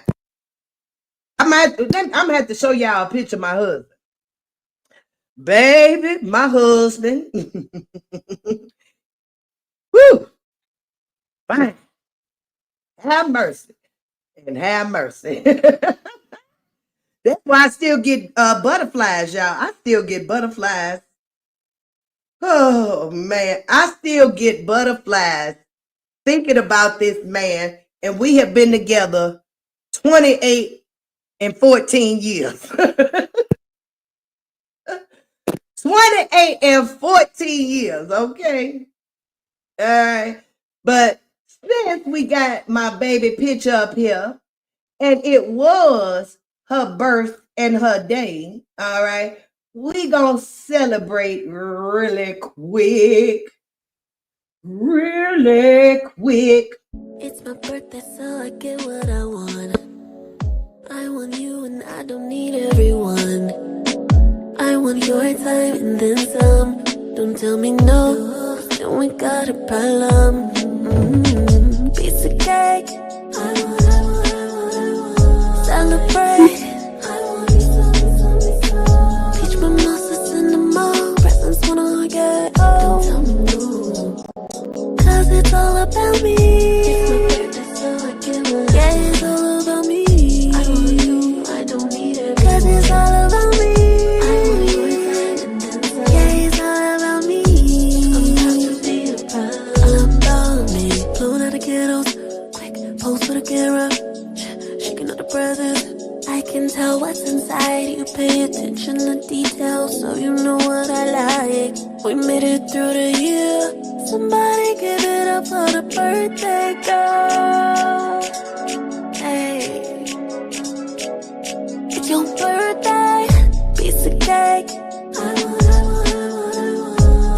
I'm gonna have to show y'all a picture of my husband. Baby, my husband. Woo! Fine. Have mercy. And have mercy. That's why I still get butterflies, y'all. I still get butterflies. Oh, man. I still get butterflies thinking about this man. And we have been together 28 and 14 years. 28 and 14 years, okay? All right. But since we got my baby picture up here, and it was her birth and her day, all right, we gonna celebrate really quick. Really quick. It's my birthday, so I get what I want. I want you and I don't need everyone. I want your time and then some. Don't tell me no, then we got a problem. Piece of cake, celebrate. Peach mimosas in the mall, presents wanna get old. Don't tell me no, cause it's all about me. It's my birthday, so I get what I want. Yeah, it's all about me. I want you, I don't need it. Cause it's all about me. Post for the camera, shaking up the presents. I can tell what's inside. You pay attention to details, so you know what I like. We made it through the year. Somebody give it up for the birthday girl. Hey, it's your birthday, piece of cake.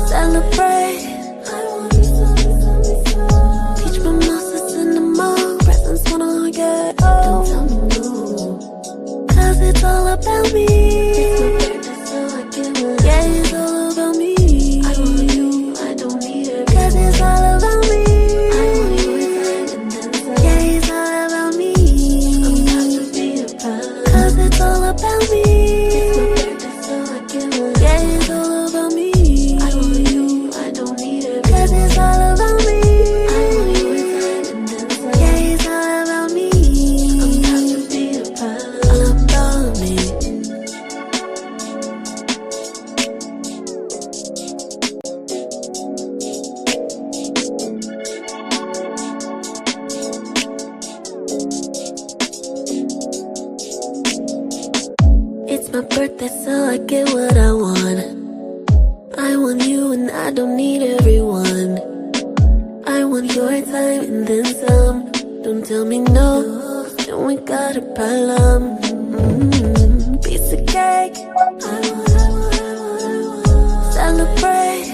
Celebrate. Peach mimosas in the mall, presents wanna get old. Don't tell me no, cause it's all about me. It's my birthday, so I get what I want. Yeah, it's all about me. I want you, I don't need it. Cause it's all about me. I want your time and then some. Yeah, it's all about me. I'm about to be a problem. Cause it's all about me. It's my birthday, so I get what I want. Yeah, it's all about me. I want you, I don't need it. Cause it's all about me. It's my birthday, so I get what I want. I want you and I don't need everyone. I want your time and then some. Don't tell me no, then we got a problem. Piece of cake, celebrate.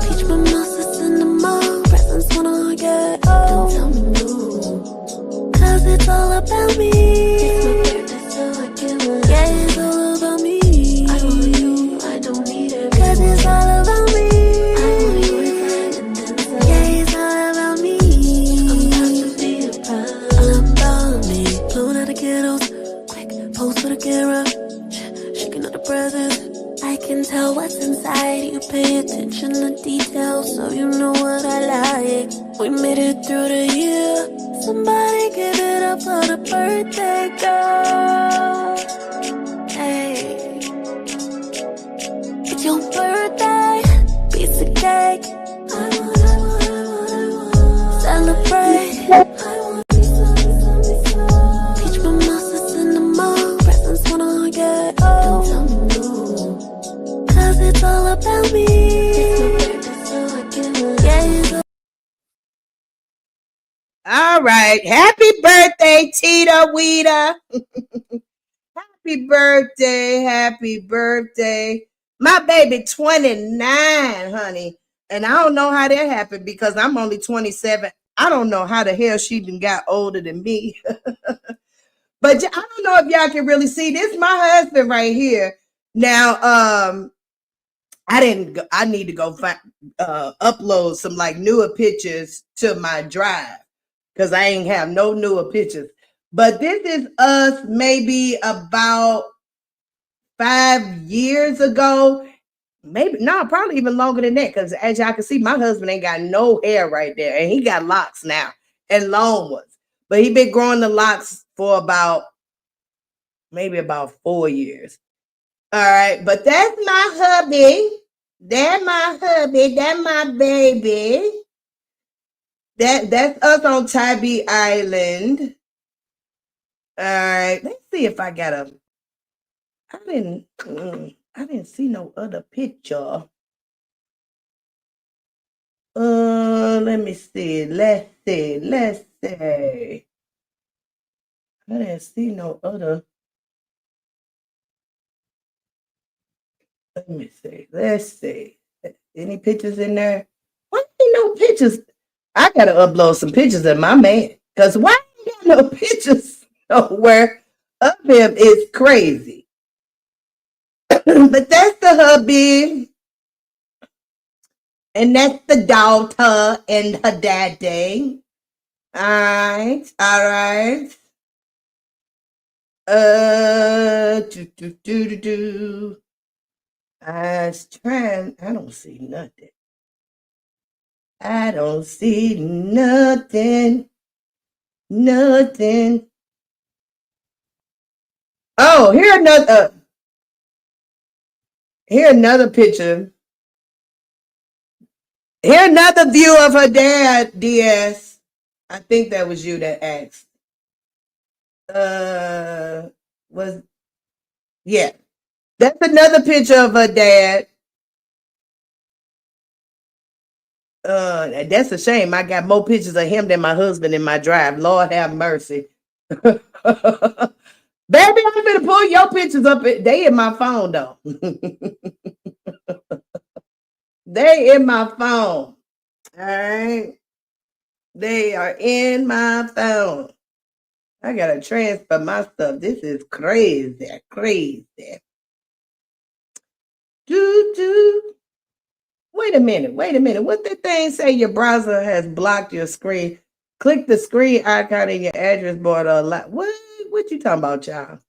Peach mimosas in the mall, presents wanna get old. Don't tell me no, cause it's all about me. It's my birthday, so I get what I want. Yeah, I can tell what's inside. You pay attention to details, so you know what I like. We made it through the year. Somebody give it up for the birthday girl. Hey, it's your birthday. Piece of cake. Celebrate. Peach mimosas in the mall. Presents wanna get old. Don't tell me no, 'cause it's all about me. Yeah. All right. Happy birthday, Tita Weeta. Happy birthday. Happy birthday. My baby 29, honey. And I don't know how that happened because I'm only 27. I don't know how the hell she even got older than me. But I don't know if y'all can really see this. My husband right here. Now, I need to go find, upload some like newer pictures to my drive because I ain't have no newer pictures. But this is us maybe about 5 years ago. Maybe no, probably even longer than that. Because as y'all can see, my husband ain't got no hair right there, and he got locks now and long ones. But he been growing the locks for maybe about 4 years. All right, but that's my hubby. That's my hubby. That's my baby. That's us on Tybee Island. All right, let's see if I got a. I didn't see no other picture. Let me see. Let's see. I didn't see no other. Let me see. Let's see. Any pictures in there? Why ain't no pictures? I gotta upload some pictures of my man. Cause why ain't got no pictures nowhere of him? It's crazy. But that's the hubby. And that's the daughter and her daddy. All right. I was trying. I don't see nothing. Nothing. Oh, here another picture. Here another view of her dad, DS. I think that was you that asked. Yeah. That's another picture of her dad. That's a shame. I got more pictures of him than my husband in my drive. Lord have mercy. Baby, I'm gonna pull your pictures up. They in my phone though. They in my phone. All right. They are in my phone. I gotta transfer my stuff. This is crazy. Wait a minute. What the thing say? Your browser has blocked your screen. Click the screen icon in your address bar to allow. What you talking about, y'all?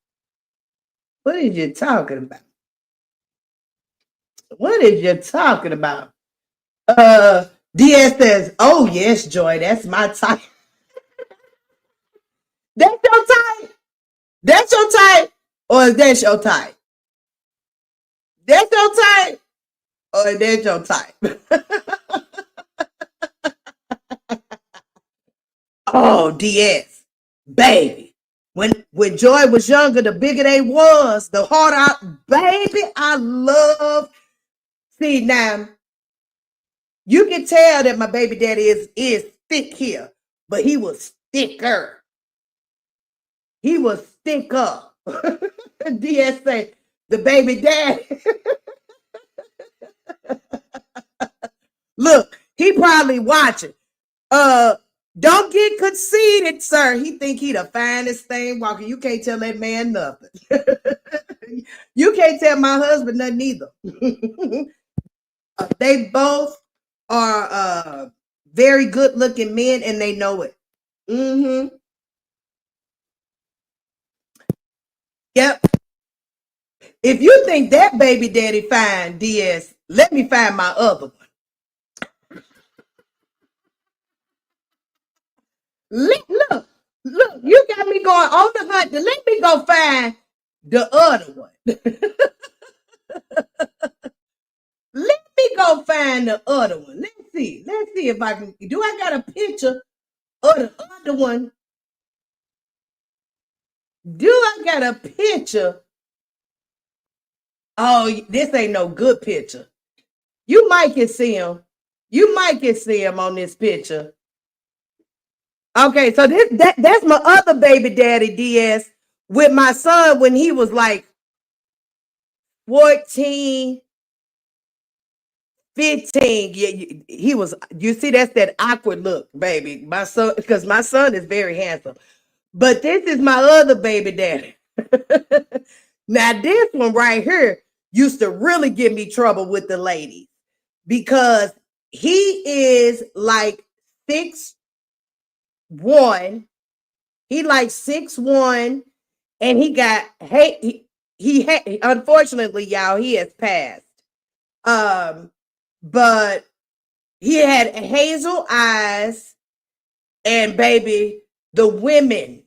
What is you talking about? What is you talking about? DS says, oh yes, Joy, that's my type. That's your type? That's your type? Or is that your type? That's your type? Or is that your type? Oh, DS, baby. When Joy was younger, the bigger they was, the harder baby, I love. See, now, you can tell that my baby daddy is thick here, but he was thicker. He was thicker. DS say, the baby daddy. Look, he probably watching. Don't get conceited, sir. He think he the finest thing walking. You can't tell that man nothing. You can't tell my husband nothing either. They both are very good looking men and they know it. Mm-hmm. Yep. If you think that baby daddy fine, DS, let me find my other one. Look, you got me going on the hunt. Let me go find the other one. Let me go find the other one. Let's see if I can. Do I got a picture of the other one? Do I got a picture? Oh, this ain't no good picture. You might can see him. You might can see him on this picture. Okay, so that's my other baby daddy, DS, with my son when he was like 14, 15. Yeah, he was, you see, that's that awkward look, baby. My son, because my son is very handsome. But this is my other baby daddy. Now, this one right here used to really give me trouble with the ladies because he is like 6'1". He like 6'1", and he got he had, unfortunately, y'all, he has passed. But he had hazel eyes, and baby, the women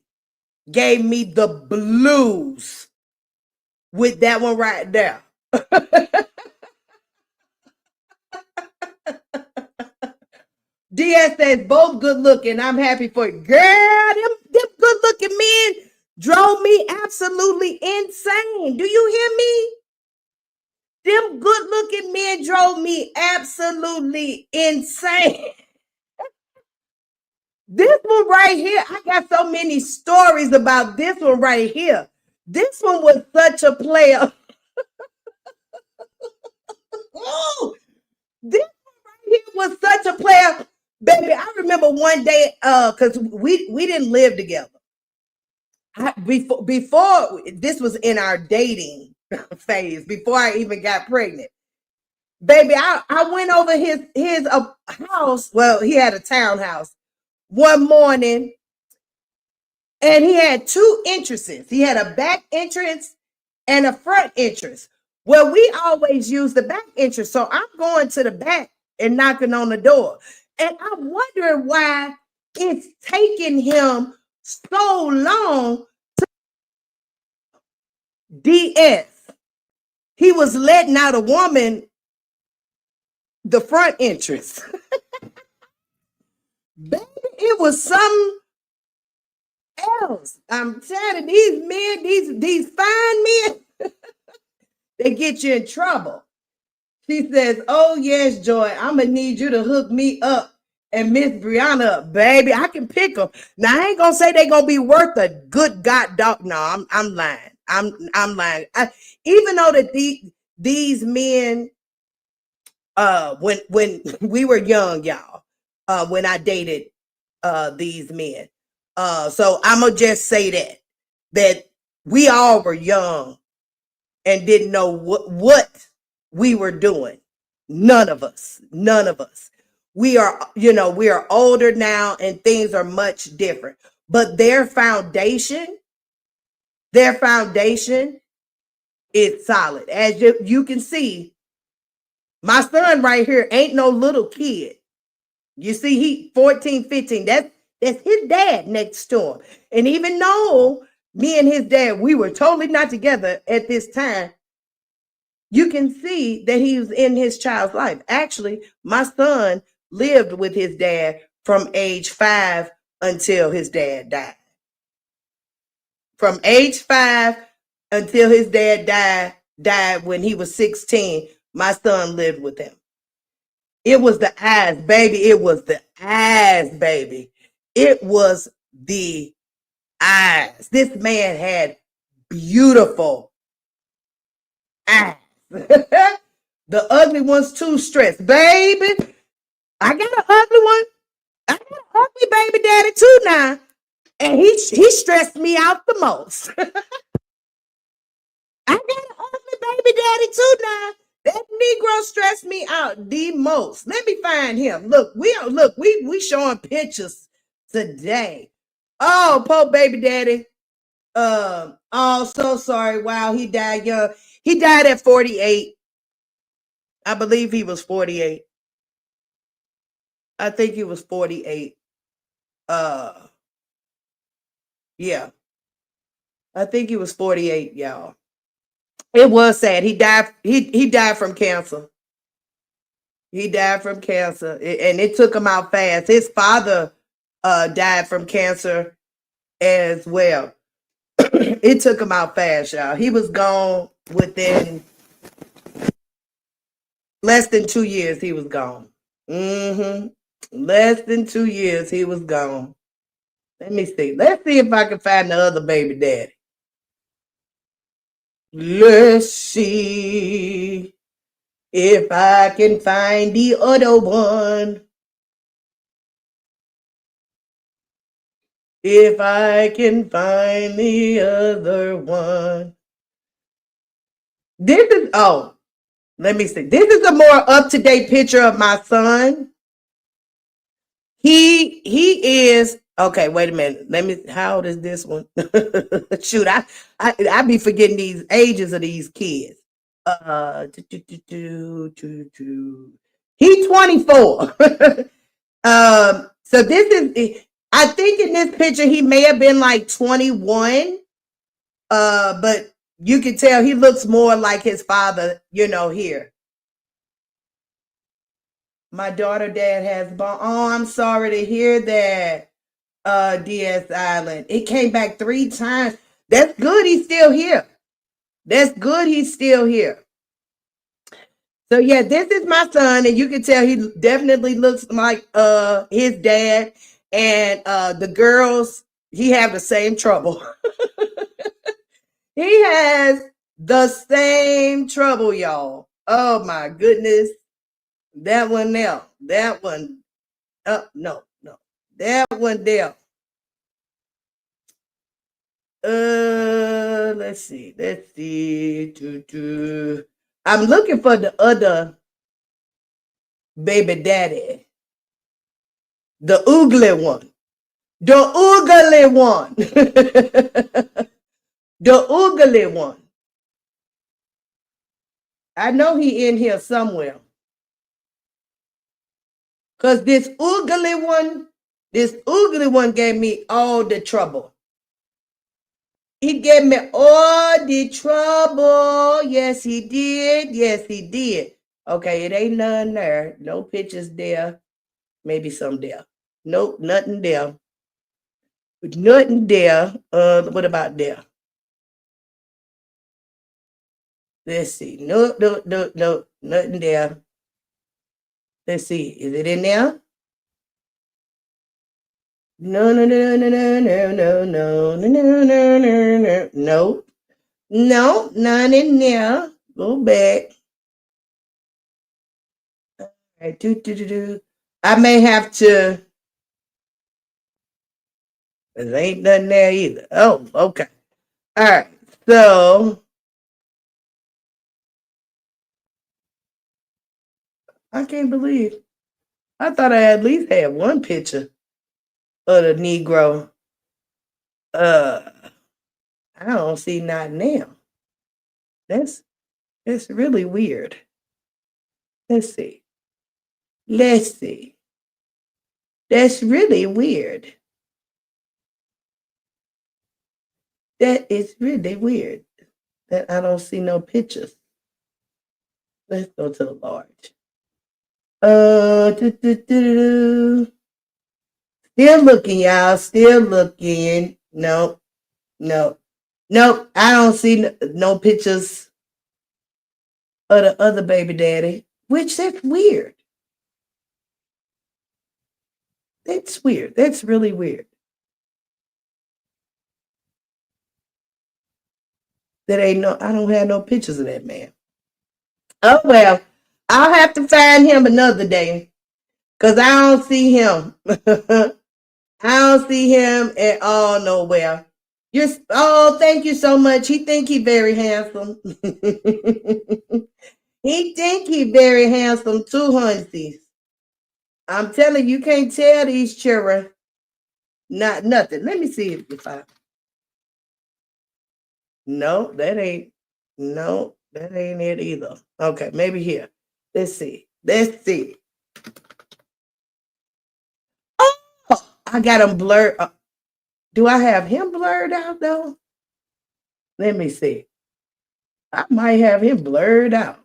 gave me the blues with that one right there. DS says both good looking. I'm happy for you. Girl, them good looking men drove me absolutely insane. Do you hear me? Them good looking men drove me absolutely insane. This one right here, I got so many stories about this one right here. This one was such a player. Oh, this one right here was such a player. Baby, I remember one day, because we didn't live together. Before this was in our dating phase, before I even got pregnant. Baby, I went over his house. Well, he had a townhouse one morning, and he had two entrances. He had a back entrance and a front entrance. Well, we always use the back entrance, so I'm going to the back and knocking on the door. And I'm wondering why it's taking him so long to DS. He was letting out a woman the front entrance. Baby, it was something else. I'm telling these men, these fine men, they get you in trouble. She says, "Oh yes, Joy, I'm gonna need you to hook me up and Miss Brianna up, baby. I can pick them. Now I ain't gonna say they gonna be worth a good god dog. No, I'm lying. I'm lying. Even though that these men, when we were young, y'all, when I dated these men, so I'm gonna just say that we all were young and didn't know what we were doing. None of us. We are, we are older now and things are much different. But their foundation is solid. As you can see, my son right here ain't no little kid. You see, he 14, 15. That's his dad next to him. And even though me and his dad, we were totally not together at this time, you can see that he was in his child's life. Actually, my son lived with his dad from age 5 until his dad died. From age 5 until his dad died when he was 16, my son lived with him. It was the eyes, baby. It was the eyes, baby. It was the eyes. This man had beautiful eyes. The ugly ones too stressed. Baby, I got an ugly one. I got an ugly baby daddy too now. And he stressed me out the most. I got an ugly baby daddy too now. That Negro stressed me out the most. Let me find him. Look, we showing pictures today. Oh, poor baby daddy. Oh, so sorry. Wow, he died young. He died at 48. I believe he was 48. I think he was 48. Yeah. I think he was 48, y'all. It was sad. He died from cancer. He died from cancer. And it took him out fast. His father died from cancer as well. It took him out fast, y'all. He was gone within less than 2 years. He was gone. Less than 2 years, he was gone. Let me see. Let's see if I can find the other baby daddy. Let's see if I can find the other one. If I can find the other one. This is, oh, let me see. This is a more up-to-date picture of my son. He is, okay, wait a minute. Let me, how old is this one? Shoot, I be forgetting these ages of these kids. He's 24. So this is, I think in this picture he may have been like 21. But you can tell he looks more like his father, you know, here. My daughter dad has bone. Oh, I'm sorry to hear that. DS Island. It came back 3 times. That's good he's still here. That's good he's still here. So yeah, this is my son, and you can tell he definitely looks like his dad. And the girls, he have the same trouble. He has the same trouble, y'all. Oh my goodness. That one there. That one. No. That one there. Let's see. I'm looking for the other baby daddy. The oogly one. The oogly one. The oogly one. I know he in here somewhere. Because this oogly one gave me all the trouble. He gave me all the trouble. Yes, he did. Yes, he did. Okay, it ain't none there. No pictures there. Maybe some there. Nope, nothing there. Nothing there. What about there? Let's see. Nope. Nothing there. Let's see. Is it in there? No. No, none in there. Go back. All right, I may have to. There ain't nothing there either. Oh, okay. All right. So I can't believe. I thought I at least had one picture of the Negro. I don't see nothing now. That's really weird. Let's see. That's really weird. That is really weird that I don't see no pictures. Let's go to the large. Still looking, y'all. Still looking. Nope. I don't see no pictures of the other baby daddy, which that's weird. That's weird. That's really weird. I don't have no pictures of that man. Oh well, I'll have to find him another day because I don't see him. I don't see him at all nowhere. Thank you so much. He think he very handsome. He think he very handsome too, hunsies. I'm telling you, can't tell these children not nothing. Let me see if I. No, that ain't. No, That ain't it either. Okay, maybe here. Let's see. Let's see. Oh, I got him blurred. Do I have him blurred out though? Let me see. I might have him blurred out.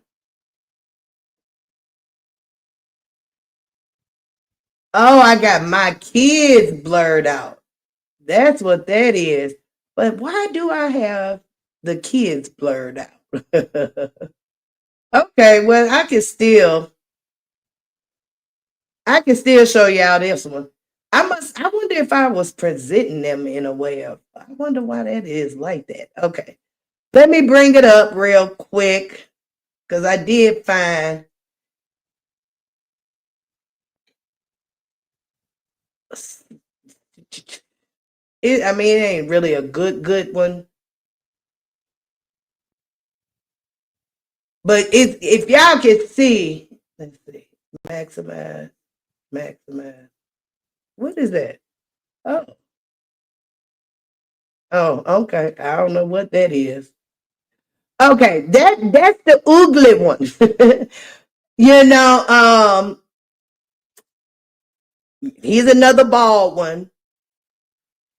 Oh, I got my kids blurred out. That's what that is. But why do I have the kids blurred out? Okay, well, I can still show y'all this one. I wonder if I was presenting them in a way of, I wonder why that is like that. Okay. Let me bring it up real quick because I did find it. I mean, it ain't really a good one, but if y'all can see, let's see, maximize, maximize. What is that? Oh, oh, okay. I don't know what that is. Okay, that's the oogly one. You know, he's another bald one.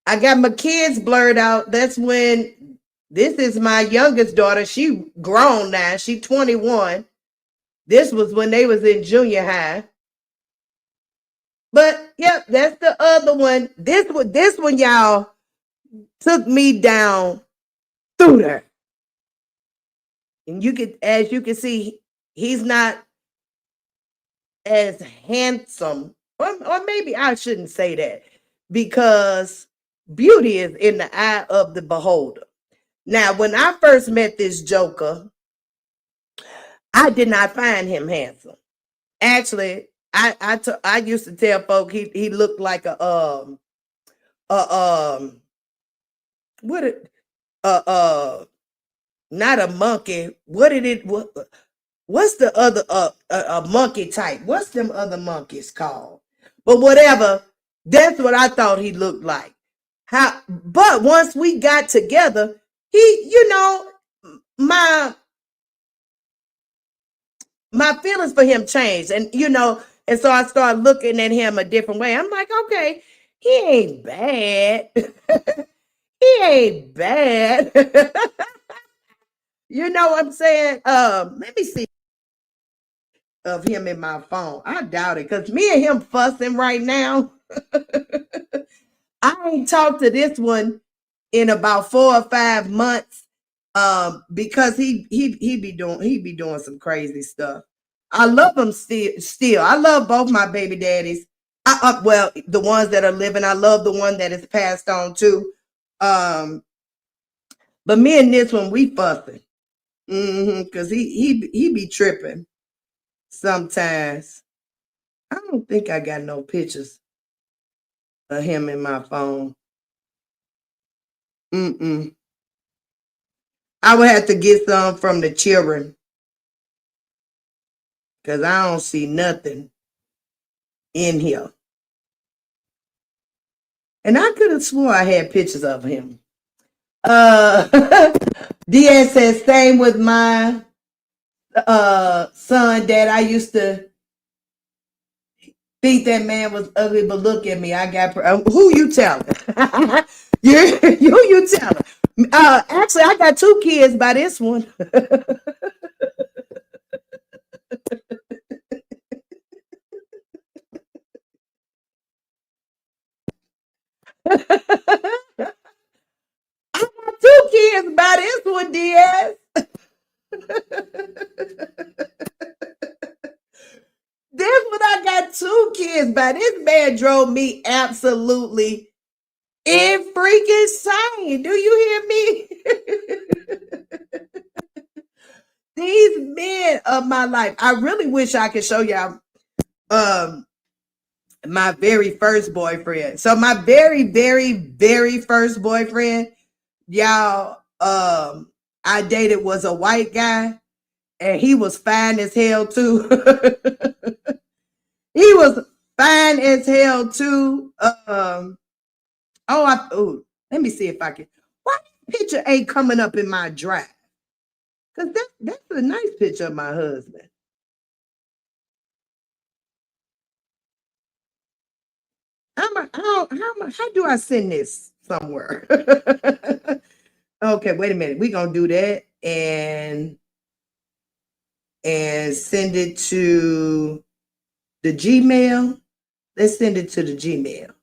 I got my kids blurred out. That's when this is my youngest daughter. She grown now. She 21. This was when they was in junior high. But yep, that's the other one. This one, y'all, took me down through there. And as you can see, he's not as handsome. Or maybe I shouldn't say that because beauty is in the eye of the beholder. Now, when I first met this Joker, I did not find him handsome. Actually, I used to tell folk he looked like a what it not a monkey. What's the other a monkey type? What's them other monkeys called? But whatever, that's what I thought he looked like. But once we got together, my feelings for him changed, and so I started looking at him a different way. I'm like, okay, he ain't bad. He ain't bad. You know what I'm saying? Let me see of him in my phone. I doubt it because me and him fussing right now. I ain't talked to this one in about 4 or 5 months. Because he be doing some crazy stuff. I love him still. I love both my baby daddies. Well, the ones that are living. I love the one that is passed on too. Um, but me and this one we fussing. Because he be tripping sometimes. I don't think I got no pictures of him in my phone. Mm-mm. I would have to get some from the children because I don't see nothing in here. And I could have swore I had pictures of him. DS says, same with my son, Dad. I used to think that man was ugly, but look at me. I got who you telling? you telling? Actually, I got 2 kids by this one. I got 2 kids by this one, DS. This one I got 2 kids by. This man drove me absolutely freaking insane. Do you hear me? These men of my life. I really wish I could show y'all my very first boyfriend. So my very, very, very first boyfriend, y'all, I dated was a white guy, and he was fine as hell too. He was fine as hell too. Let me see if I can. Why this picture ain't coming up in my drive? Cause that's a nice picture of my husband. How do I send this somewhere? Okay, wait a minute. We're gonna do that and send it to the Gmail. Let's send it to the Gmail.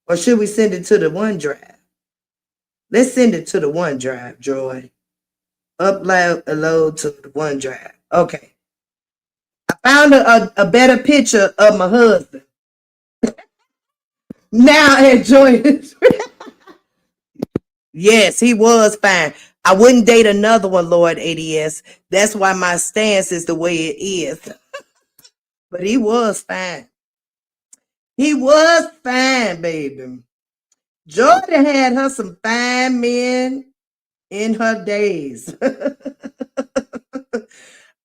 Or should we send it to the OneDrive? Let's send it to the OneDrive, Joy. Upload a load to the OneDrive. Okay. I found a better picture of my husband. Now enjoy it. Yes, he was fine. I wouldn't date another one, Lord ADS. That's why my stance is the way it is. But he was fine. He was fine, baby. Jordan had her some fine men in her days.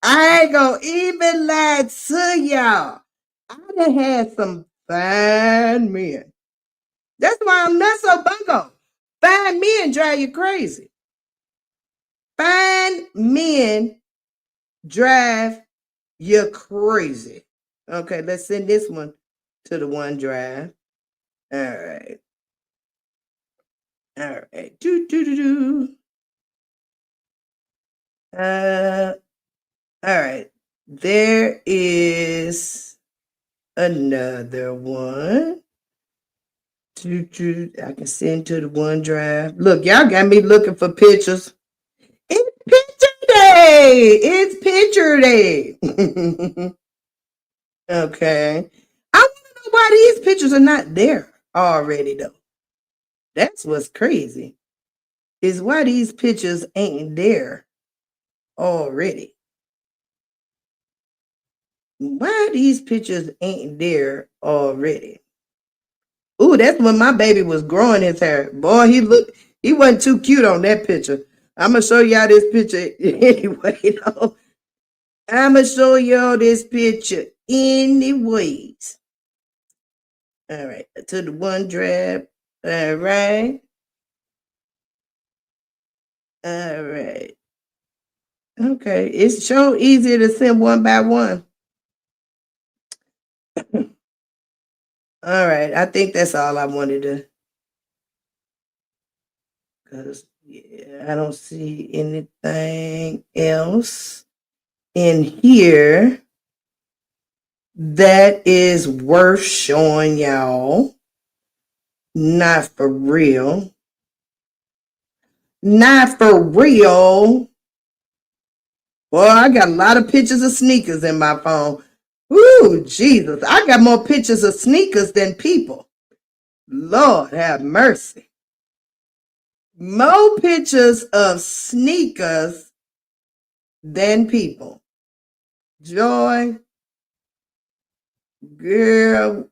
I ain't gonna even lie to y'all. I done had some fine men. That's why I'm not so bunko. Fine men drive you crazy. Fine men drive you crazy. Okay, let's send this one to the OneDrive. All right. All right. All right. There is another one. I can send to the OneDrive. Look, y'all got me looking for pictures. It's picture day. It's picture day. Okay. I want to know why these pictures are not there already, though. That's what's crazy. Is why these pictures ain't there already. Why these pictures ain't there already? Ooh, that's when my baby was growing his hair. Boy, he wasn't too cute on that picture. I'm gonna show y'all this picture anyway, though. I'm gonna show y'all this picture anyways. All right, to the OneDrive. All right. All right. Okay, it's so easier to send one by one. All right, I think that's all I wanted to. Cause yeah, I don't see anything else in here that is worth showing y'all. Not for real. Not for real. Well, I got a lot of pictures of sneakers in my phone. Ooh, Jesus. I got more pictures of sneakers than people. Lord have mercy. More pictures of sneakers than people. Joy, girl,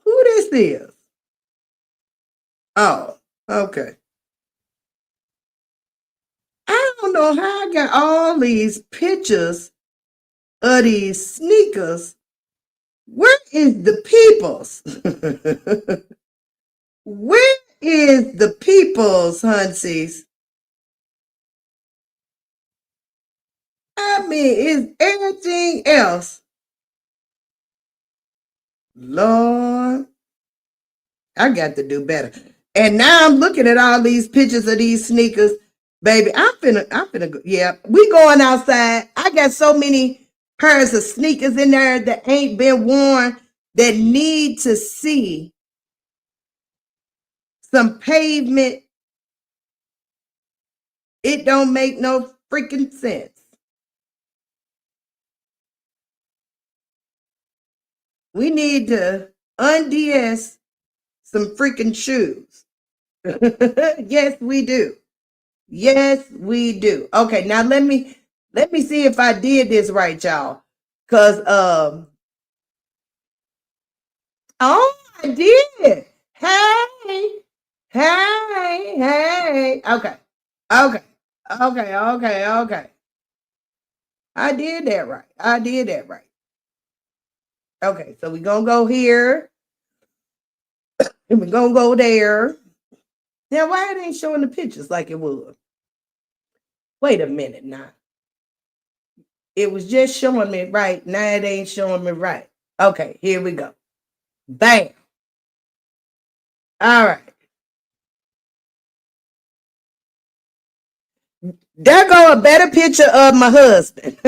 who this is? Oh, okay. I don't know how I got all these pictures of these sneakers. Where is the people's? Where is the people's, Hunsies? I mean, is everything else? Lord, I got to do better. And now I'm looking at all these pictures of these sneakers. Baby, I'm finna go. Yeah, we going outside. I got so many pairs of sneakers in there that ain't been worn that need to see some pavement. It don't make no freaking sense. We need to unds some freaking shoes. Yes, we do. Yes, we do. Okay, now let me see if I did this right, y'all. Cause oh, I did. Hey, hey. Okay. Okay. Okay. I did that right. Okay, so we're gonna go here and we're gonna go there. Now, why it ain't showing the pictures like it was? Wait a minute now. It was just showing me right. Now it ain't showing me right. Okay, here we go. Bam. All right. There go a better picture of my husband.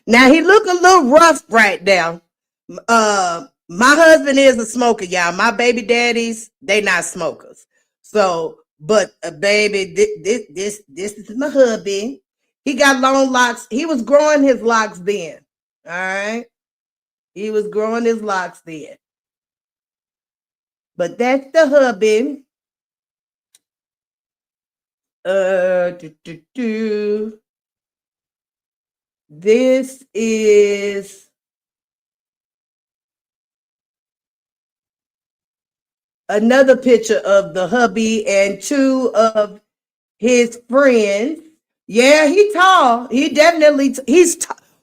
Now he look a little rough right now. My husband is a smoker, y'all. My baby daddies, they not smokers. So, but baby, this is my hubby. He got long locks. He was growing his locks then. All right. He was growing his locks then. But that's the hubby. This is another picture of the hubby and two of his friends. Yeah, he tall. He definitely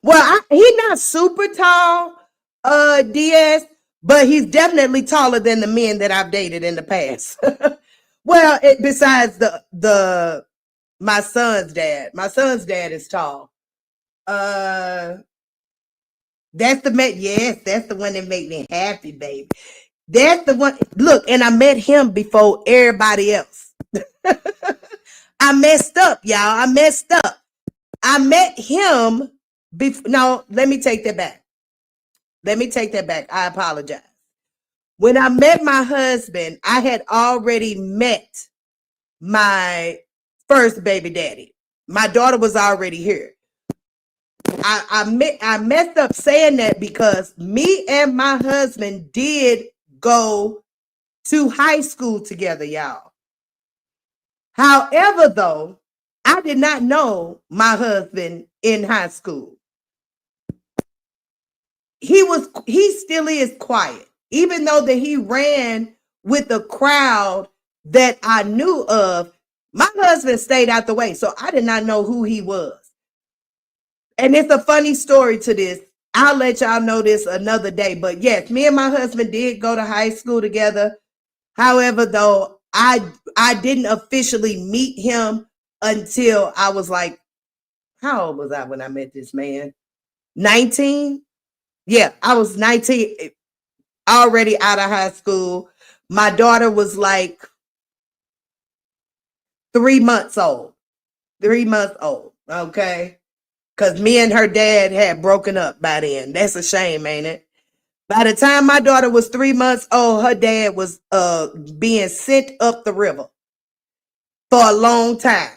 well, he's not super tall, DS, but he's definitely taller than the men that I've dated in the past. Well, besides the my son's dad. My son's dad is tall. That's the man. Yes, that's the one that made me happy, baby. That's the one. Look, and I met him before everybody else. I messed up, y'all. I messed up. I met him before. No, let me take that back. Let me take that back. I apologize. When I met my husband, I had already met my first baby daddy. My daughter was already here. I messed up saying that because me and my husband did go to high school together, y'all. However, though, I did not know my husband in high school. He still is quiet, even though that he ran with the crowd that I knew of. My husband stayed out the way, so I did not know who he was. And it's a funny story to this. I'll let y'all know this another day. But yes, me and my husband did go to high school together. However, though, I didn't officially meet him until I was like, how old was I when I met this man? 19? Yeah, I was 19, already out of high school. My daughter was like 3 months old. 3 months old. Okay. Because me and her dad had broken up by then. That's a shame, ain't it? By the time my daughter was 3 months old, her dad was being sent up the river for a long time.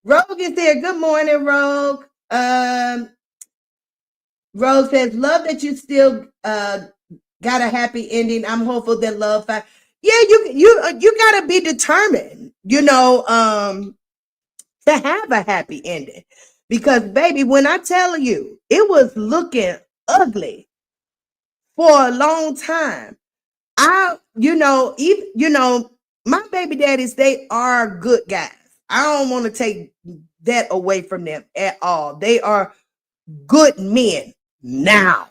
Rogue is there. Good morning, Rogue. Rogue says, love that you still got a happy ending. I'm hopeful that love find. Yeah, you gotta be determined, to have a happy ending. Because baby, when I tell you, it was looking ugly for a long time. My baby daddies, they are good guys. I don't want to take that away from them at all. They are good men now.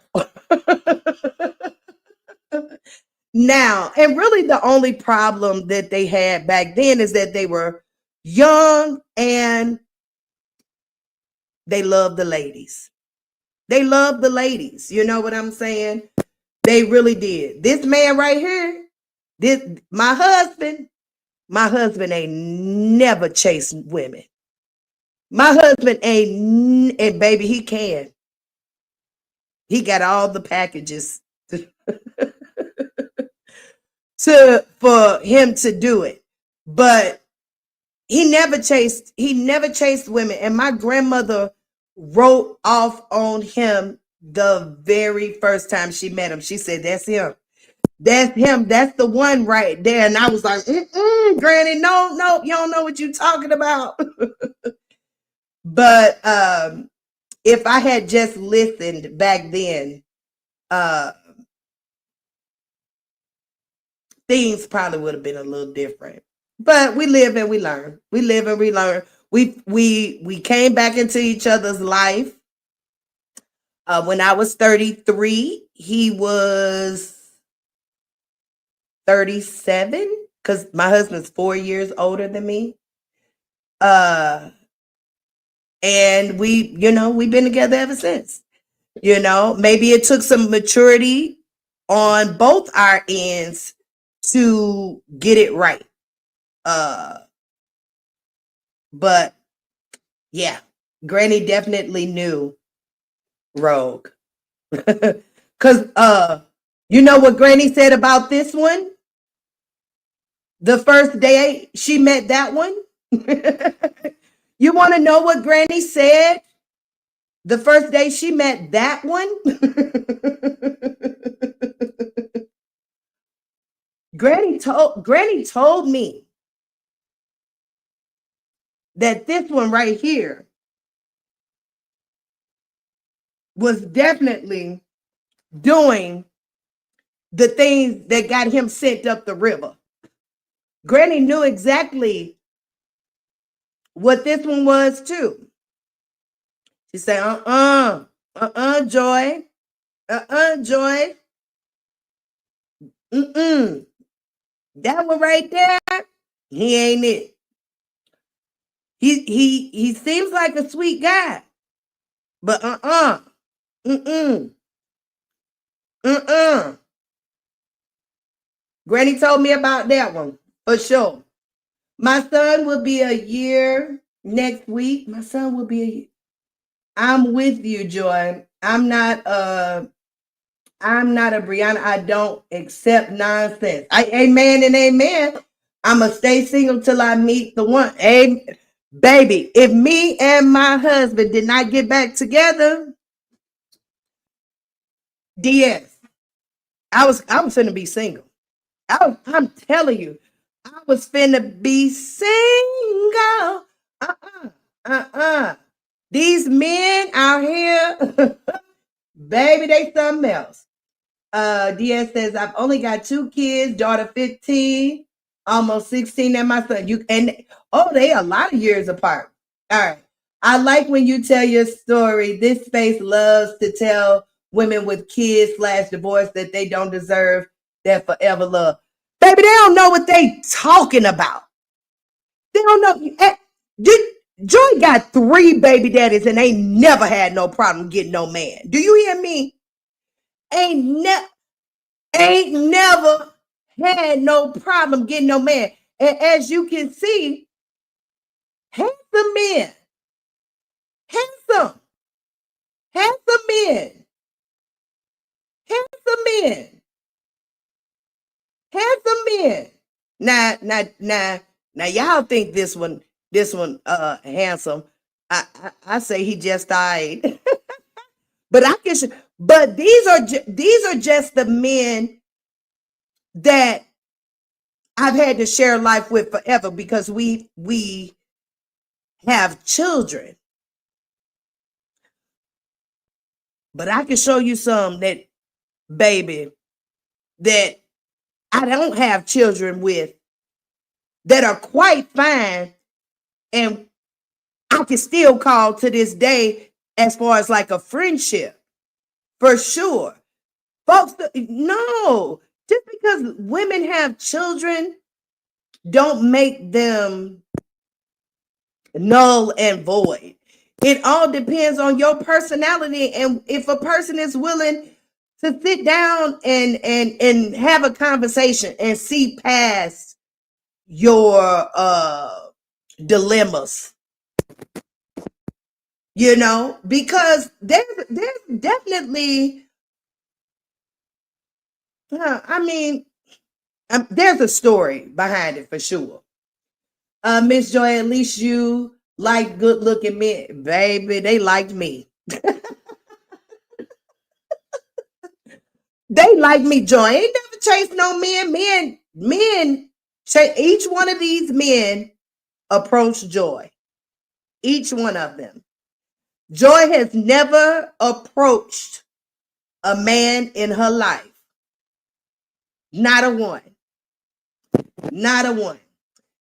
Now, and really the only problem that they had back then is that they were young and they loved the ladies. They loved the ladies. You know what I'm saying? They really did. This man right here, my husband ain't never chased women. My husband ain't, and baby, he can. He got all the packages for him to do it. But he never chased women. And my grandmother wrote off on him the very first time she met him. She said, that's him. That's him. That's the one right there. And I was like, Granny, no, you don't know what you're talking about. But if I had just listened back then, things probably would have been a little different. But we live and we learn. We live and we learn. We came back into each other's life. When I was 33, he was 37 because my husband's 4 years older than me. And we've been together ever since. Maybe it took some maturity on both our ends to get it right. But yeah, Granny definitely knew Rogue. Cause you know what Granny said about this one? The first day she met that one. You want to know what Granny said the first day she met that one? Granny told me that this one right here was definitely doing the things that got him sent up the river. Granny knew exactly what this one was too. She said, Joy. Joy. That one right there, he ain't it. He seems like a sweet guy. But Granny told me about that one for sure. My son will be a year next week. My son will be a year. I'm with you, Joy. I'm not a Brianna. I don't accept nonsense. Amen and amen. I'ma stay single till I meet the one. Hey, baby, if me and my husband did not get back together, DS, I was finna be single. I'm telling you, I was finna be single. These men out here, baby, they something else. DS says, I've only got 2 kids, daughter 15, almost 16, and my son. They a lot of years apart. All right. I like when you tell your story. This space loves to tell women with kids / divorce that they don't deserve that forever love. Baby, they don't know what they talking about. They don't know. Joy got 3 baby daddies and ain't never had no problem getting no man. Do you hear me? Ain't never had no problem getting no man. And as you can see, handsome men, handsome men, handsome men, handsome men. Now, y'all think this one, handsome. I say he just died. But these are just the men that I've had to share life with forever because we have children. But I can show you some that, baby, that I don't have children with that are quite fine, and I can still call to this day as far as like a friendship, for sure. Folks, no, just because women have children don't make them null and void. It all depends on your personality, and if a person is willing to sit down and have a conversation and see past your dilemmas, because there's definitely there's a story behind it for sure. Miss Joy, at least you like good looking men. Baby, they liked me. They like me, Joy. Ain't never chased no men. Each one of these men approached Joy. Each one of them. Joy has never approached a man in her life. Not a one. Not a one.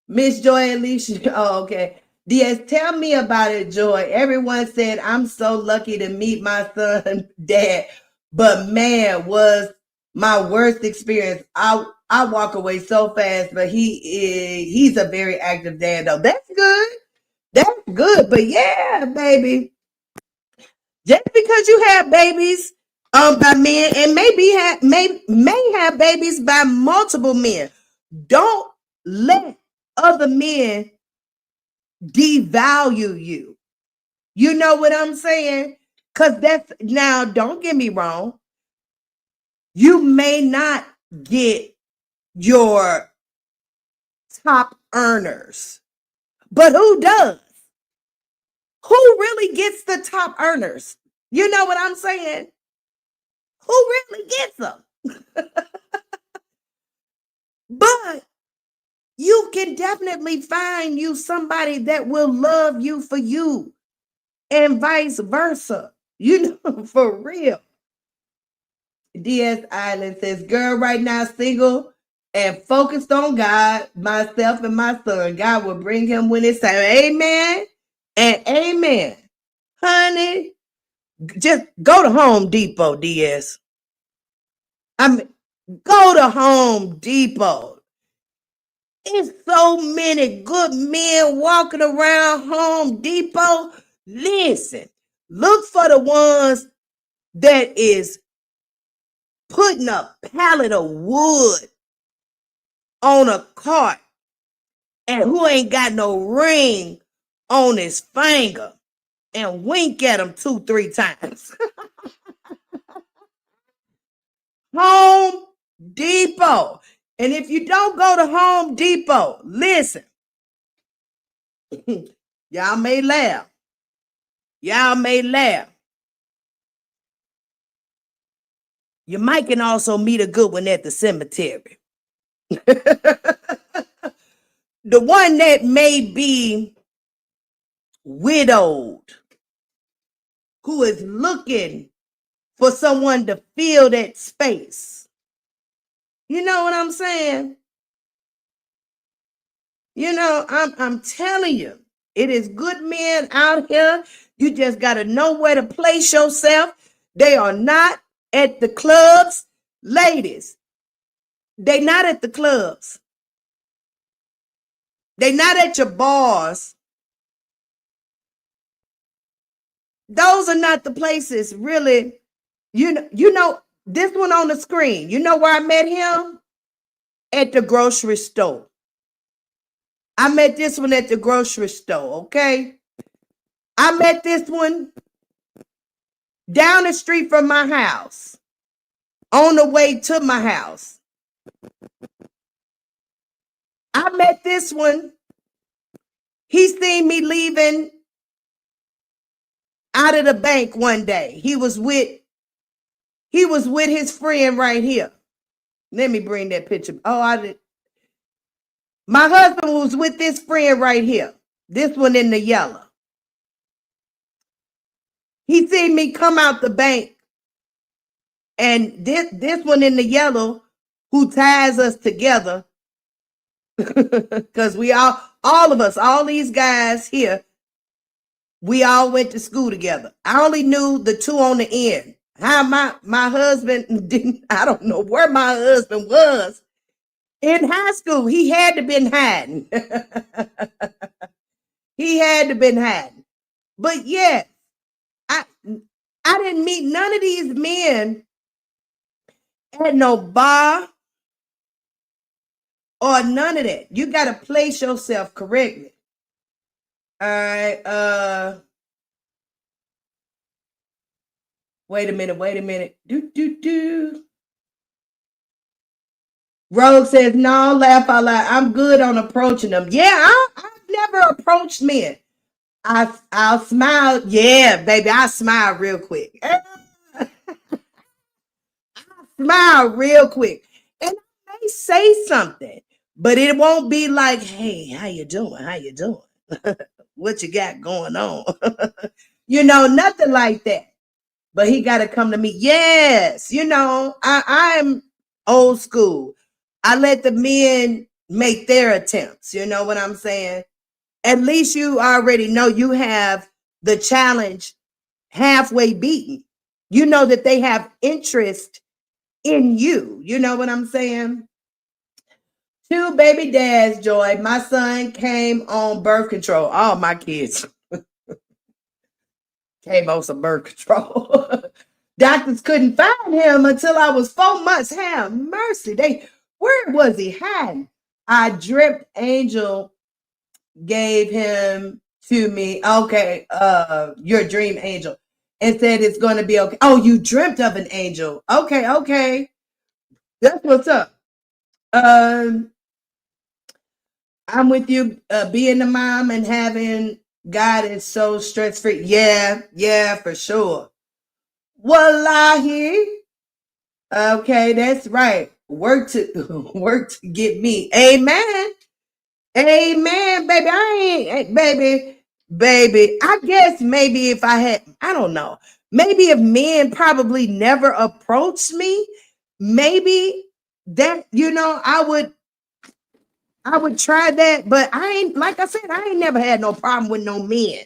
Miss Joy, at least okay. DS, tell me about it, Joy. Everyone said I'm so lucky to meet my son, Dad. But man, was my worst experience. I walk away so fast, but he's a very active dad though. That's good. That's good. But yeah, baby, just because you have babies by men and may have babies by multiple men, don't let other men devalue you. You know what I'm saying? Because that's now, don't get me wrong. You may not get your top earners, but who does? Who really gets the top earners? You know what I'm saying? Who really gets them? But you can definitely find you somebody that will love you for you and vice versa. You know, for real. DS Island says, girl, right now single and focused on God, myself, and my son. God will bring him when it's time. Amen and amen. Honey, just go to Home Depot, DS. I mean, go to Home Depot. It's so many good men walking around Home Depot. Listen, look for the ones that is putting a pallet of wood on a cart and who ain't got no ring on his finger and wink at him 2-3 times. Home Depot. And if you don't go to Home Depot, listen, y'all may laugh. Y'all may laugh. You might can also meet a good one at the cemetery. The one that may be widowed, who is looking for someone to fill that space. You know what I'm saying? You know, I'm telling you, it is good men out here. You just got to know where to place yourself. They are not at the clubs. Ladies, they not at the clubs. They not at your bars. Those are not the places, really. You know, this one on the screen. You know where I met him? At the grocery store. I met this one at the grocery store, okay? I met this one down the street from my house, on the way to my house. I met this one. He seen me leaving out of the bank one day. He was with his friend right here. Let me bring that picture. Oh, I did. My husband was with this friend right here. This one in the yellow. He seen me come out the bank. And this one in the yellow who ties us together. Because we all of us, all these guys here, we all went to school together. I only knew the two on the end. How my husband didn't, I don't know where my husband was in high school. He had to been hiding. He had to been hiding. But yeah, I didn't meet none of these men at no bar or none of that. You got to place yourself correctly. All right. Wait a minute. Do. Rogue says, no, laugh out loud. I'm good on approaching them. Yeah, I've never approached men. I'll smile. Yeah, baby, I smile real quick. Smile real quick. And I may say something, but it won't be like, hey, how you doing? How you doing? What you got going on? You know, nothing like that. But he got to come to me. Yes, you know, I'm old school. I let the men make their attempts. You know what I'm saying? At least you already know you have the challenge halfway beaten. You know that they have interest in you. You know what I'm saying? 2 baby dads, Joy. My son came on birth control. All my kids came on some birth control. Doctors couldn't find him until I was 4 months. Have mercy. Where was he hiding? I dripped Angel gave him to me. Okay, your dream angel. And said it's gonna be okay. Oh, you dreamt of an angel. Okay. That's what's up. I'm with you. Being a mom and having God is so stress free. Yeah, for sure. Wallahi. Okay, that's right. Work to get me. Amen. Amen, baby. Baby. I guess maybe if I don't know. Maybe if men probably never approached me, maybe that, I would try that. But I ain't, like I said, I ain't never had no problem with no men.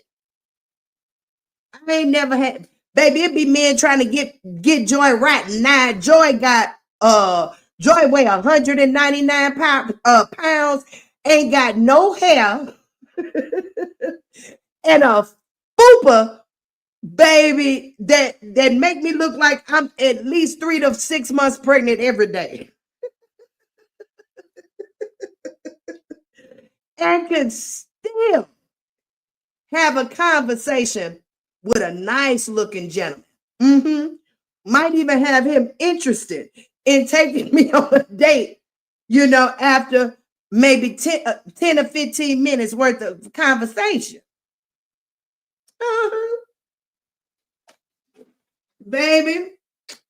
I ain't never had, baby, it be men trying to get Joy right now. Joy weigh 199 pounds, ain't got no hair, and a fupa, baby, that make me look like I'm at least 3 to 6 months pregnant every day. And can still have a conversation with a nice looking gentleman. Might even have him interested in taking me on a date, after maybe 10 or 15 minutes worth of conversation. Baby,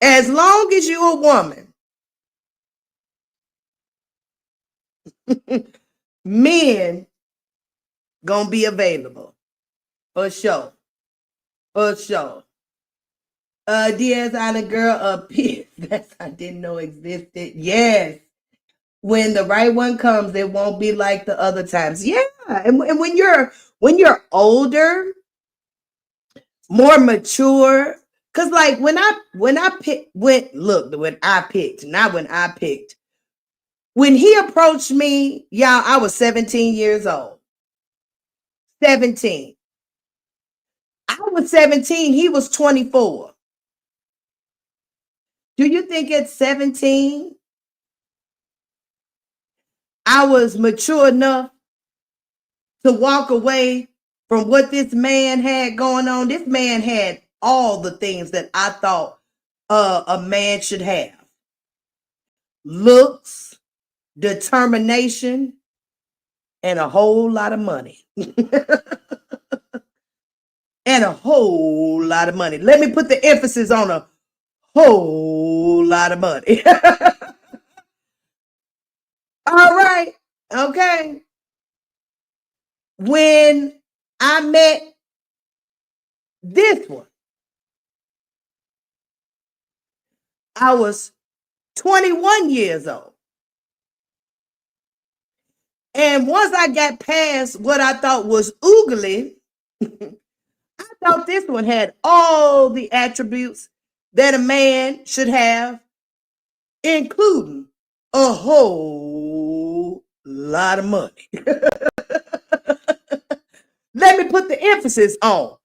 as long as you a woman, men gonna be available. For sure. Diaz on a girl appears that I didn't know existed. Yes. When the right one comes, it won't be like the other times. Yeah. And when you're older, more mature, because like when I picked, when he approached me, y'all, I was 17 years old. 17. I was 17, he was 24. Do you think at 17 I was mature enough to walk away from what this man had going on? This man had all the things that I thought a man should have. Looks, determination, and a whole lot of money. And a whole lot of money. Let me put the emphasis on a whole lot of money. All right. Okay. When I met this one, I was 21 years old. And once I got past what I thought was oogly, I thought this one had all the attributes that a man should have, including a whole lot of money. Let me put the emphasis on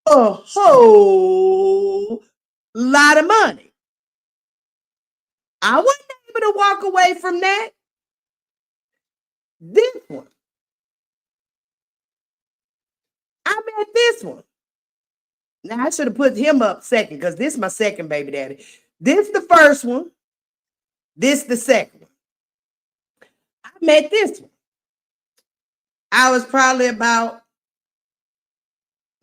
a whole lot of money. I wasn't able to walk away from that. This one, I met this one. Now I should have put him up second because this is my second baby daddy. This the first one. This the second one. I met this one. I was probably about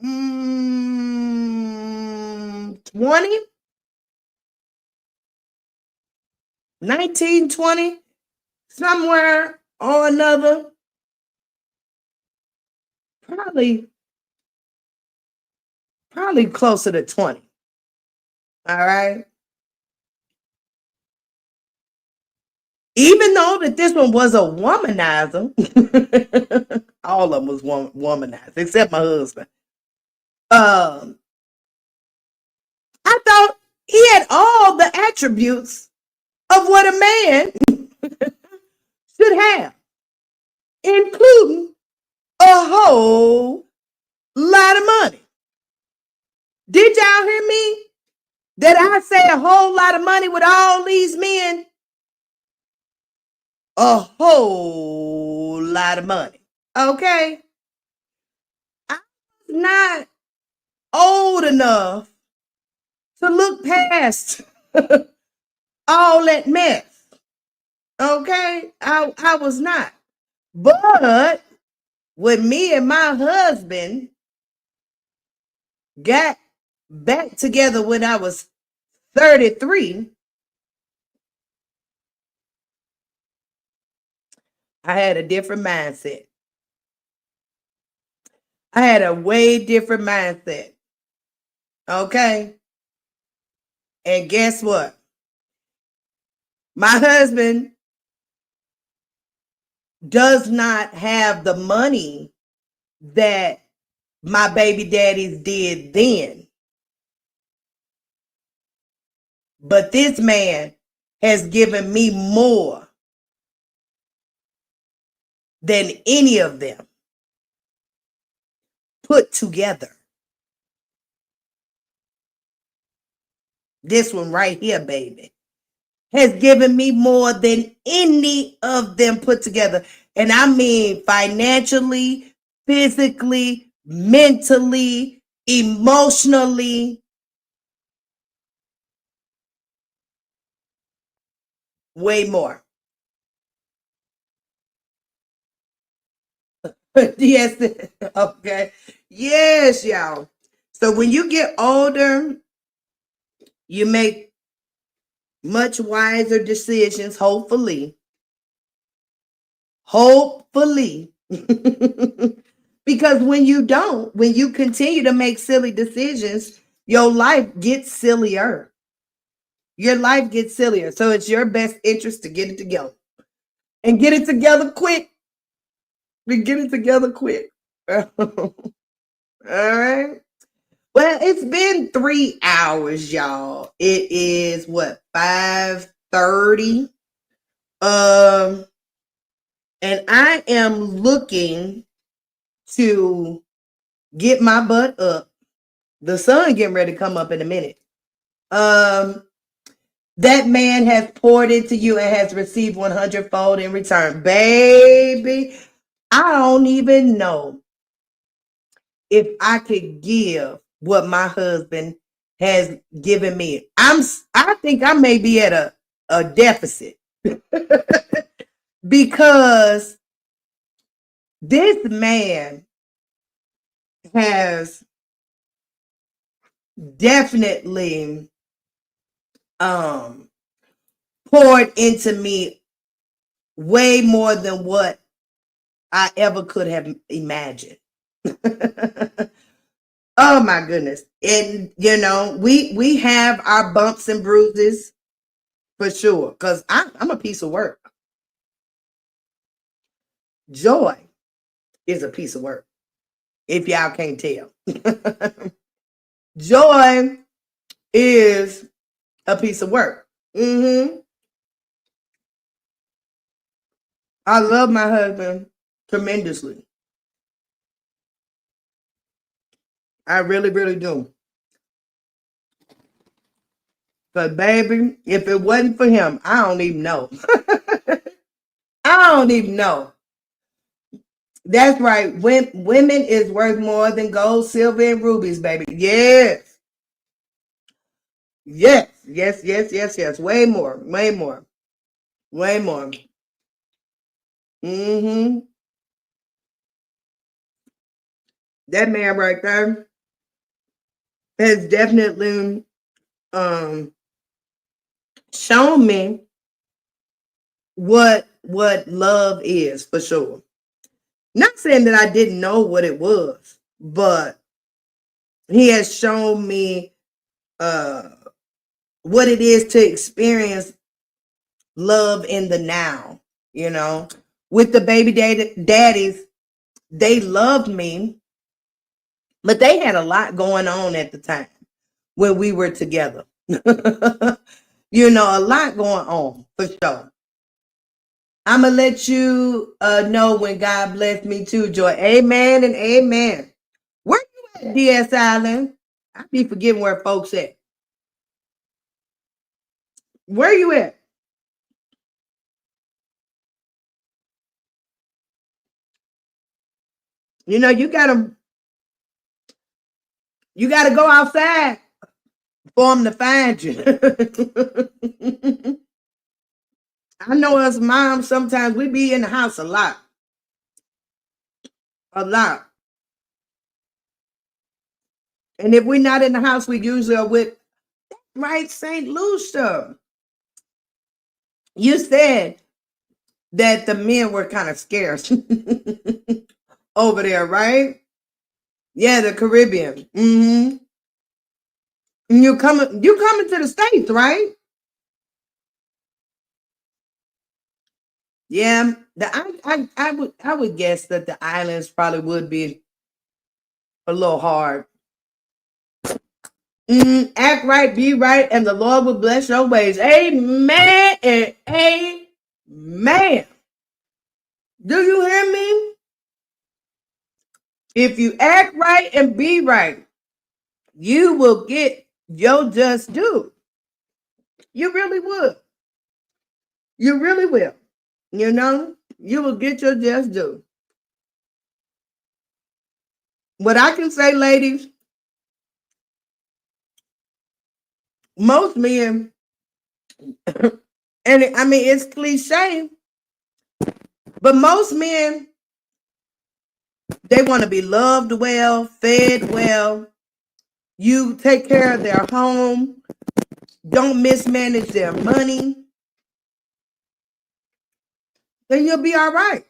20, 19, 20, somewhere or another. Probably closer to 20. All right. Even though that this one was a womanizer, all of them was womanizer, except my husband. I thought he had all the attributes of what a man should have, including a whole lot of money. Did y'all hear me? Did I say a whole lot of money with all these men? A whole lot of money. Okay? I'm not old enough to look past all that mess. Okay? I was not. But when me and my husband got back together when I was 33, I had a different mindset. I had a way different mindset. Okay? And guess what? My husband does not have the money that my baby daddies did then. But this man has given me more than any of them put together. This one right here, baby, has given me more than any of them put together. And I mean financially, physically, mentally, emotionally. Way more. Yes. Okay. Yes, y'all. So when you get older, you make much wiser decisions, hopefully. Hopefully. Because when you don't, when you continue to make silly decisions, your life gets sillier. Your life gets sillier. So it's your best interest to get it together. And get it together quick. We get it together quick. All right. Well, it's been 3 hours, y'all. It is what, 5:30? And I am looking to get my butt up. The sun getting ready to come up in a minute. That man has poured into you and has received 100-fold in return. Baby, I don't even know if I could give what my husband has given me. I think I may be at a deficit because this man has definitely poured into me way more than what I ever could have imagined. Oh my goodness. And you know, we have our bumps and bruises for sure, because I'm a piece of work. Joy is a piece of work, if y'all can't tell. Joy is a piece of work. I love my husband tremendously. I really, really do. But baby, if it wasn't for him, I don't even know. I don't even know. That's right. Women is worth more than gold, silver, and rubies, baby. Yes. Yes. Yes, yes, yes, yes. Way more. Way more. Way more. That man right there has definitely shown me what love is, for sure. Not saying that I didn't know what it was, but he has shown me what it is to experience love in the now. You know, with the baby daddies, they loved me, but they had a lot going on at the time when we were together. You know, a lot going on, for sure. I'm going to let you know when God bless me too, Joy. Amen and amen. Where you at, DS Island? I be forgetting where folks at. Where you at? You know, you gotta go outside for them to find you. I know us moms, sometimes we be in the house a lot. A lot. And if we're not in the house, we usually are with, right, St. Lucia. You said that the men were kind of scarce over there, right? Yeah, the Caribbean. Mm-hmm. You coming to the States, right? Yeah, I would guess that the islands probably would be a little hard. Act right, be right, and the Lord will bless your ways. Amen and amen. Do you hear me? If you act right and be right, you will get your just due. You really would. You really will. You know, you will get your just due. What I can say, ladies, most men, and I mean, it's cliche, but most men, they want to be loved well, fed well. You take care of their home. Don't mismanage their money. Then you'll be all right.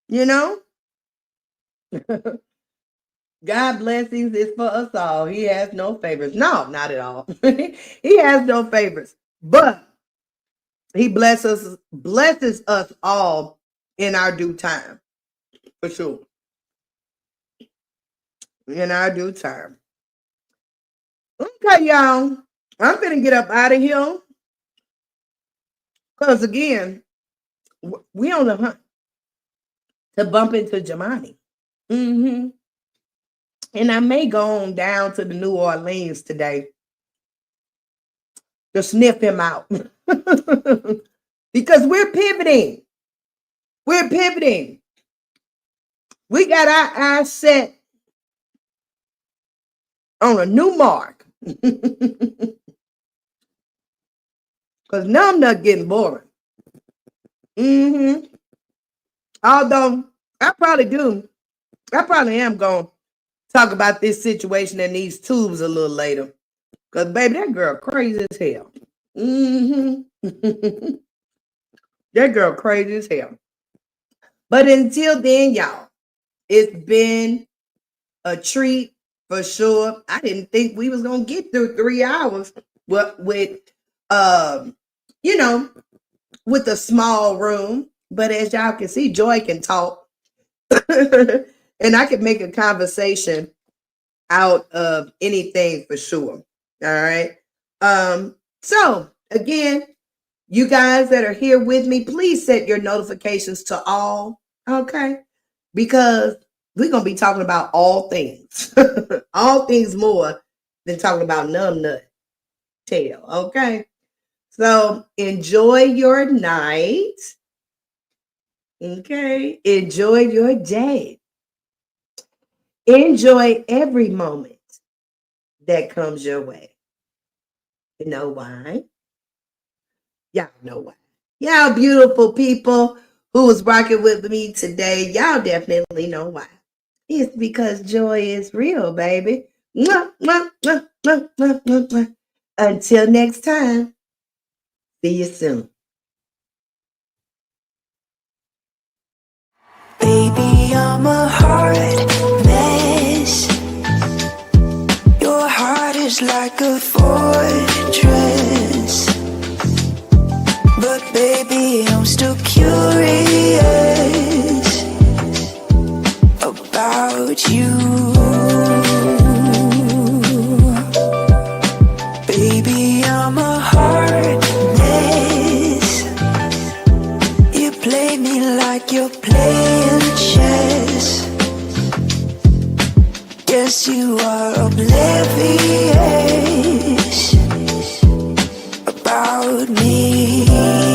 You know? God blessings is for us all. He has no favors. No, not at all. He has no favors. But he blesses us all in our due time. For sure. In our due time. Okay, y'all. I'm gonna get up out of here. Because again, we on the hunt to bump into Jumanne. Mm-hmm. And I may go on down to the New Orleans today to sniff him out. Because we're pivoting. We're pivoting. We got our eyes set on a new mark. Because now I'm not getting boring. Mm-hmm. Although I probably am going to talk about this situation and these tubes a little later. Because, baby, that girl crazy as hell. Mm-hmm. That girl crazy as hell. But until then, y'all, it's been a treat for sure. I didn't think we was going to get through 3 hours with with a small room. But as y'all can see, Joy can talk. And I can make a conversation out of anything for sure. All right. So again, you guys that are here with me, please set your notifications to all. Okay. Because we're going to be talking about all things, all things more than talking about numb nut tail. Okay. So enjoy your night. Okay. Enjoy your day. Enjoy every moment that comes your way. You know why? Y'all know why. Y'all beautiful people who was rocking with me today, y'all definitely know why. It's because joy is real, baby. Mwah, mwah, mwah, mwah, mwah, mwah, mwah. Until next time, see you soon. Baby, I'm a hard mess. Your heart is like a fortress. But baby, I'm still curious about you. Baby, I'm a hard mess. like you're playing chess. Guess you are oblivious about me.